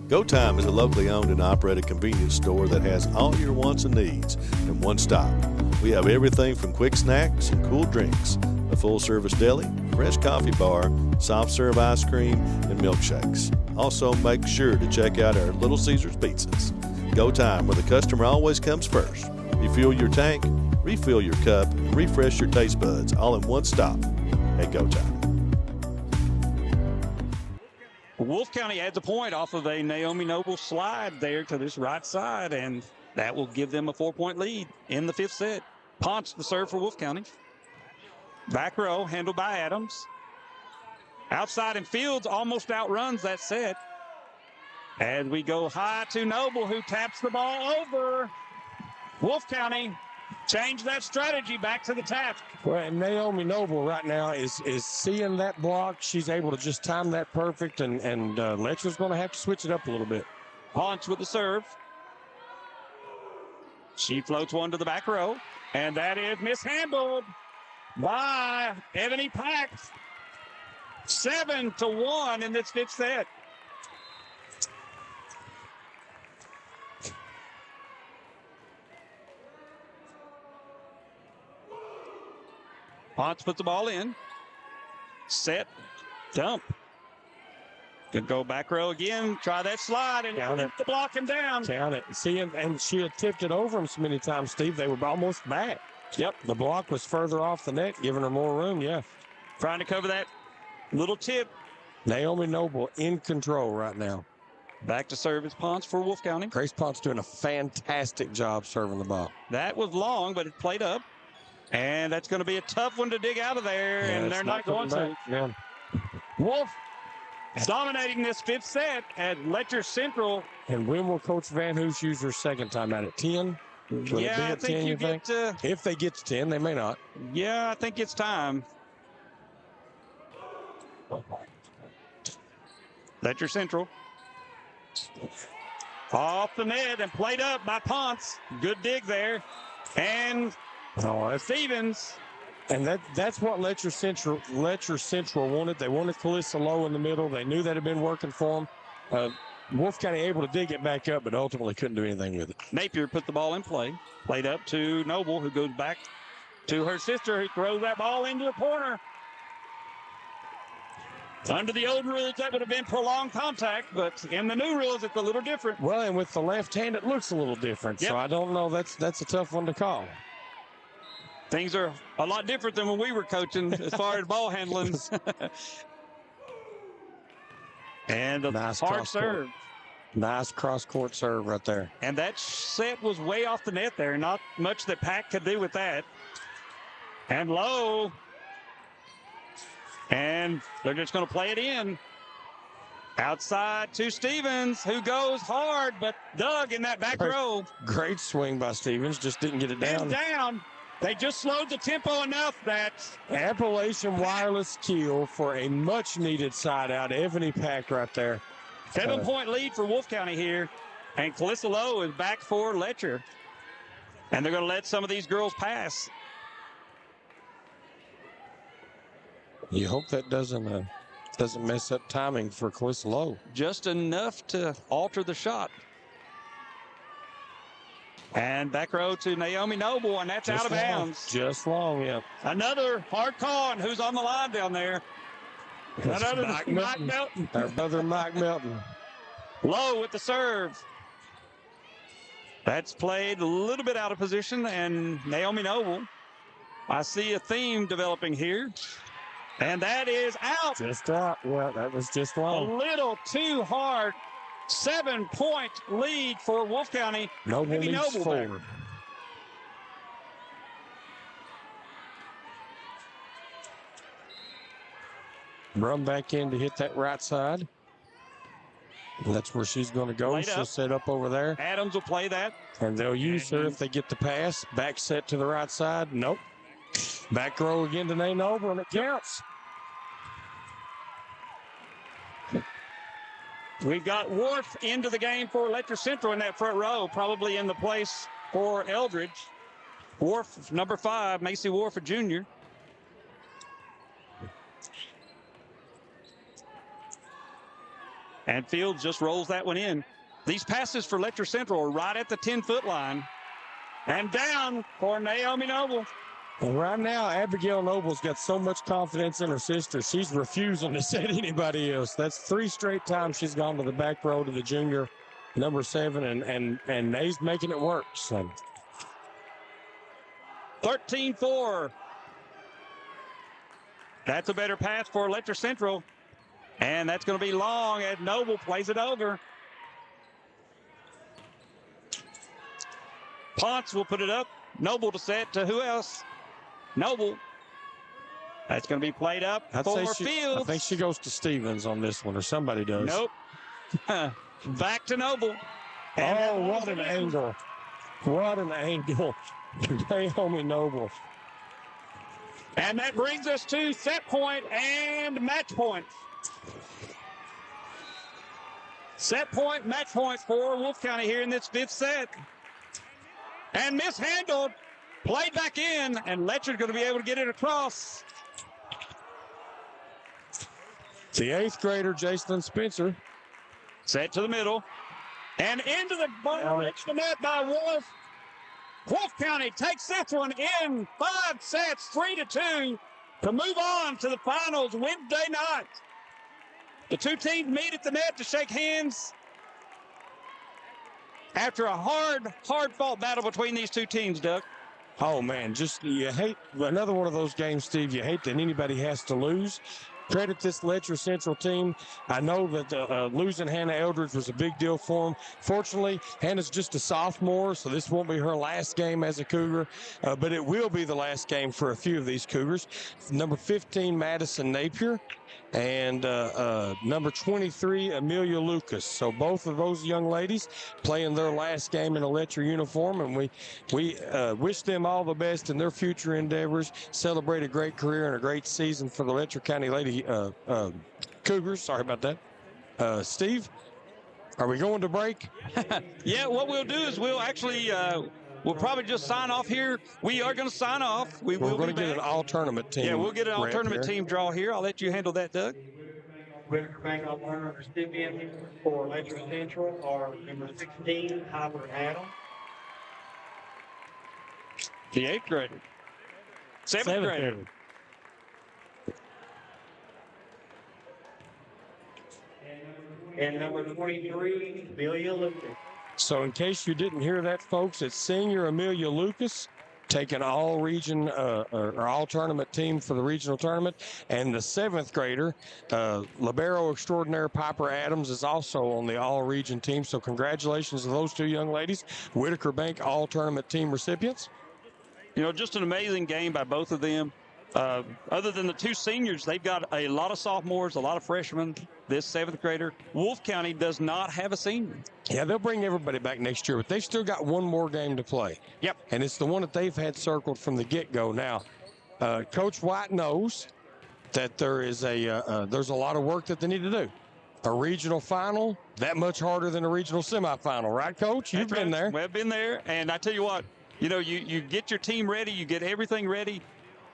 Go Time is a locally owned and operated convenience store that has all your wants and needs in one stop. We have everything from quick snacks and cool drinks, a full-service deli, fresh coffee bar, soft-serve ice cream, and milkshakes. Also, make sure to check out our Little Caesars pizzas. Go Time, where the customer always comes first. Refuel your tank, refill your cup, and refresh your taste buds all in one stop at Go Time. Wolfe County adds a point off of a Naomi Noble slide there to this right side, and that will give them a 4-point lead in the fifth set. Ponce the serve for Wolfe County. Back row handled by Adams. Outside and Fields almost outruns that set. As we go high to Noble, who taps the ball over. Wolfe County change that strategy back to the tap. Well, and Naomi Noble right now is seeing that block. She's able to just time that perfect, and Letcher's going to have to switch it up a little bit. Ponce with the serve. She floats one to the back row, and that is mishandled by Ebony Pack. 7-1 in this fifth set. Ponce puts the ball in. Set. Dump. Could go back row again. Try that slide and to block him down. Count it. See, and she had tipped it over him so many times, Steve. They were almost back. Yep. The block was further off the net, giving her more room. Yeah. Trying to cover that little tip. Naomi Noble in control right now. Back to service Ponce for Wolfe County. Grace Ponce doing a fantastic job serving the ball. That was long, but it played up. And that's going to be a tough one to dig out of there, and they're not going to. Yeah. Wolfe dominating this fifth set at Letcher Central. And when will Coach Van Hoos use her second time at it? 10? Will it be I at think 10, you think? get If they get to 10, they may not. Yeah, I think it's time. Letcher Central. Off the net and played up by Ponce. Good dig there. And Stevens. And that's what Letcher Central wanted. They wanted Calissa Lowe in the middle. They knew that had been working for them. Wolfe County able to dig it back up, but ultimately couldn't do anything with it. Napier put the ball in play. Played up to Noble, who goes back to her sister, who throws that ball into the corner. Under the old rules, that would have been prolonged contact, but in the new rules, it's a little different. Well, and with the left hand, it looks a little different. Yep. So I don't know. That's a tough one to call. Things are a lot different than when we were coaching as far as ball handling. And a nice hard serve. Nice cross-court serve right there. And that set was way off the net there. Not much that Pack could do with that. And Lowe. And they're just going to play it in. Outside to Stevens, who goes hard, but dug in that back row. Great swing by Stevens. Just didn't get it down. And down. They just slowed the tempo enough that Appalachian Wireless kill for a much-needed side out. Ebony Pack right there. 7-point lead for Wolfe County here. And Calissa Lowe is back for Letcher. And they're going to let some of these girls pass. You hope that doesn't mess up timing for Calissa Lowe. Just enough to alter the shot. And back row to Naomi Noble, and that's just out of bounds. Just long, yeah. Another hard call, and who's on the line down there? Another Mike Melton. Our brother Mike Melton. Low with the serve. That's played a little bit out of position, and Naomi Noble. I see a theme developing here. And that is out. Just out. Yeah, that was just long. A little too hard. 7-point lead for Wolfe County. Noble leads forward. Run back in to hit that right side. That's where she's going to go. She'll set up over there. Adams will play that. And they'll use her if they get the pass. Back set to the right side. Nope. Back row again to Nay Noble, and it counts. We've got Wolfe into the game for Letcher Central in that front row, probably in the place for Eldridge. Wolfe, number 5, Macy Wolfe, a junior. And Fields just rolls that one in. These passes for Letcher Central are right at the 10-foot line. And down for Naomi Noble. And right now, Abigail Noble's got so much confidence in her sister, she's refusing to set anybody else. That's 3 straight times she's gone to the back row to the junior, number 7, and Nay's making it work. So. 13-4. That's a better pass for Letcher Central. And that's going to be long as Noble plays it over. Ponce will put it up. Noble to set to who else? Noble. That's going to be played up for Fields. I think she goes to Stevens on this one, or somebody does. Nope. Back to Noble. And what an angle. What an angle. Naomi Noble. And that brings us to set point and match point. Set point, match point for Wolfe County here in this 5th set. And mishandled. Played back in, and Letcher's going to be able to get it across. The 8th grader, Jason Spencer. Set to the middle. And into the ball, into the net by Wolfe. Wolfe County takes this one in 5 sets, 3-2, to move on to the finals Wednesday night. The two teams meet at the net to shake hands after a hard-fought battle between these two teams, Doug. Oh, man, just you hate another one of those games, Steve. You hate that anybody has to lose. Credit this Letcher Central team. I know that losing Hannah Eldridge was a big deal for them. Fortunately, Hannah's just a sophomore, so this won't be her last game as a Cougar, but it will be the last game for a few of these Cougars. Number 15, Madison Napier, and number 23, Amelia Lucas. So both of those young ladies playing their last game in a Letcher uniform, and we wish them all the best in their future endeavors. Celebrate a great career and a great season for the Letcher County Lady Cougars. Sorry about that. Steve, are we going to break? Yeah, what we'll do is we'll actually we'll probably just sign off here. We are going to sign off. We're going to get an all-tournament team. Yeah, we'll get an all-tournament team draw here. I'll let you handle that, Doug. Whitaker Bank All-Tournament recipient for Letcher Central are number 16, Hopper Adam. The 8th grader. 7th grader. And number 23, Amelia Lucas. So in case you didn't hear that, folks, it's senior Amelia Lucas taking all-region or all-tournament team for the regional tournament. And the 7th grader, libero extraordinaire Piper Adams, is also on the all-region team. So congratulations to those two young ladies, Whitaker Bank all-tournament team recipients. You know, just an amazing game by both of them. Other than the two seniors, they've got a lot of sophomores, a lot of freshmen. This 7th grader, Wolfe County does not have a senior. Yeah, they'll bring everybody back next year, but they've still got one more game to play. Yep. And it's the one that they've had circled from the get-go. Now, Coach White knows that there's a lot of work that they need to do. A regional final, that much harder than a regional semifinal, right, Coach? You've been there. Well, I've been there, and I tell you what, you know, you get your team ready, you get everything ready,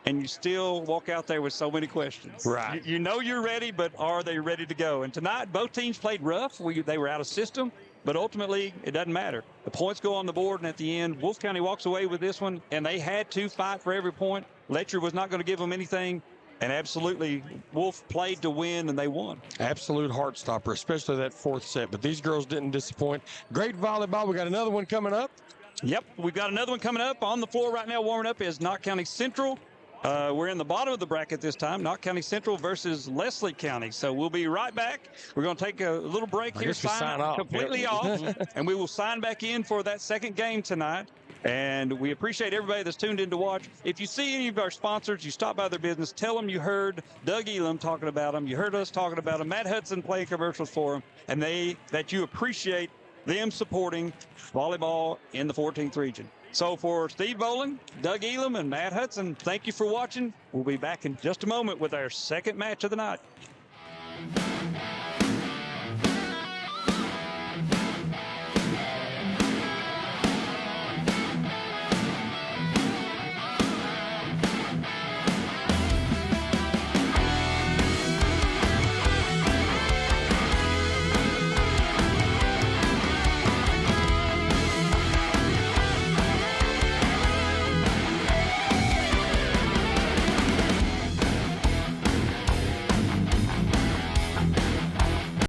and you still walk out there with so many questions. Right. You know you're ready, but are they ready to go? And tonight, both teams played rough. They were out of system, but ultimately, it doesn't matter. The points go on the board, and at the end, Wolfe County walks away with this one, and they had to fight for every point. Letcher was not going to give them anything, and absolutely, Wolfe played to win, and they won. Absolute heart stopper, especially that 4th set. But these girls didn't disappoint. Great volleyball. We got another one coming up. Yep, we've got another one coming up. On the floor right now, warming up is Knott County Central. We're in the bottom of the bracket this time, Knott County Central versus Leslie County. So we'll be right back. We're going to take a little break here, sign off, completely off, and we will sign back in for that second game tonight. And we appreciate everybody that's tuned in to watch. If you see any of our sponsors, you stop by their business, tell them you heard Doug Elam talking about them, you heard us talking about them, Matt Hudson playing commercials for them, and that you appreciate them supporting volleyball in the 14th region. So for Steve Boland, Doug Elam, and Matt Hudson, thank you for watching. We'll be back in just a moment with our second match of the night.